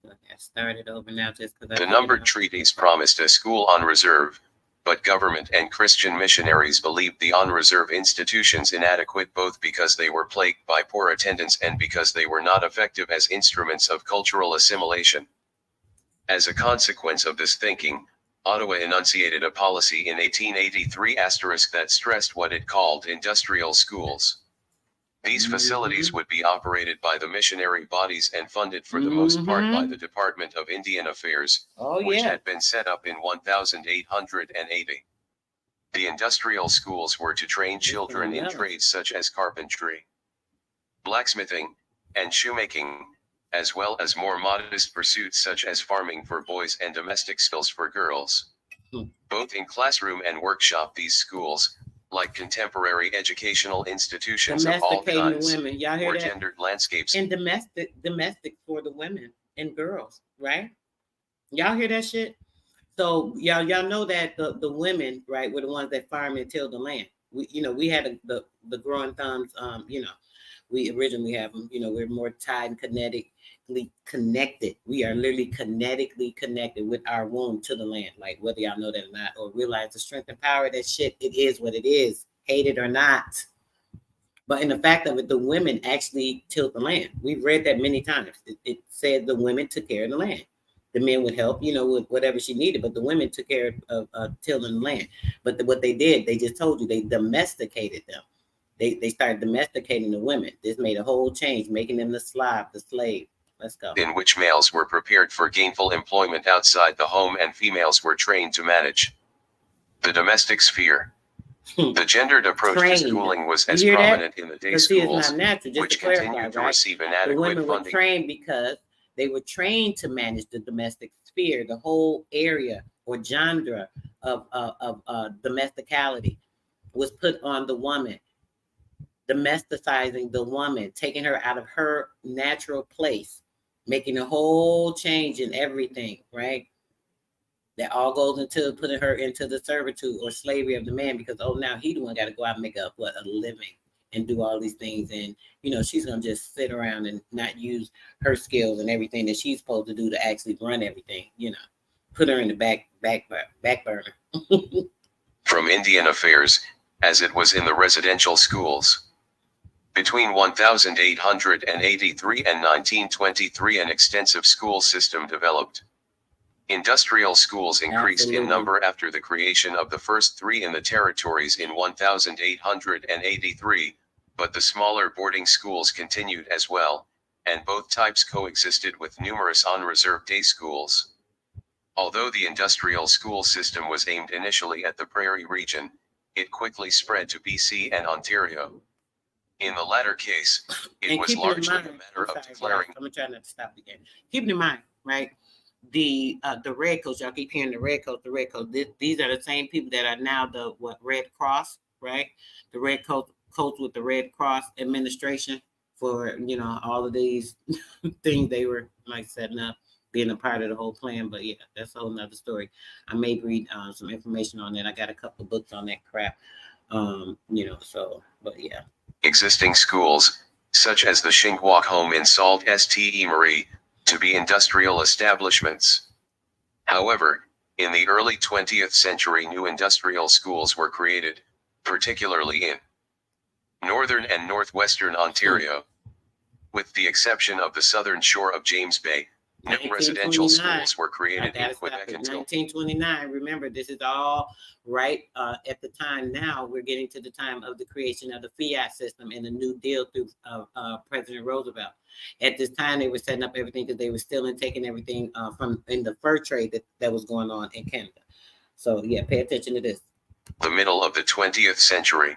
I started over now just because The numbered treaties promised a school on reserve, but government and Christian missionaries believed the on-reserve institutions inadequate both because they were plagued by poor attendance and because they were not effective as instruments of cultural assimilation. As a consequence of this thinking, Ottawa enunciated a policy in 1883 that stressed what it called industrial schools. These facilities would be operated by the missionary bodies and funded for the most part by the Department of Indian Affairs, which had been set up in 1880. The industrial schools were to train children in trades such as carpentry, blacksmithing, and shoemaking, as well as more modest pursuits such as farming for boys and domestic skills for girls. Both in classroom and workshop, these schools, like contemporary educational institutions of all kinds, women. Y'all hear were that? gendered landscapes. And domestic for the women and girls, right? Y'all hear that shit? So y'all know that the women, right, were the ones that farm and till the land. We had the growing thumbs. We originally have them. We're more tied and kinetically connected. We are literally kinetically connected with our womb to the land. Like whether y'all know that or not, or realize the strength and power of that shit. It is what it is, hate it or not. But in the fact of it, the women actually tilled the land. We've read that many times. It said the women took care of the land. The men would help, with whatever she needed, but the women took care of tilling the land. But what they did, they just told you, they domesticated them. They started domesticating the women. This made a whole change, making them the slave. Let's go. In which males were prepared for gainful employment outside the home and females were trained to manage the domestic sphere. The gendered approach to schooling was as prominent in the day schools, which continued to receive inadequate funding. The women were trained because they were trained to manage the domestic sphere, the whole area or genre of domesticality was put on the woman. Domesticizing the woman, taking her out of her natural place, making a whole change in everything, right? That all goes into putting her into the servitude or slavery of the man because, now he the one got to go out and make a living and do all these things. And, she's going to just sit around and not use her skills and everything that she's supposed to do to actually run everything, put her in the back burner. From Indian Affairs, as it was in the residential schools. Between 1883 and 1923, an extensive school system developed. Industrial schools increased in number after the creation of the first 3 in the territories in 1883, but the smaller boarding schools continued as well, and both types coexisted with numerous on-reserve day schools. Although the industrial school system was aimed initially at the Prairie region, it quickly spread to BC and Ontario. In the latter case, it was largely a matter of declaring. I'm gonna try not to stop again. Keep in mind, right? The red coats, y'all keep hearing the red coats. These are the same people that are now the Red Cross, right? The red coats with the Red Cross administration for all of these things they were like setting up, being a part of the whole plan. But yeah, that's a whole nother story. I may read some information on that. I got a couple of books on that crap. But yeah. Existing schools, such as the Shingwak home in Sault Ste. Marie, to be industrial establishments. However, in the early 20th century, new industrial schools were created, particularly in northern and northwestern Ontario. With the exception of the southern shore of James Bay, no residential 1929. schools were I created in gotta stop Quebec it. until 1929. Remember, this is all right at the time. Now we're getting to the time of the creation of the fiat system and the New Deal through President Roosevelt. At this time, they were setting up everything because they were still in taking everything from in the fur trade that was going on in Canada. So yeah, pay attention to this. the middle of the 20th century.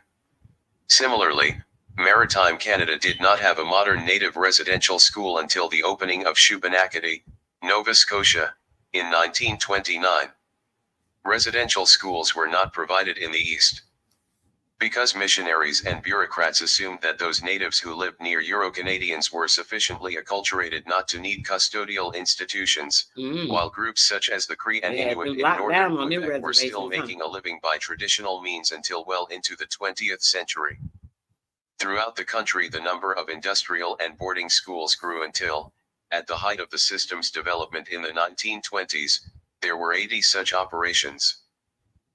Similarly, maritime Canada did not have a modern native residential school until the opening of Shubenacadie, Nova Scotia, in 1929. Residential schools were not provided in the East. Because missionaries and bureaucrats assumed that those natives who lived near Euro-Canadians were sufficiently acculturated not to need custodial institutions, while groups such as the Cree and They had Inuit been in locked down northern on their Quebec were still reservations, huh? making a living by traditional means until well into the 20th century. Throughout the country, the number of industrial and boarding schools grew until, at the height of the system's development in the 1920s, there were 80 such operations.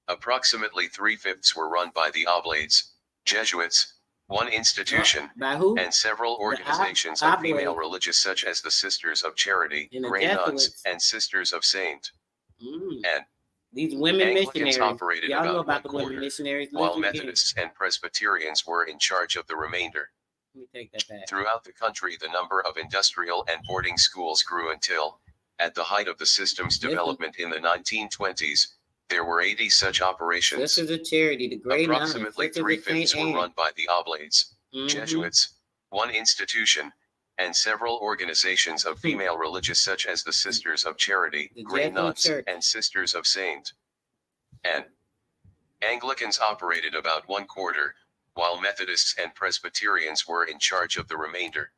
Approximately 3/5 were run by the Oblates, Jesuits, one institution, By who? and several organizations of female Oblates. religious such as the Sisters of Charity, And the Grey Nuns, Jesuits. and Sisters of Saint. And these women Anglicans missionaries. operated Y'all know about about the one women quarter, missionaries. while Listen again. Methodists and Presbyterians were in charge of the remainder. Let me take that back. Throughout the country, the number of industrial and boarding schools grew until, at the height of the system's development in the 1920s, there were 80 such operations. Sisters of Charity, the Grey Nuns, Approximately Sisters of 3/5 Saint were Anne. run by the Oblates, Jesuits, one institution, and several organizations of female religious such as the Sisters of Charity, The Grey Jesuit Nuns, Church. and Sisters of Saint Anne. Anglicans operated about one quarter, while Methodists and Presbyterians were in charge of the remainder.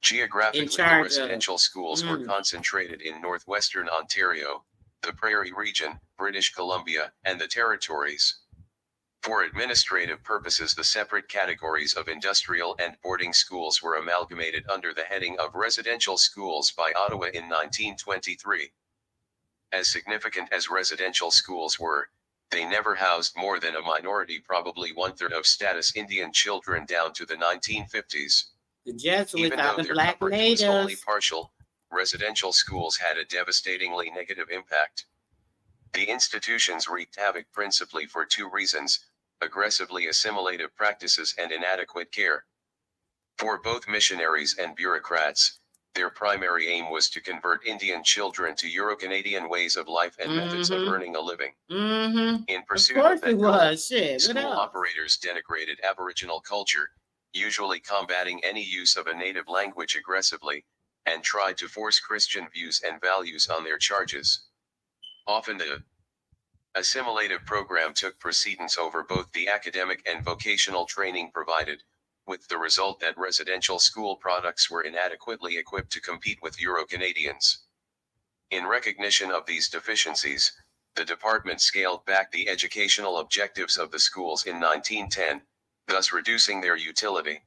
Geographically, the residential schools were concentrated in northwestern Ontario, the Prairie Region, British Columbia, and the Territories. For administrative purposes, the separate categories of industrial and boarding schools were amalgamated under the heading of residential schools by Ottawa in 1923. As significant as residential schools were, they never housed more than a minority, probably 1/3 of status Indian children down to the 1950s. The Jesuits Even are though the their black coverage was only natives. partial, residential schools had a devastatingly negative impact. The institutions wreaked havoc principally for two reasons: aggressively assimilative practices and inadequate care. For both missionaries and bureaucrats, their primary aim was to convert Indian children to Euro-Canadian ways of life and methods of earning a living. In pursuit of that goal, school operators denigrated Aboriginal culture, usually combating any use of a native language aggressively, and tried to force Christian views and values on their charges. Often the assimilative program took precedence over both the academic and vocational training provided, with the result that residential school products were inadequately equipped to compete with Euro-Canadians. In recognition of these deficiencies, the department scaled back the educational objectives of the schools in 1910, thus reducing their utility.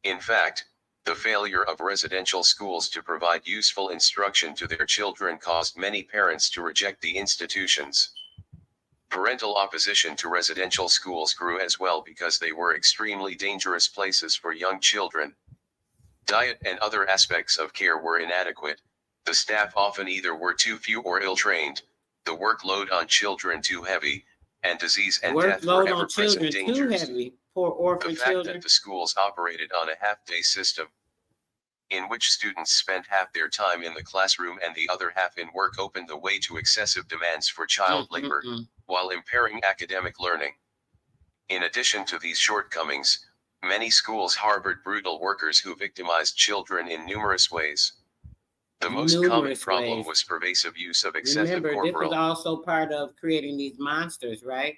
In fact, the failure of residential schools to provide useful instruction to their children caused many parents to reject the institutions. Parental opposition to residential schools grew as well because they were extremely dangerous places for young children. Diet and other aspects of care were inadequate, the staff often either were too few or ill-trained, the workload on children too heavy, and disease and death were ever-present dangers. Poor orphan the fact children. that the schools operated on a half-day system, in which students spent half their time in the classroom and the other half in work, opened the way to excessive demands for child labor, while impairing academic learning. In addition to these shortcomings, many schools harbored brutal workers who victimized children in numerous ways. The most common problem was pervasive use of excessive Remember, this corporal. was also part of creating these monsters, right?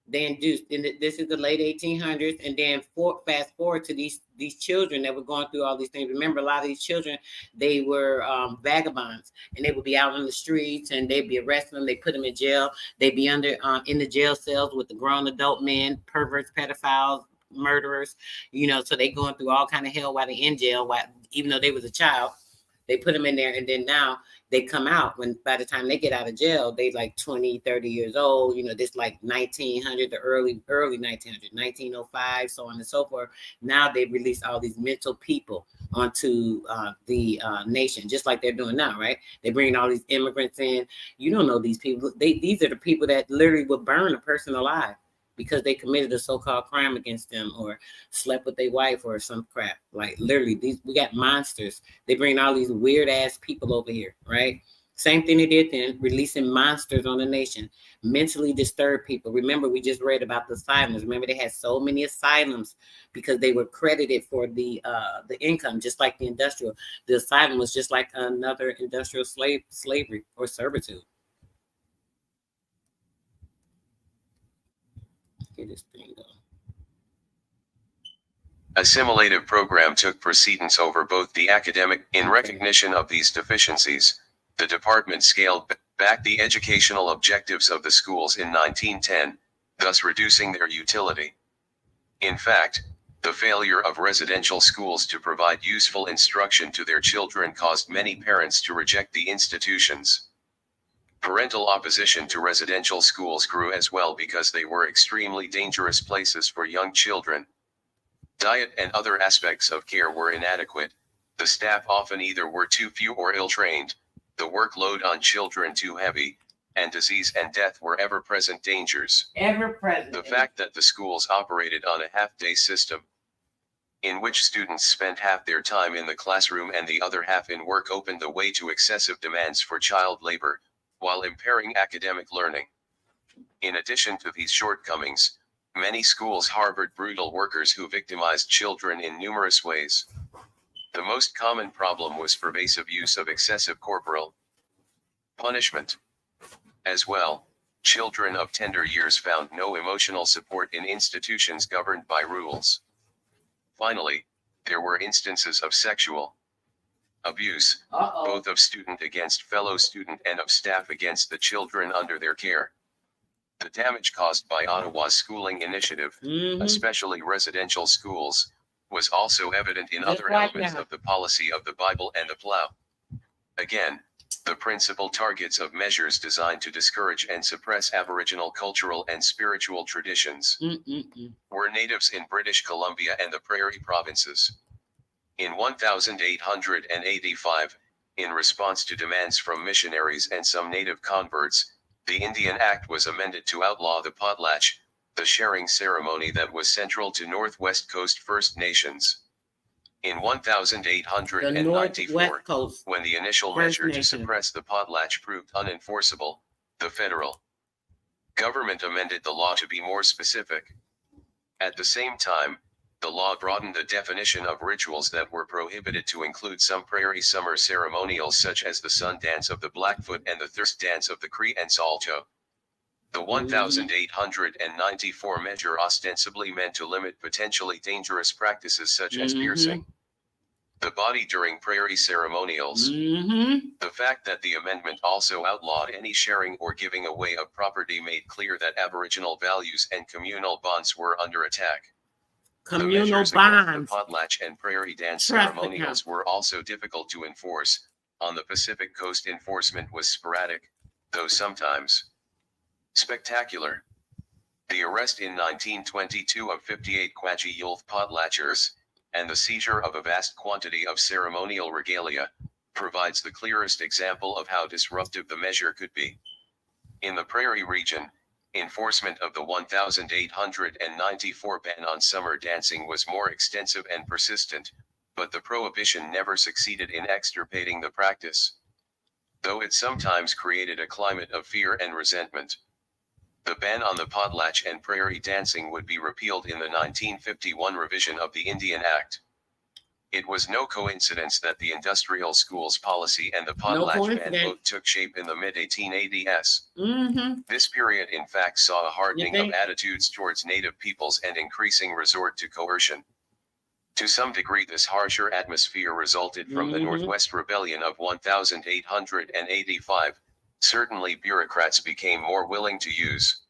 They induced, and this is the late 1800s, and then fast forward to these children that were going through all these things. Remember, a lot of these children, they were vagabonds, and they would be out on the streets, and they'd be arresting them. They put them in jail. They'd be under in the jail cells with the grown adult men, perverts, pedophiles, murderers. You know, so they going through all kind of hell while they in jail. Even though they was a child, they put them in there, and then now they come out. When by the time they get out of jail, they like 20, 30 years old. You know, this like 1900, the early 1900, 1905, so on and so forth. Now they release all these mental people onto the nation, just like they're doing now, right? They bring all these immigrants in. You don't know these people. These are the people that literally would burn a person alive because they committed a so-called crime against them or slept with their wife or some crap. Like literally, we got monsters. They bring all these weird ass people over here, right? Same thing they did then, releasing monsters on the nation, mentally disturbed people. Remember, we just read about the asylums. Remember, they had so many asylums because they were credited for the income, just like the industrial. The asylum was just like another industrial slavery or servitude. Get this thing going. Assimilative program took precedence over both the academic. In recognition of these deficiencies, the department scaled back the educational objectives of the schools in 1910, thus reducing their utility. In fact, the failure of residential schools to provide useful instruction to their children caused many parents to reject the institutions. Parental opposition to residential schools grew as well because they were extremely dangerous places for young children. Diet and other aspects of care were inadequate. The staff often either were too few or ill-trained, the workload on children too heavy, and disease and death were ever-present dangers. Ever-present. The fact that the schools operated on a half-day system, in which students spent half their time in the classroom and the other half in work, opened the way to excessive demands for child labor, while impairing academic learning. In addition to these shortcomings, many schools harbored brutal workers who victimized children in numerous ways. The most common problem was pervasive use of excessive corporal punishment. As well, children of tender years found no emotional support in institutions governed by rules. Finally, there were instances of sexual abuse, both of student against fellow student and of staff against the children under their care. The damage caused by Ottawa's schooling initiative, especially residential schools, was also evident in other elements of the policy of the Bible and the plow. Again, the principal targets of measures designed to discourage and suppress Aboriginal cultural and spiritual traditions were natives in British Columbia and the Prairie Provinces. In 1885, in response to demands from missionaries and some native converts, the Indian Act was amended to outlaw the potlatch, the sharing ceremony that was central to Northwest Coast First Nations. In 1894, when the initial measure to suppress the potlatch proved unenforceable, the federal government amended the law to be more specific. At the same time, the law broadened the definition of rituals that were prohibited to include some prairie summer ceremonials such as the sun dance of the Blackfoot and the thirst dance of the Cree and Saulteaux. The 1894 measure ostensibly meant to limit potentially dangerous practices such as piercing the body during prairie ceremonials. The fact that the amendment also outlawed any sharing or giving away of property made clear that Aboriginal values and communal bonds were under attack. Communal bonds. The potlatch and prairie dance ceremonials were also difficult to enforce. On the Pacific Coast, enforcement was sporadic, though sometimes spectacular. The arrest in 1922 of 58 Quachi Yulth potlatchers, and the seizure of a vast quantity of ceremonial regalia, provides the clearest example of how disruptive the measure could be. In the Prairie region, enforcement of the 1894 ban on summer dancing was more extensive and persistent, but the prohibition never succeeded in extirpating the practice, though it sometimes created a climate of fear and resentment. The ban on the potlatch and prairie dancing would be repealed in the 1951 revision of the Indian Act. It was no coincidence that the industrial schools policy and the potlatch ban both took shape in the mid-1880s. This period in fact saw a hardening of attitudes towards native peoples and increasing resort to coercion. To some degree, this harsher atmosphere resulted from the Northwest Rebellion of 1885. Certainly bureaucrats became more willing to use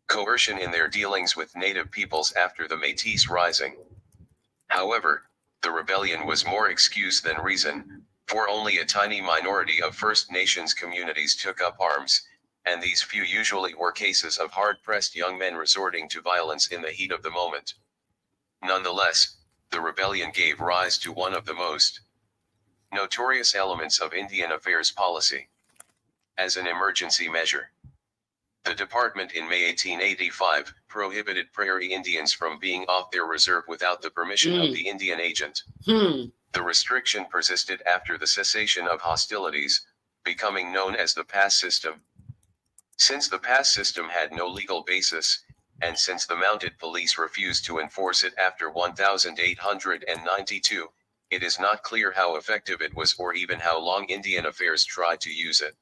coercion in their dealings with native peoples after the Métis Rising. However, the rebellion was more excuse than reason, for only a tiny minority of First Nations communities took up arms, and these few usually were cases of hard-pressed young men resorting to violence in the heat of the moment. Nonetheless, the rebellion gave rise to one of the most notorious elements of Indian affairs policy. As an emergency measure, the department in May 1885 prohibited prairie Indians from being off their reserve without the permission of the Indian agent. The restriction persisted after the cessation of hostilities, becoming known as the pass system. Since the pass system had no legal basis, and since the mounted police refused to enforce it after 1892, it is not clear how effective it was or even how long Indian affairs tried to use it.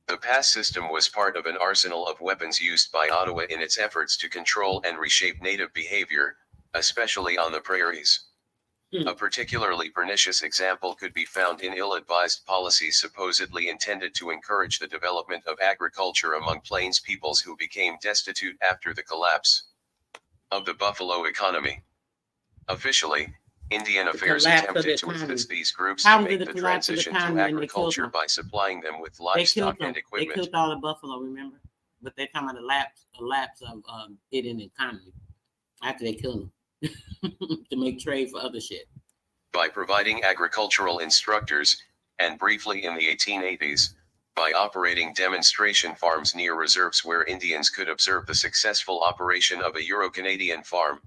The pass system was part of an arsenal of weapons used by Ottawa in its efforts to control and reshape native behavior, especially on the prairies. A particularly pernicious example could be found in ill-advised policies supposedly intended to encourage the development of agriculture among Plains peoples who became destitute after the collapse of the buffalo economy. Officially, Indian affairs attempted to assist these groups to make the transition to agriculture by supplying them with livestock and equipment. They killed all the buffalo, remember? But they're talking about a lapse of it in the economy after they killed them. To make trade for other shit. By providing agricultural instructors, and briefly in the 1880s, by operating demonstration farms near reserves where Indians could observe the successful operation of a Euro-Canadian farm.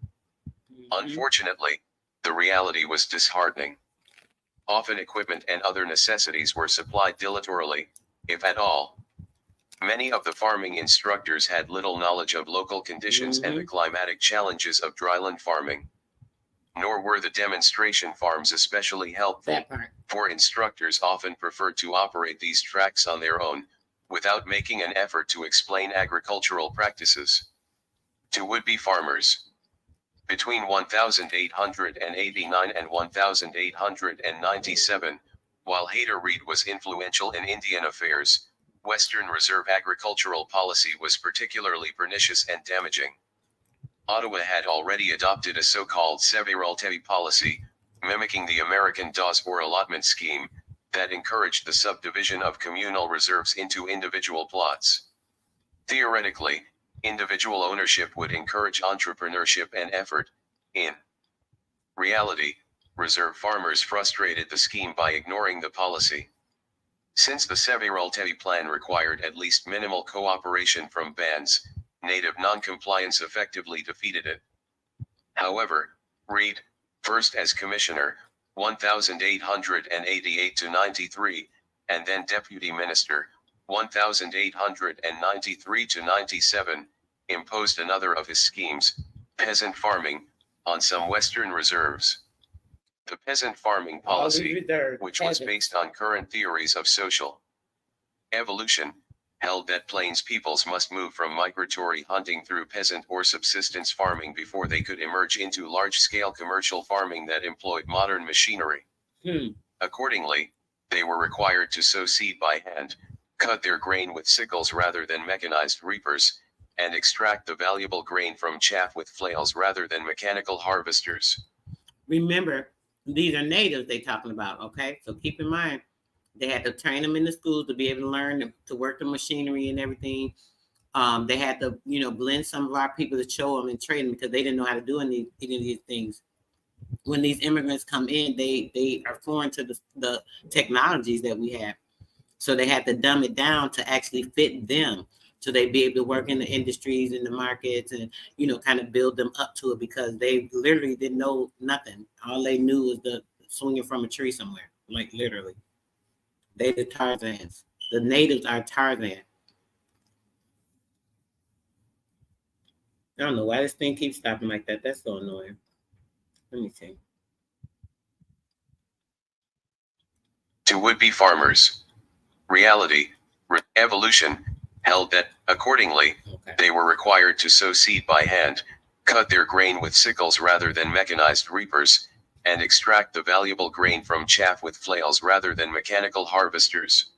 Unfortunately, the reality was disheartening. Often equipment and other necessities were supplied dilatorily, if at all. Many of the farming instructors had little knowledge of local conditions and the climatic challenges of dryland farming. Nor were the demonstration farms especially helpful, for instructors often preferred to operate these tracts on their own, without making an effort to explain agricultural practices to would-be farmers. Between 1889 and 1897, while Hayter Reed was influential in Indian affairs, Western Reserve agricultural policy was particularly pernicious and damaging. Ottawa had already adopted a so-called Severaltevi policy, mimicking the American Dawes or allotment scheme, that encouraged the subdivision of communal reserves into individual plots. Theoretically, individual ownership would encourage entrepreneurship and effort. In reality, reserve farmers frustrated the scheme by ignoring the policy. Since the Severaltevi plan required at least minimal cooperation from bands, native non-compliance effectively defeated it. However, Reed, first as commissioner, 1888-93, and then deputy minister, 1893-97, imposed another of his schemes, peasant farming, on some Western reserves. The peasant farming policy, which was based on current theories of social evolution, held that Plains peoples must move from migratory hunting through peasant or subsistence farming before they could emerge into large-scale commercial farming that employed modern machinery. Accordingly, they were required to sow seed by hand, cut their grain with sickles rather than mechanized reapers, and extract the valuable grain from chaff with flails rather than mechanical harvesters. Remember, these are natives they're talking about, okay? So keep in mind, they had to train them in the schools to be able to learn to work the machinery and everything. They had to, blend some of our people to show them and train them because they didn't know how to do any of these things. When these immigrants come in, they are foreign to the technologies that we have. So they had to dumb it down to actually fit them. So they'd be able to work in the industries and the markets and, kind of build them up to it because they literally didn't know nothing. All they knew was the swinging from a tree somewhere, like literally. They the Tarzans. The natives are Tarzan. I don't know why this thing keeps stopping like that. That's so annoying. Let me see. To would-be farmers. Reality, evolution, held that, accordingly, they were required to sow seed by hand, cut their grain with sickles rather than mechanized reapers, and extract the valuable grain from chaff with flails rather than mechanical harvesters.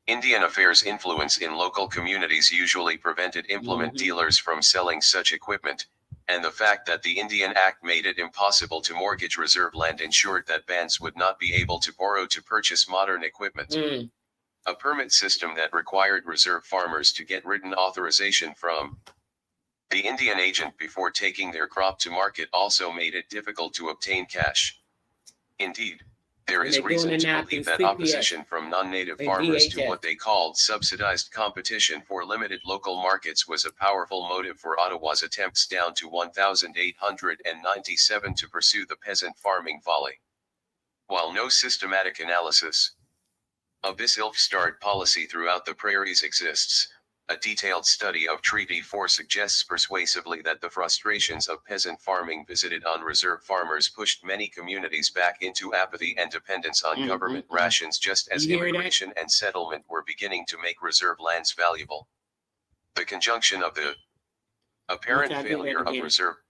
Indian affairs influence in local communities usually prevented implement dealers from selling such equipment, and the fact that the Indian Act made it impossible to mortgage reserve land ensured that bands would not be able to borrow to purchase modern equipment. A permit system that required reserve farmers to get written authorization from The Indian agent, before taking their crop to market, also made it difficult to obtain cash. Indeed, there And is they're doing reason it to now believe through that CPS opposition from non-native and farmers to DHS. what they called subsidized competition for limited local markets was a powerful motive for Ottawa's attempts down to 1,897 to pursue the peasant farming folly. While no systematic analysis of this ill-starred policy throughout the prairies exists, a detailed study of Treaty 4 suggests persuasively that the frustrations of peasant farming visited on reserve farmers pushed many communities back into apathy and dependence on government rations, just as immigration and settlement were beginning to make reserve lands valuable. The conjunction of the apparent failure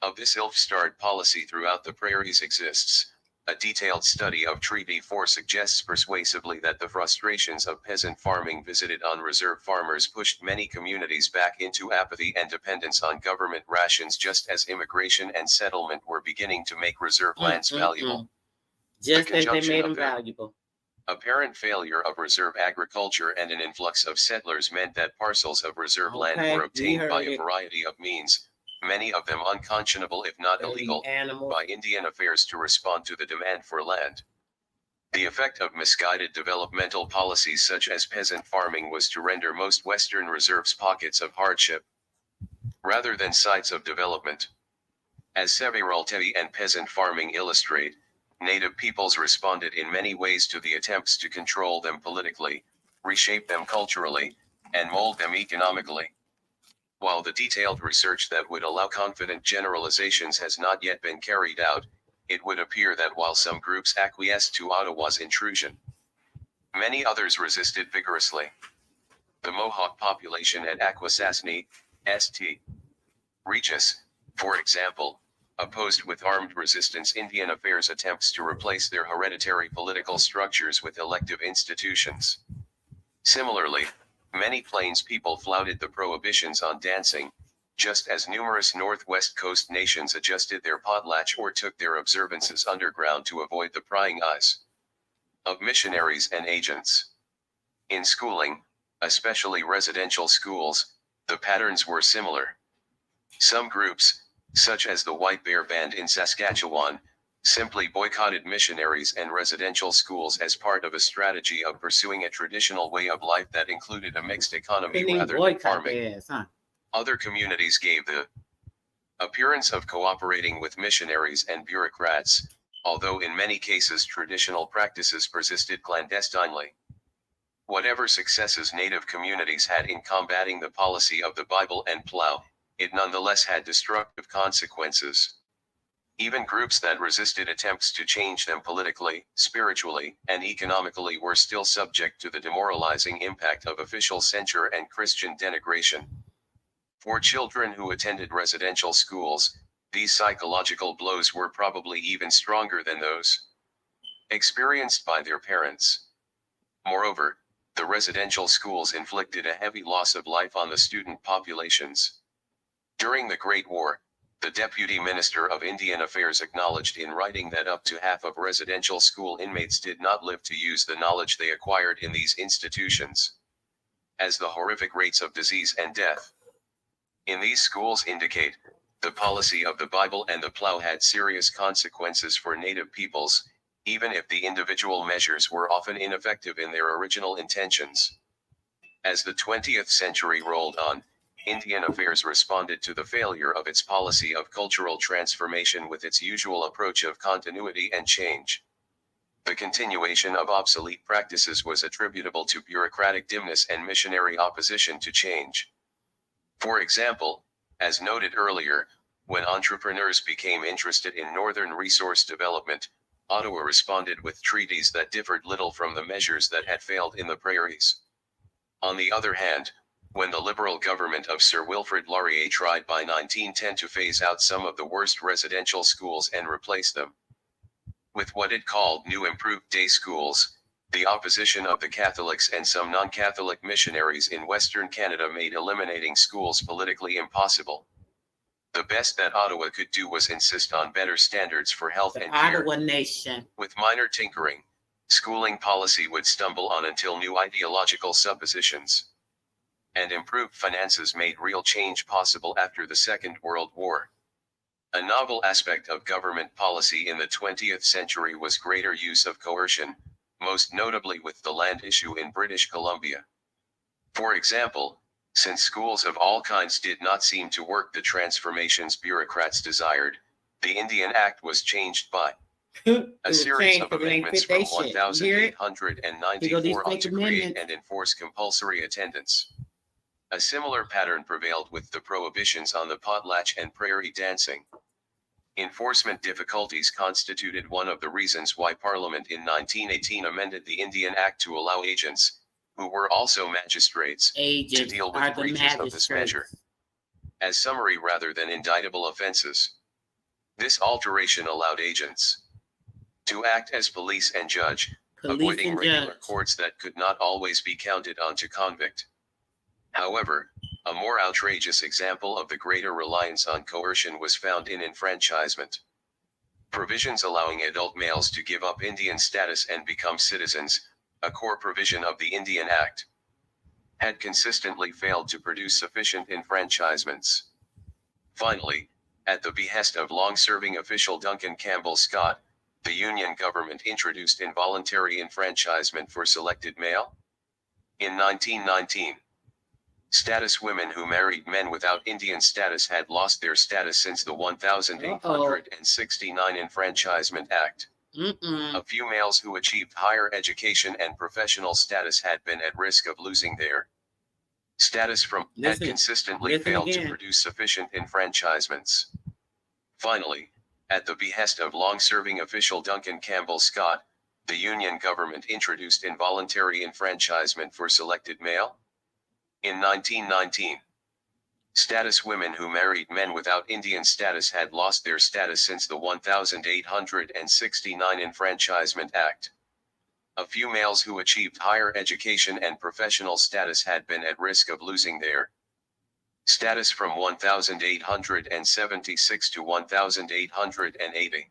of this ill-starred policy throughout the prairies exists. A detailed study of Treaty 4 suggests persuasively that the frustrations of peasant farming visited on reserve farmers pushed many communities back into apathy and dependence on government rations, just as immigration and settlement were beginning to make reserve lands valuable. Just as they made them valuable. Apparent failure of reserve agriculture and an influx of settlers meant that parcels of reserve land were obtained by a variety of means, many of them unconscionable if not illegal, by Indian affairs to respond to the demand for land. The effect of misguided developmental policies such as peasant farming was to render most Western reserves pockets of hardship, rather than sites of development. As Seviraltevi and peasant farming illustrate, native peoples responded in many ways to the attempts to control them politically, reshape them culturally, and mold them economically. While the detailed research that would allow confident generalizations has not yet been carried out, it would appear that while some groups acquiesced to Ottawa's intrusion, many others resisted vigorously. The Mohawk population at Akwesasne, St. Regis, for example, opposed with armed resistance Indian affairs attempts to replace their hereditary political structures with elective institutions. Similarly, many Plains people flouted the prohibitions on dancing, just as numerous Northwest Coast nations adjusted their potlatch or took their observances underground to avoid the prying eyes of missionaries and agents. In schooling, especially residential schools, the patterns were similar. Some groups, such as the White Bear Band in Saskatchewan, simply boycotted missionaries and residential schools as part of a strategy of pursuing a traditional way of life that included a mixed economy rather than farming. Other communities gave the appearance of cooperating with missionaries and bureaucrats, although in many cases traditional practices persisted clandestinely. Whatever successes native communities had in combating the policy of the Bible and plow, it nonetheless had destructive consequences. Even groups that resisted attempts to change them politically, spiritually, and economically were still subject to the demoralizing impact of official censure and Christian denigration. For children who attended residential schools, these psychological blows were probably even stronger than those experienced by their parents. Moreover, the residential schools inflicted a heavy loss of life on the student populations. During the Great War, the Deputy Minister of Indian Affairs acknowledged in writing that up to half of residential school inmates did not live to use the knowledge they acquired in these institutions, as the horrific rates of disease and death in these schools indicate. The policy of the Bible and the plow had serious consequences for native peoples, even if the individual measures were often ineffective in their original intentions. As the 20th century rolled on, Indian Affairs responded to the failure of its policy of cultural transformation with its usual approach of continuity and change. The continuation of obsolete practices was attributable to bureaucratic dimness and missionary opposition to change. For example, as noted earlier, when entrepreneurs became interested in northern resource development, Ottawa responded with treaties that differed little from the measures that had failed in the prairies. On the other hand, when the Liberal government of Sir Wilfrid Laurier tried by 1910 to phase out some of the worst residential schools and replace them with what it called new improved day schools, the opposition of the Catholics and some non-Catholic missionaries in Western Canada made eliminating schools politically impossible. The best that Ottawa could do was insist on better standards for health and care. Ottawa Nation. With minor tinkering, schooling policy would stumble on until new ideological suppositions and improved finances made real change possible after the Second World War. A novel aspect of government policy in the 20th century was greater use of coercion, most notably with the land issue in British Columbia. For example, since schools of all kinds did not seem to work the transformations bureaucrats desired, the Indian Act was changed by a series of amendments from 1894 on to create and enforce compulsory attendance. A similar pattern prevailed with the prohibitions on the potlatch and prairie dancing. Enforcement difficulties constituted one of the reasons why Parliament in 1918 amended the Indian Act to allow agents, who were also magistrates, to deal with breaches of this measure as summary rather than indictable offenses. This alteration allowed agents to act as police and judge, avoiding regular courts that could not always be counted on to convict. However, a more outrageous example of the greater reliance on coercion was found in enfranchisement. Provisions allowing adult males to give up Indian status and become citizens, a core provision of the Indian Act, had consistently failed to produce sufficient enfranchisements. Finally, at the behest of long-serving official Duncan Campbell Scott, the Union government introduced involuntary enfranchisement for selected male. In 1919, status women who married men without Indian status had lost their status since the 1869 Enfranchisement Act. A few males who achieved higher education and professional status had been at risk of losing their status had consistently failed to produce sufficient enfranchisements. Finally, at the behest of long-serving official Duncan Campbell Scott, the Union government introduced involuntary enfranchisement for selected male. In 1919, status women who married men without Indian status had lost their status since the 1869 Enfranchisement Act. A few males who achieved higher education and professional status had been at risk of losing their status from 1876 to 1880.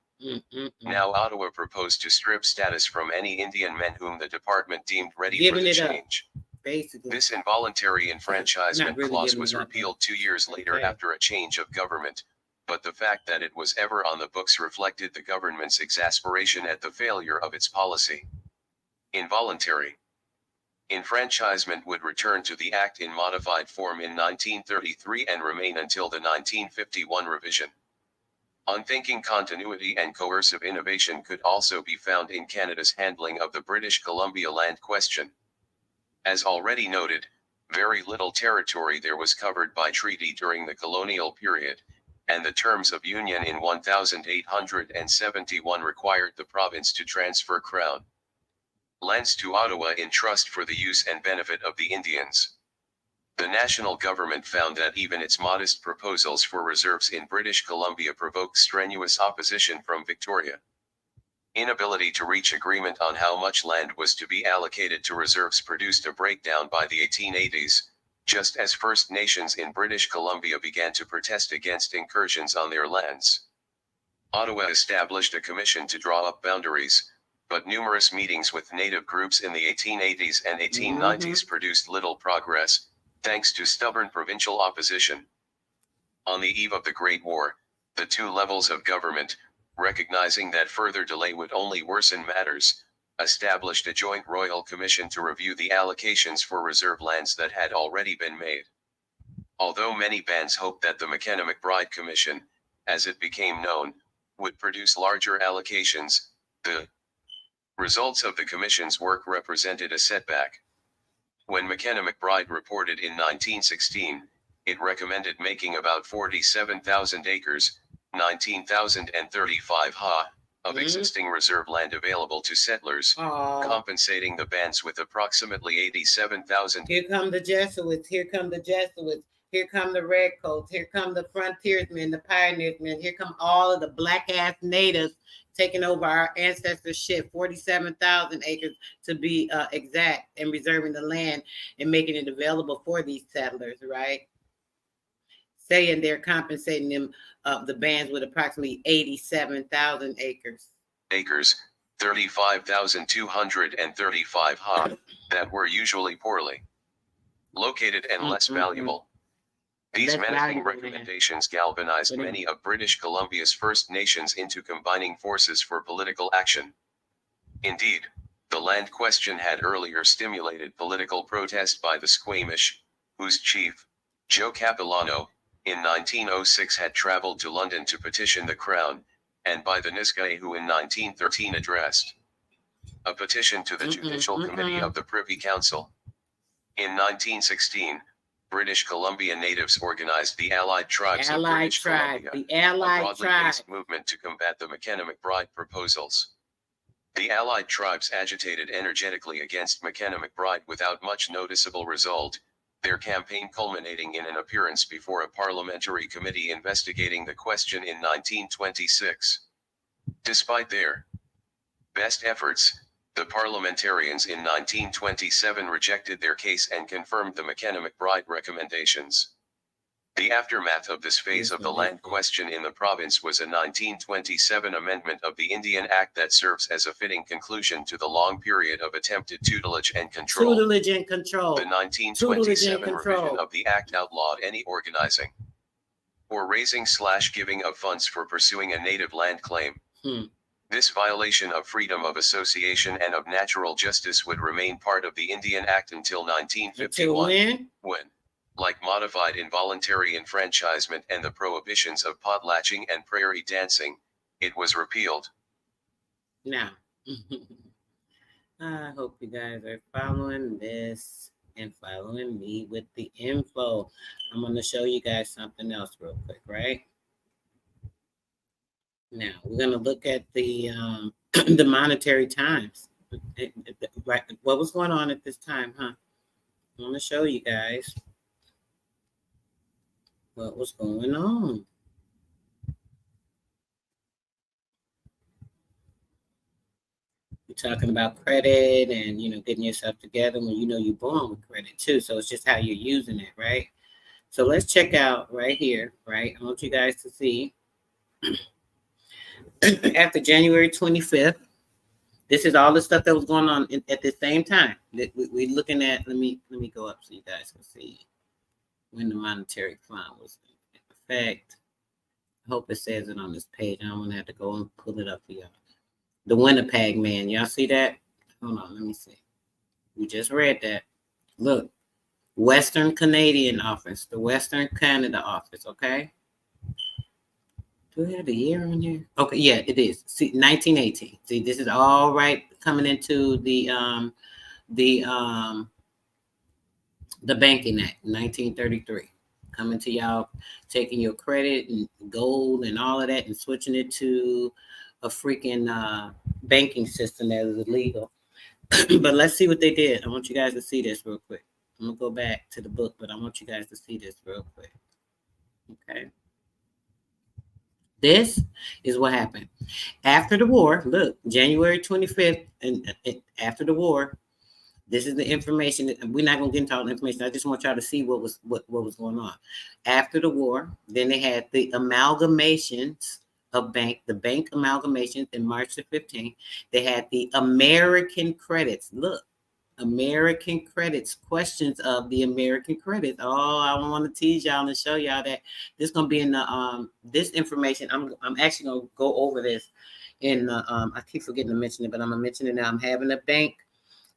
Now Ottawa proposed to strip status from any Indian men whom the department deemed ready for the change. Basically. This involuntary enfranchisement clause was repealed 2 years later after a change of government, but the fact that it was ever on the books reflected the government's exasperation at the failure of its policy. Involuntary enfranchisement would return to the Act in modified form in 1933 and remain until the 1951 revision. Unthinking continuity and coercive innovation could also be found in Canada's handling of the British Columbia land question. As already noted, very little territory there was covered by treaty during the colonial period, and the terms of union in 1871 required the province to transfer Crown lands to Ottawa in trust for the use and benefit of the Indians. The national government found that even its modest proposals for reserves in British Columbia provoked strenuous opposition from Victoria. Inability to reach agreement on how much land was to be allocated to reserves produced a breakdown by the 1880s, just as First Nations in British Columbia began to protest against incursions on their lands. Ottawa established a commission to draw up boundaries, but numerous meetings with Native groups in the 1880s and 1890s produced little progress, thanks to stubborn provincial opposition. On the eve of the Great War, the two levels of government, recognizing that further delay would only worsen matters, established a joint royal commission to review the allocations for reserve lands that had already been made. Although many bands hoped that the McKenna-McBride Commission, as it became known, would produce larger allocations, the results of the commission's work represented a setback. When McKenna-McBride reported in 1916, it recommended making about 47,000 acres, 19,035 ha, of existing reserve land available to settlers, compensating the bands with approximately 87,000. Here come the Jesuits, here come the Jesuits, here come the Redcoats, here come the frontiersmen, the pioneersmen, here come all of the black-ass natives taking over our ancestors' shit, 47,000 acres to be exact, and reserving the land and making it available for these settlers, right? Saying they're compensating them, the bands, with approximately 87,000 acres. 35,235 ha, that were usually poorly located and less valuable. These menacing recommendations galvanized many of British Columbia's First Nations into combining forces for political action. Indeed, the land question had earlier stimulated political protest by the Squamish, whose chief, Joe Capilano, in 1906 had traveled to London to petition the Crown, and by the Nisga'a, who in 1913 addressed a petition to the Judicial Committee of the Privy Council. In 1916, British Columbia natives organized the Allied Tribes of British Columbia, a broadly based movement to combat the McKenna-McBride proposals. The Allied tribes agitated energetically against McKenna-McBride without much noticeable result, their campaign culminating in an appearance before a parliamentary committee investigating the question in 1926. Despite their best efforts, the parliamentarians in 1927 rejected their case and confirmed the McKenna-McBride recommendations. The aftermath of this phase of the land question in the province was a 1927 amendment of the Indian Act that serves as a fitting conclusion to the long period of attempted tutelage and control. The 1927 revision of the Act outlawed any organizing or raising/giving of funds for pursuing a native land claim. This violation of freedom of association and of natural justice would remain part of the Indian Act until 1951, when, like modified involuntary enfranchisement and the prohibitions of potlatching and prairie dancing, it was repealed. Now, I hope you guys are following this and following me with the info. I'm going to show you guys something else real quick, right? Now, we're going to look at the the monetary times. Right, what was going on at this time, huh? I'm going to show you guys what was going on. We're talking about credit and, getting yourself together when you're born with credit too. So it's just how you're using it, right? So let's check out right here, right? I want you guys to see after January 25th, this is all the stuff that was going on at the same time that we're looking at. Let me go up so you guys can see when the monetary fund was in effect. I hope it says it on this page. I don't want to have to go and pull it up for y'all. The Winnipeg man, y'all see that? Hold on, let me see. We just read that. Look, Western Canadian office, the Western Canada office, okay? Do we have the year on here? Okay, yeah, it is. See, 1918. See, this is all right coming into the Banking Act, 1933. Coming to y'all, taking your credit and gold and all of that and switching it to a freaking banking system that is illegal. But let's see what they did. I want you guys to see this real quick. I'm gonna go back to the book, but I want you guys to see this real quick. Okay. This is what happened. After the war, look, January 25th, and after the war, this is the information. We're not going to get into all the information. I just want y'all to see what was going on. After the war, then they had the amalgamations of the bank amalgamations in March the 15th. They had the American credits. Look. American credits, questions of the American credits. Oh, I want to tease y'all and show y'all that this is gonna be in the this information. I'm actually gonna go over this in the I keep forgetting to mention it, but I'm gonna mention it now. I'm having a banking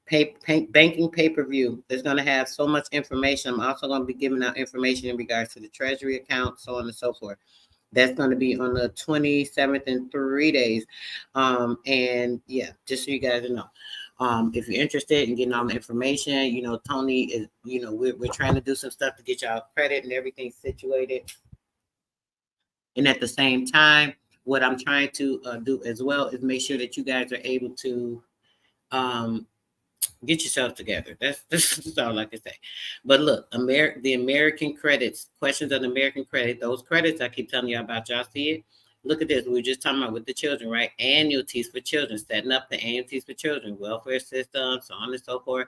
pay-per-view. It's gonna have so much information. I'm also gonna be giving out information in regards to the treasury account, so on and so forth. That's going to be on the 27th in 3 days. And yeah, just so you guys know. If you're interested in getting all the information, Tony is, we're trying to do some stuff to get y'all credit and everything situated. And at the same time, what I'm trying to do as well is make sure that you guys are able to get yourself together. That's all I can say. But look, the American credits, questions on American credit, those credits I keep telling you about, y'all see it? Look at this. We were just talking about with the children, right? Annuities for children, setting up the annuities for children, welfare system, so on and so forth.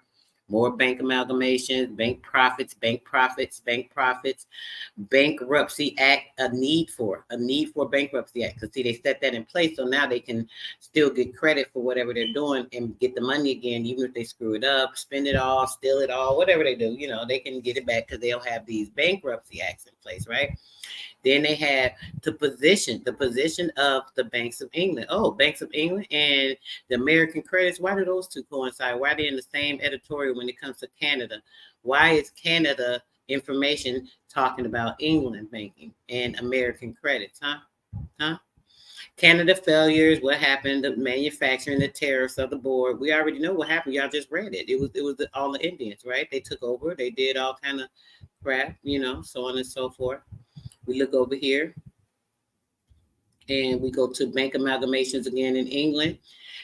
More bank amalgamations, bank profits, bankruptcy act, a need for bankruptcy act. Because see, they set that in place, so now they can still get credit for whatever they're doing and get the money again, even if they screw it up, spend it all, steal it all, whatever they do, they can get it back because they'll have these bankruptcy acts in place, right? Then they have the position of the Banks of England. Oh, Banks of England and the American credits. Why do those two coincide? Why are they in the same editorial when it comes to Canada? Why is Canada information talking about England banking and American credits? Huh? Canada failures. What happened? The manufacturing, the tariffs of the board. We already know what happened. Y'all just read it. It was all the Indians, right? They took over. They did all kind of crap, so on and so forth. We look over here and we go to bank amalgamations again in England,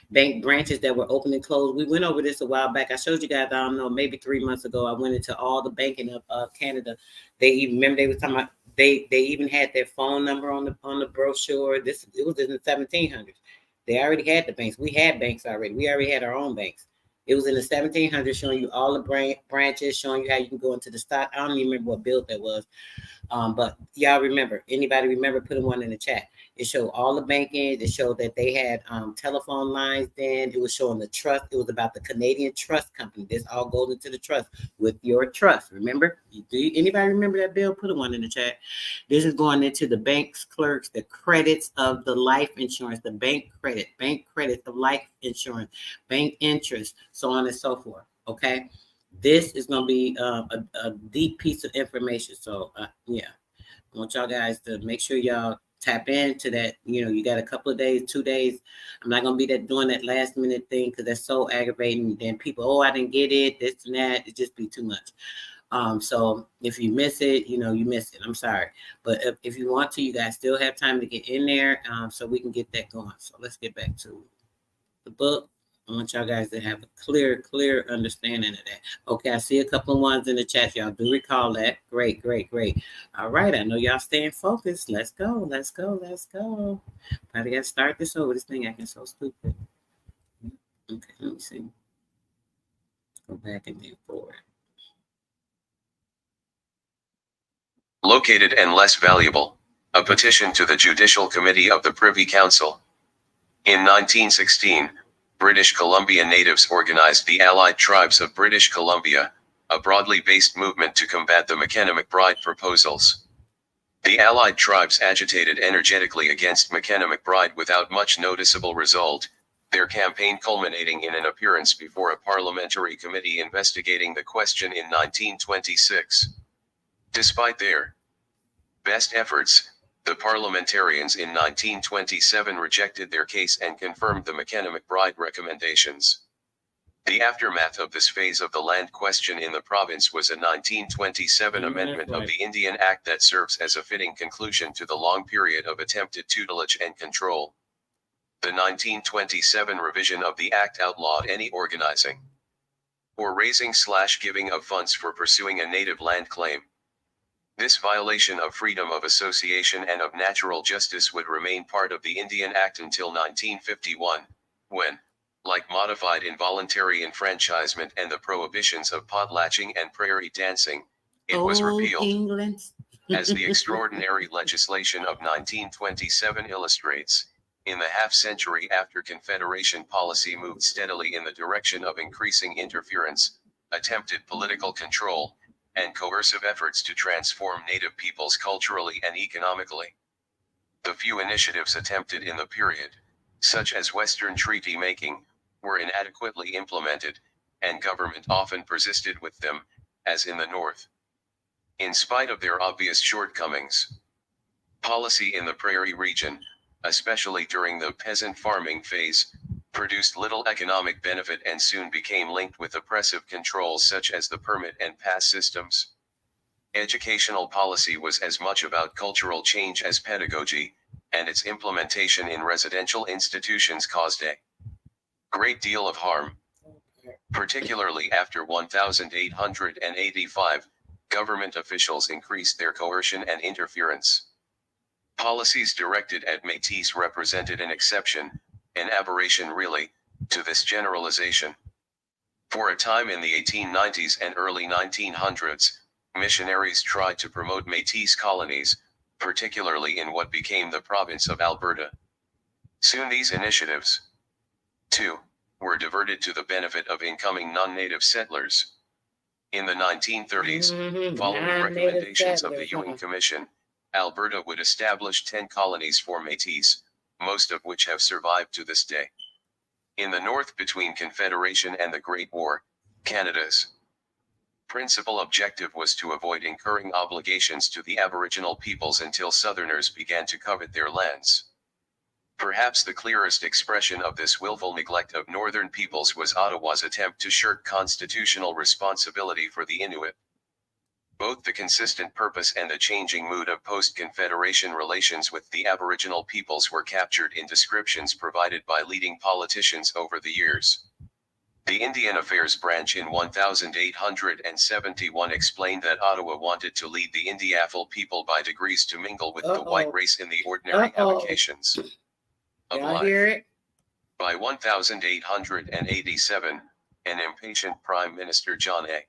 bank branches that were open and closed. We went over this a while back. I showed you guys, I don't know, maybe 3 months ago. I went into all the banking of Canada. They were talking about, they even had their phone number on the brochure. It was in the 1700s. They already had the banks. We had banks already. We already had our own banks. It was in the 1700s, showing you all the branches, showing you how you can go into the stock. I don't even remember what build that was. But y'all remember, anybody remember, putting one in the chat. It showed all the banking. It showed that they had telephone lines then. It was showing the trust. It was about the Canadian Trust Company. This all goes into the trust with your trust. Remember? Anybody remember that bill? Put one in the chat. This is going into the bank's clerks, the credits of the life insurance, the bank credits of life insurance, bank interest, so on and so forth. Okay. This is going to be a deep piece of information. So, yeah, I want y'all guys to make sure y'all tap into that. You got a couple of days, 2 days. I'm not going to be doing that last minute thing because that's so aggravating. Then people, I didn't get it, this and that. It just be too much. So if you miss it, you miss it. I'm sorry. But if you want to, you guys still have time to get in there so we can get that going. So let's get back to the book. I want y'all guys to have a clear understanding of that. Okay, I see a couple of ones in the chat. Y'all do recall that. Great. All right, I know y'all staying focused. Let's go. Probably got to start this over. This thing acting so stupid. Okay, let me see. Go back and then forward. Located and less valuable. A petition to the Judicial Committee of the Privy Council. In 1916, British Columbia natives organized the Allied Tribes of British Columbia, a broadly based movement to combat the McKenna-McBride proposals. The Allied tribes agitated energetically against McKenna-McBride without much noticeable result, their campaign culminating in an appearance before a parliamentary committee investigating the question in 1926. Despite their best efforts, the parliamentarians in 1927 rejected their case and confirmed the McKenna-McBride recommendations. The aftermath of this phase of the land question in the province was a 1927 amendment of the Indian Act that serves as a fitting conclusion to the long period of attempted tutelage and control. The 1927 revision of the Act outlawed any organizing or raising/giving of funds for pursuing a native land claim. This violation of freedom of association and of natural justice would remain part of the Indian Act until 1951, when, like modified involuntary enfranchisement and the prohibitions of potlatching and prairie dancing, it was repealed. England. As the extraordinary legislation of 1927 illustrates, in the half-century after Confederation policy moved steadily in the direction of increasing interference, attempted political control, and coercive efforts to transform native peoples culturally and economically. The few initiatives attempted in the period, such as Western treaty making, were inadequately implemented, and government often persisted with them, as in the North. In spite of their obvious shortcomings, policy in the prairie region, especially during the peasant farming phase, produced little economic benefit and soon became linked with oppressive controls such as the permit and pass systems. Educational policy was as much about cultural change as pedagogy, and its implementation in residential institutions caused a great deal of harm. Particularly after 1885, government officials increased their coercion and interference. Policies directed at Métis represented an exception, an aberration really, to this generalization. For a time in the 1890s and early 1900s, missionaries tried to promote Métis colonies, particularly in what became the province of Alberta. Soon these initiatives, too, were diverted to the benefit of incoming non-native settlers. In the 1930s, following Non-native recommendations of the settlers, Ewing huh? Commission, Alberta would establish 10 colonies for Métis, most of which have survived to this day. In the north between Confederation and the Great War, Canada's principal objective was to avoid incurring obligations to the Aboriginal peoples until Southerners began to covet their lands. Perhaps the clearest expression of this willful neglect of Northern peoples was Ottawa's attempt to shirk constitutional responsibility for the Inuit. Both the consistent purpose and the changing mood of post-Confederation relations with the Aboriginal peoples were captured in descriptions provided by leading politicians over the years. The Indian Affairs Branch in 1871 explained that Ottawa wanted to lead the Indiaffle people by degrees to mingle with the white race in the ordinary avocations of Y'all life. hear it? By 1887, an impatient Prime Minister John A.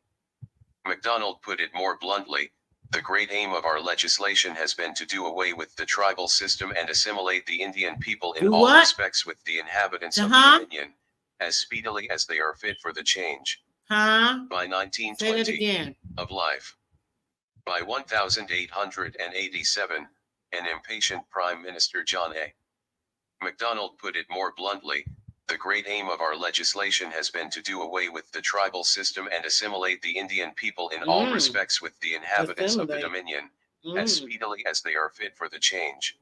Macdonald put it more bluntly, "The great aim of our legislation has been to do away with the tribal system and assimilate the Indian people in Do all what? respects with the inhabitants of the Dominion, as speedily as they are fit for the change." Huh? By Say that 1920, again. of life. By 1887, an impatient Prime Minister John A. Macdonald put it more bluntly, "The great aim of our legislation has been to do away with the tribal system and assimilate the Indian people in all respects with the inhabitants of the Dominion, as speedily as they are fit for the change."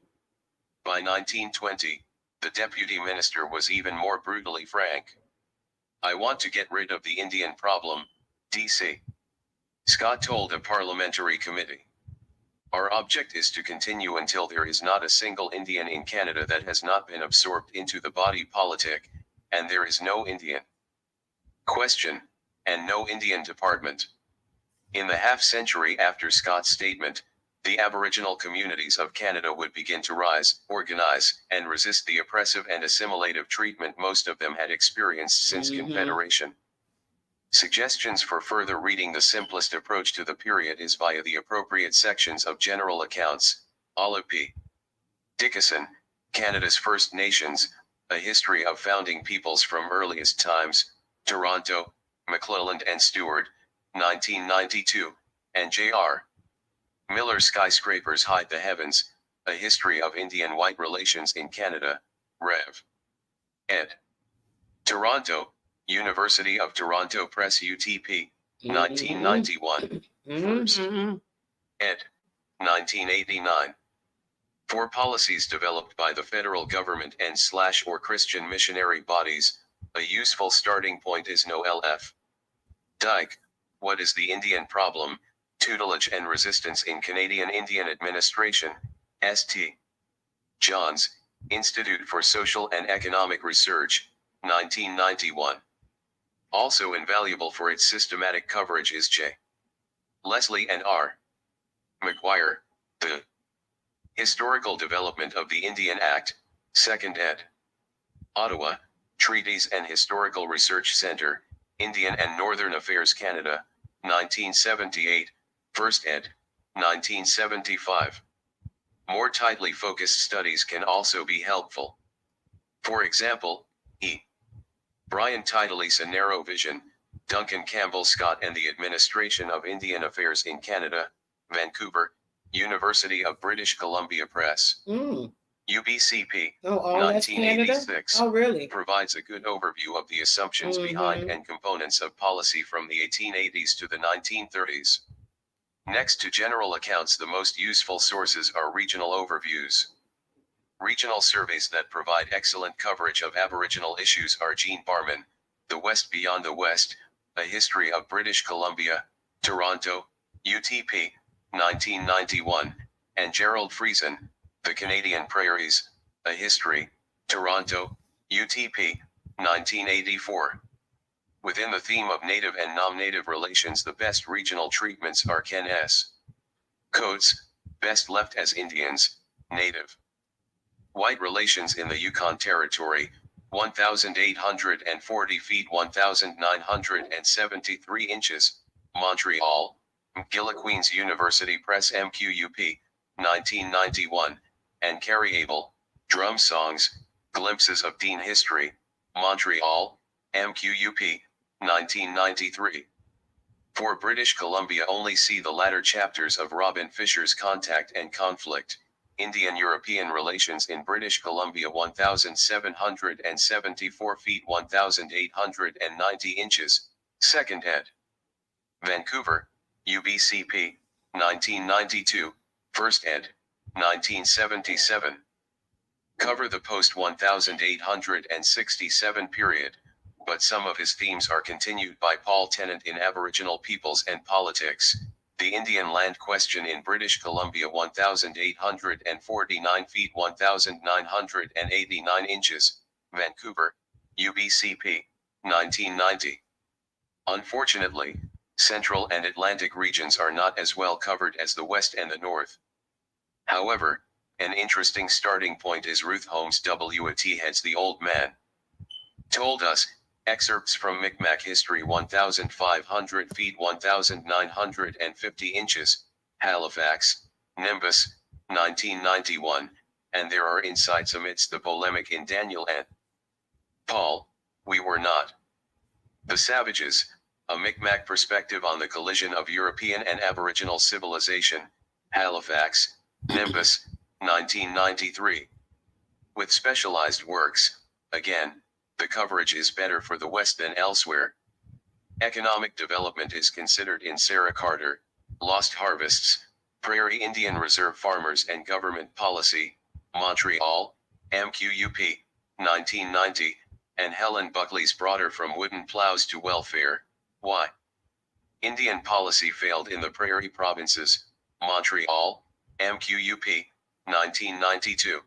By 1920, the Deputy Minister was even more brutally frank. "I want to get rid of the Indian problem, D.C." Scott told a parliamentary committee. "Our object is to continue until there is not a single Indian in Canada that has not been absorbed into the body politic, and there is no Indian question, and no Indian department." In the half-century after Scott's statement, the Aboriginal communities of Canada would begin to rise, organize, and resist the oppressive and assimilative treatment most of them had experienced since Confederation. Suggestions for further reading the simplest approach to the period is via the appropriate sections of General Accounts, Olive P. Dickinson, Canada's First Nations, A History of Founding Peoples from Earliest Times, Toronto, McClelland and Stewart, 1992, and J.R. Miller, Skyscrapers Hide the Heavens, A History of Indian-White Relations in Canada, Rev. ed. Toronto, University of Toronto Press UTP, 1991. First ed. 1989. For policies developed by the federal government and / or Christian missionary bodies, a useful starting point is no L.F. Dyke, What is the Indian Problem? Tutelage and Resistance in Canadian Indian Administration, St. John's, Institute for Social and Economic Research, 1991. Also invaluable for its systematic coverage is J. Leslie and R. McGuire, The Historical Development of the Indian Act, 2nd ed. Ottawa, Treaties and Historical Research Centre, Indian and Northern Affairs Canada, 1978, 1st ed., 1975. More tightly focused studies can also be helpful. For example, E. Brian Titlease, A Narrow Vision, Duncan Campbell Scott and the Administration of Indian Affairs in Canada, Vancouver, University of British Columbia Press. UBCP, 1986, really? provides a good overview of the assumptions behind and components of policy from the 1880s to the 1930s. Next to general accounts, the most useful sources are regional overviews. Regional surveys that provide excellent coverage of Aboriginal issues are Jean Barman, The West Beyond the West, A History of British Columbia, Toronto, UTP, 1991, and Gerald Friesen, The Canadian Prairies, A History, Toronto, UTP, 1984. Within the theme of native and non-native relations, the best regional treatments are Ken S. Coates, Best Left as Indians, Native White Relations in the Yukon Territory, 1,840 feet 1,973 inches, Montreal, Gilliqueen's University Press MQUP, 1991, and Carrie Abel, Drum Songs, Glimpses of Dean History, Montreal, MQUP, 1993. For British Columbia only see the latter chapters of Robin Fisher's Contact and Conflict, Indian-European Relations in British Columbia 1,774 feet 1,890 inches, 2nd ed. Vancouver, UBCP, 1992, 1st ed. 1977. Cover the post-1867 period, but some of his themes are continued by Paul Tennant in Aboriginal Peoples and Politics. The Indian Land Question in British Columbia 1,849 feet 1,989 inches, Vancouver, UBCP, 1990. Unfortunately, Central and Atlantic regions are not as well covered as the West and the North. However, an interesting starting point is Ruth Holmes' W.T. Head's The Old Man Told Us, excerpts from Micmac History 1,500 feet 1,950 inches, Halifax, Nimbus, 1991, and there are insights amidst the polemic in Daniel and Paul, We Were Not the Savages, a Micmac perspective on the collision of European and Aboriginal civilization, Halifax, Nimbus, 1993. With specialized works, again, the coverage is better for the West than elsewhere. Economic development is considered in Sarah Carter, Lost Harvests, Prairie Indian Reserve Farmers and Government Policy, Montreal, MQUP, 1990, and Helen Buckley's Broader From Wooden Plows to Welfare, Why Indian Policy Failed in the Prairie Provinces, Montreal, MQUP, 1992.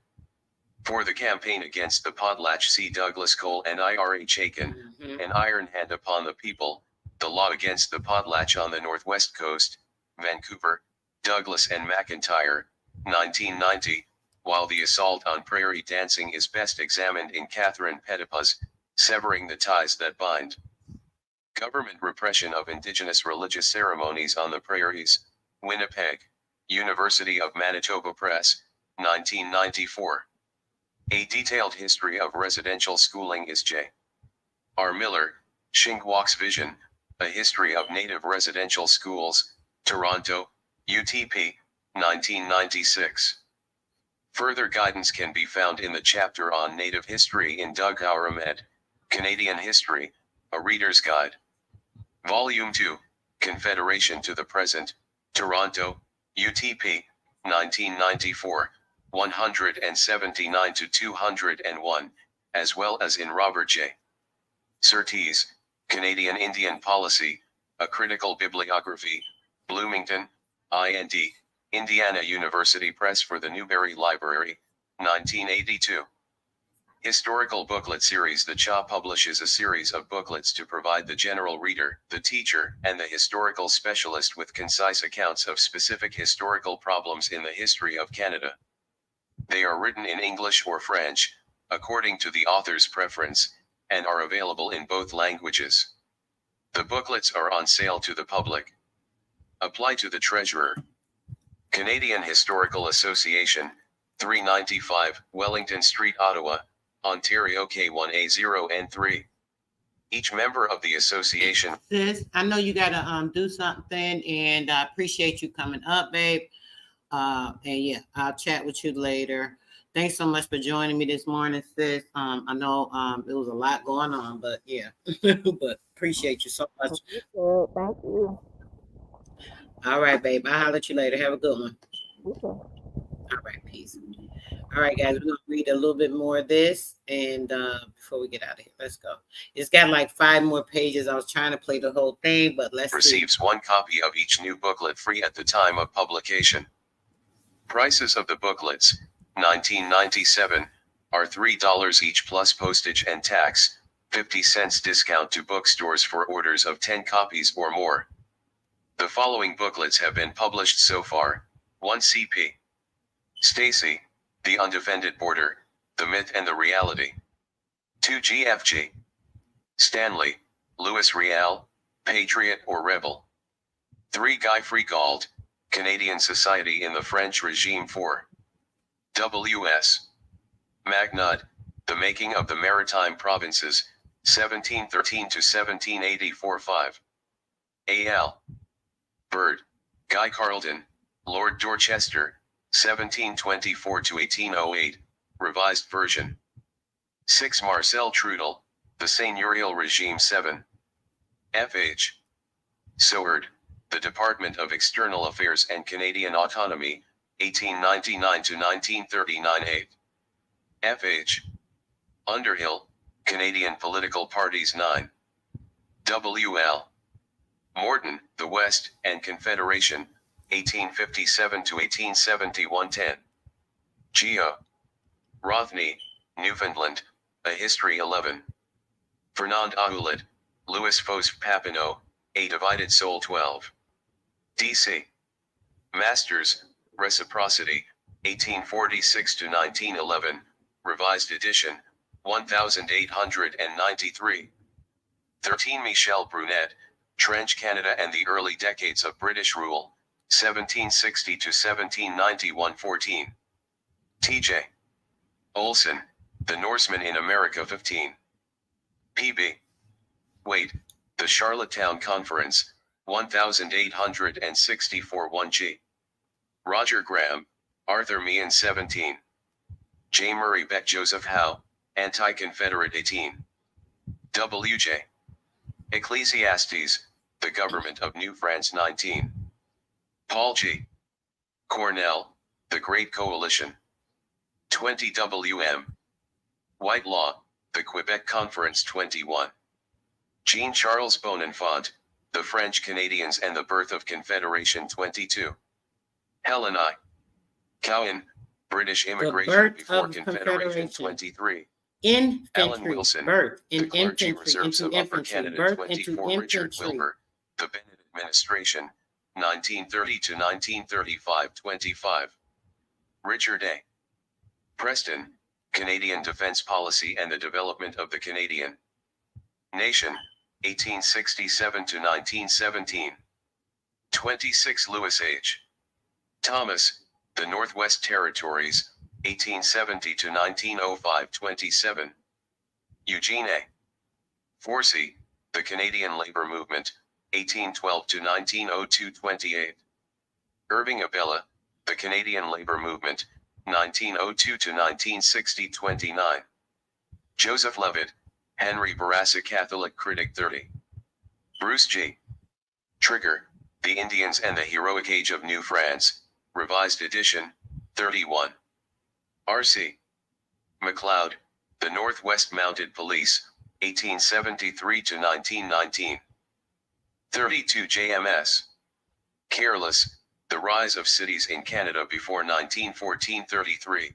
For the campaign against the potlatch, see Douglas Cole and Ira Chaikin, An Iron Hand Upon the People, The Law Against the Potlatch on the Northwest Coast, Vancouver, Douglas and McIntyre, 1990, while the assault on prairie dancing is best examined in Catherine Pettipa's Severing the Ties That Bind. Government Repression of Indigenous Religious Ceremonies on the Prairies, Winnipeg, University of Manitoba Press, 1994. A Detailed History of Residential Schooling is J. R. Miller, Shingwak's Vision, A History of Native Residential Schools, Toronto, UTP, 1996. Further guidance can be found in the chapter on Native History in Doug Ahmed, Canadian History, A Reader's Guide. Volume 2, Confederation to the Present, Toronto, UTP, 1994. 179 to 201, as well as in Robert J. Surtees, Canadian Indian Policy, A Critical Bibliography, Bloomington, IND, Indiana University Press for the Newberry Library, 1982. Historical Booklet Series. The CHA publishes a series of booklets to provide the general reader, the teacher, and the historical specialist with concise accounts of specific historical problems in the history of Canada. They are written in English or French, according to the author's preference, and are available in both languages. The booklets are on sale to the public. Apply to the Treasurer. Canadian Historical Association, 395, Wellington Street, Ottawa, Ontario K1A0N3. Each member of the association. Sis, I know you gotta do something, and I appreciate you coming up, babe. And yeah, I'll chat with you later. Thanks so much for joining me this morning, sis. I know it was a lot going on, but yeah, but appreciate you so much. Thank you. All right, babe. I'll holler at you later. Have a good one. Okay. All right, peace. All right, guys, we're gonna read a little bit more of this, and before we get out of here, let's go. It's got like 5 more pages. I was trying to play the whole thing, but let's receives see. 1 copy of each new booklet free at the time of publication. Prices of the booklets, 1997, are $3 each plus postage and tax, 50 cents discount to bookstores for orders of 10 copies or more. The following booklets have been published so far. 1 CP. Stacy, The Undefended Border, The Myth and the Reality. 2 GFG. Stanley, Louis Riel, Patriot or Rebel. 3 Guy Frigault, Canadian Society in the French Regime. 4 WS. Magnod, The Making of the Maritime Provinces, 1713 to 1784. 5 AL. Bird, Guy Carleton, Lord Dorchester, 1724 to 1808, revised version. 6 Marcel Trudel, The Seigneurial Regime. 7 FH. Seward, The Department of External Affairs and Canadian Autonomy, 1899 to 1939. 8 FH. Underhill, Canadian Political Parties. 9 WL. Morton, The West and Confederation, 1857 to 1871. 10 Geo. Rothney, Newfoundland, A History. 11 Fernand Aoulet, Louis Fos Papineau, A Divided Soul. 12 DC. Masters, Reciprocity, 1846 to 1911, revised edition, 1893. 13 Michel Brunet, Trench Canada and the Early Decades of British Rule, 1760 to 1791. 14 TJ. Olson, The Norsemen in America. 15 PB. Wait, The Charlottetown Conference, 1864. 1G. Roger Graham, Arthur Meehan. 17 J. Murray Beck. Joseph Howe, Anti-Confederate. 18 WJ. Ecclesiastes, The Government of New France. 19 Paul G. Cornell, The Great Coalition. 20 WM. Whitelaw, The Quebec Conference. 21 Jean-Charles Bonenfant, The French Canadians and the Birth of Confederation. 22 Helen I. Cowan, British Immigration Before Confederation. 23 Infantry, Ellen Wilson, birth The in Clergy infantry, Reserves into of Upper infantry, Canada. birth 24 into Richard infantry. Wilbur, The Bennett Administration, 1930 to 1935. 25 Richard A. Preston, Canadian Defence Policy and the Development of the Canadian Nation, 1867 to 1917. 26 Lewis H. Thomas, The Northwest Territories, 1870 to 1905. 27 Eugene A. Forsey, The Canadian Labour Movement, 1812 to 1902. 28 Irving Abella, The Canadian Labour Movement, 1902 to 1960. 29 Joseph Levitt, Henry Barassa Catholic Critic. 30 Bruce G. Trigger, The Indians and the Heroic Age of New France, revised edition, 31 R.C. MacLeod, The Northwest Mounted Police, 1873 to 1919. 32 JMS. Careless, The Rise of Cities in Canada Before 1914. 33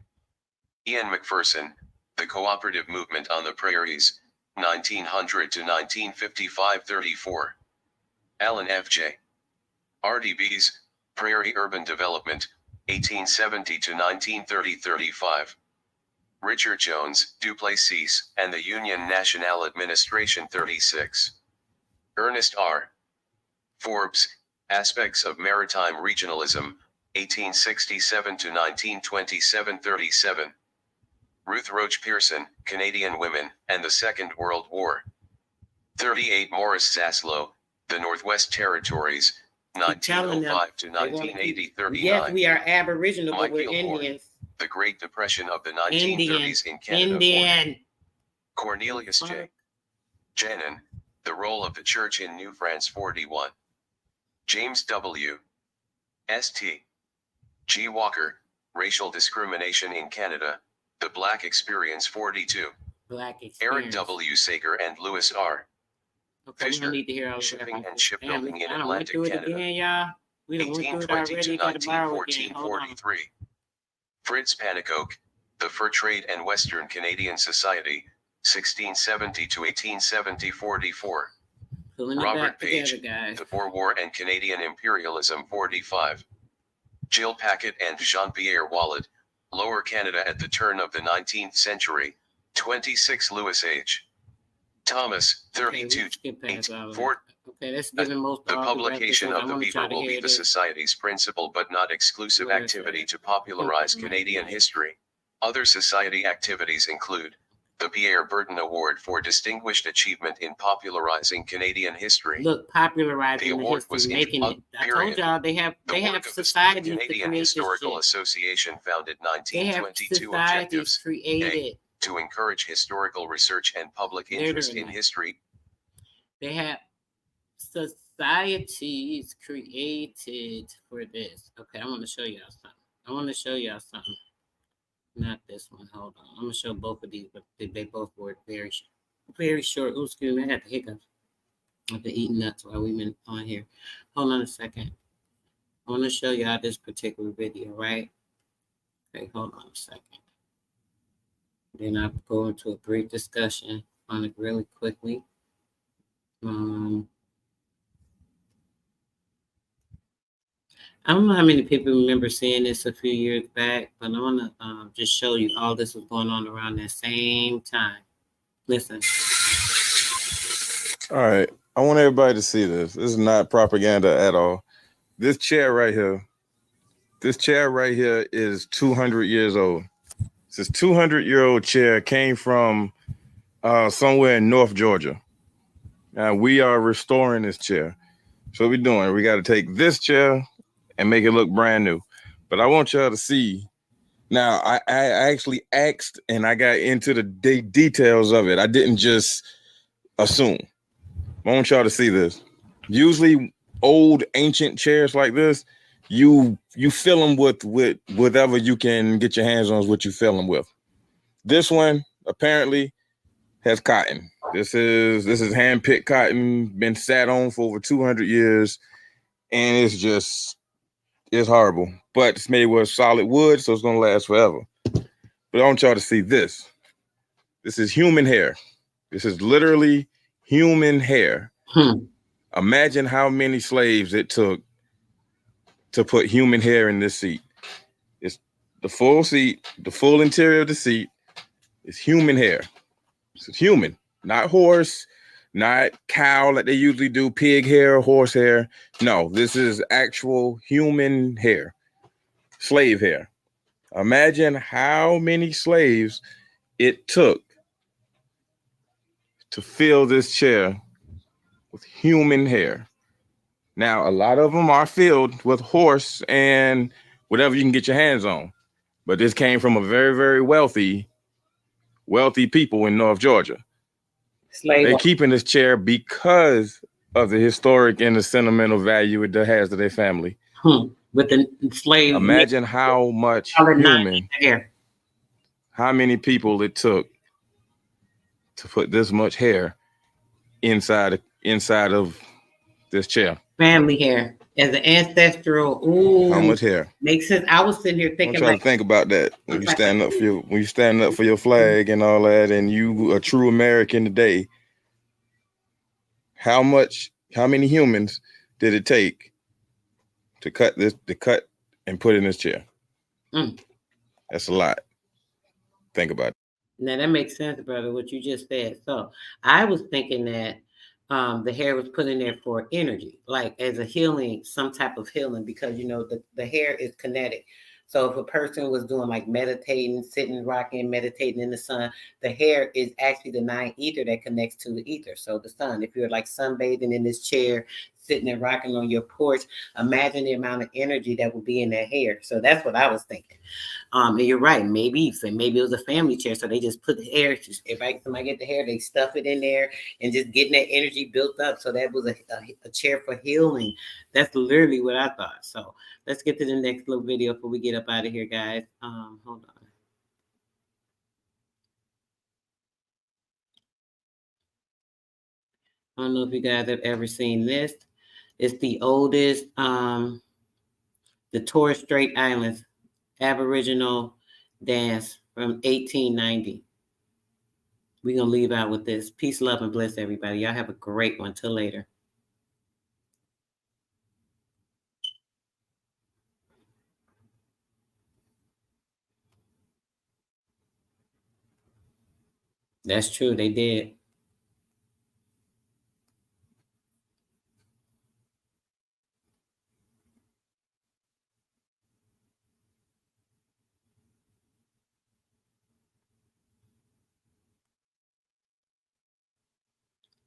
Ian McPherson, The Cooperative Movement on the Prairies, 1900 to 1955. 34 Alan F.J. RDBs, Prairie Urban Development, 1870 to 1930. 35 Richard Jones, Duplessis, and the Union Nationale Administration. 36 Ernest R. Forbes, Aspects of Maritime Regionalism, 1867 to 1927. 37 Ruth Roach Pearson, Canadian Women, and the Second World War. 38 Morris Zaslow, The Northwest Territories, 1905 to 1980. 39 Yes, we are Aboriginal, Mike but we're Gilmore, Indians. The Great Depression of the Indian. 1930s in Canada. Indian. Cornelius J. Jenin, The Role of the Church in New France. 41 James W. St. G. Walker, Racial Discrimination in Canada, The Black Experience. 42 Black experience. Eric W. Sager and Louis R. Okay, we Fisher, don't need to hear all Shipping that. and Shipbuilding in I done went Atlantic through it Canada. again, y'all. We done went through it 1820 already. to Got to borrow again. 1914. Hold on. 43 Fritz Panicoke, The Fur Trade and Western Canadian Society, 1670 to 1870. 44 Pulling it Robert back Page, together, guys. The Boer War and Canadian Imperialism. 45 Jill Packett and Jean-Pierre Wallet, Lower Canada at the Turn of the 19th Century, 26 Lewis H. Thomas, Okay, 32. we skip past all of that. Four, Okay, let's give him most the all publication references. I of the want to try Beaver to will be hear the this. Society's principal but not exclusive Where is activity that? to popularize I think Canadian that's right. history. Other Society activities include the Pierre Burton Award for Distinguished Achievement in Popularizing Canadian History. Look, The popularizing the award was history, making it. I told period. y'all they have The work of the societies to Canadian create this Historical shit. Association founded They have 1922 societies objectives. created. To encourage historical research and public They're interest doing in that. history. They have societies created for this. Okay, I want to show y'all something. Not this one. Hold on. I'm gonna show both of these, but they both were very short. Oh, excuse me, I had the hiccups. I've been eating nuts while we've been on here. Hold on a second. I want to show y'all this particular video, right? Okay, hold on a second. Then I'll go into a brief discussion on it really quickly. I don't know how many people remember seeing this a few years back, but I want to just show you all this was going on around that same time. Listen. All right. I want everybody to see this. This is not propaganda at all. This chair right here is 200 years old. This 200-year-old chair came from somewhere in North Georgia. Now we are restoring this chair. So what we're doing, we got to take this chair and make it look brand new. But I want y'all to see. Now, I actually asked and I got into the details of it. I didn't just assume. I want y'all to see this. Usually old ancient chairs like this, you fill them with whatever you can get your hands on is what you fill them with. This one apparently has cotton. This is hand-picked cotton, been sat on for over 200 years, and it's horrible. But it's made with solid wood, so it's gonna last forever. But I want y'all to see this. This is human hair. This is literally human hair. Imagine how many slaves it took to put human hair in this seat. It's the full seat, the full interior of the seat is human hair. It's human, not horse, not cow like they usually do, pig hair, horse hair. No, this is actual human hair, slave hair. Imagine how many slaves it took to fill this chair with human hair. Now, a lot of them are filled with horse and whatever you can get your hands on. But this came from a very, very wealthy people in North Georgia. They're keeping this chair because of the historic and the sentimental value it has to their family. With the slave. Imagine how much human, how many people it took to put this much hair inside of this chair. Family hair as an ancestral. Ooh, how much hair makes sense. I was sitting here thinking, to think about that when you stand up for your flag and all that, and you a true American today. How many humans did it take to cut and put in this chair? That's a lot. Think about it. Now that makes sense, brother, what you just said. So I was thinking that the hair was put in there for energy, like as a healing, some type of healing, because the hair is kinetic. So if a person was doing like meditating, sitting, rocking, meditating in the sun, the hair is actually the 9 ether that connects to the ether. So the sun, if you're like sunbathing in this chair, sitting and rocking on your porch, imagine the amount of energy that would be in that hair. So that's what I was thinking. And you're right. Maybe it was a family chair, so they just put the hair. If somebody get the hair, they stuff it in there and just getting that energy built up. So that was a chair for healing. That's literally what I thought. So let's get to the next little video before we get up out of here, guys. Hold on. I don't know if you guys have ever seen this. It's the oldest, the Torres Strait Islands Aboriginal dance from 1890. We're going to leave out with this. Peace, love, and bliss, everybody. Y'all have a great one. Till later. That's true. They did.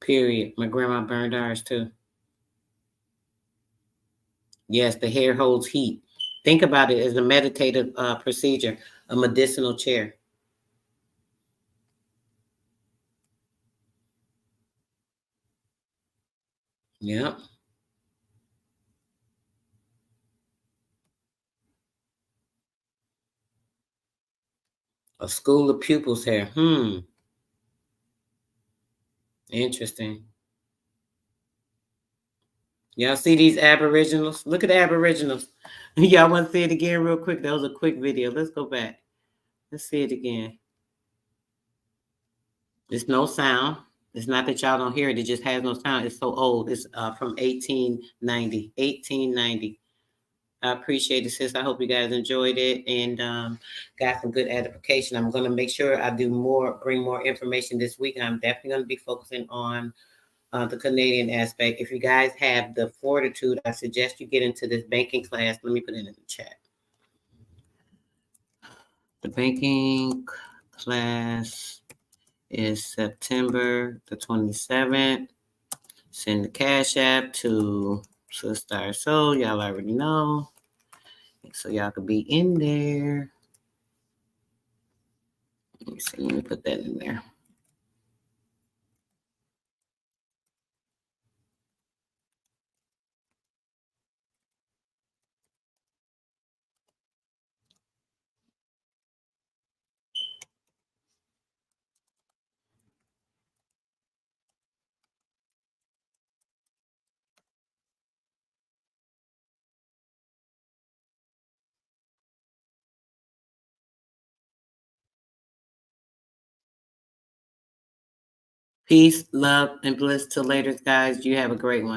Period. My grandma burned ours too. Yes, the hair holds heat. Think about it as a meditative procedure, a medicinal chair. Yep. A school of pupils hair. Interesting. Y'all see these Aboriginals? Look at the Aboriginals. Y'all want to see it again real quick? That was a quick video. Let's go back. Let's see it again. There's no sound. It's not that y'all don't hear it. It just has no sound. It's so old. It's from 1890. 1890. I appreciate it, sis. I hope you guys enjoyed it and got some good edification. I'm going to make sure I do more, bring more information this week. And I'm definitely going to be focusing on the Canadian aspect. If you guys have the fortitude, I suggest you get into this banking class. Let me put it in the chat. The banking class is September the 27th. Send the Cash App to Sister Soul. Y'all already know. So y'all could be in there. Let me see. Let me put that in there. Peace, love, and bliss. Till later, guys. You have a great one.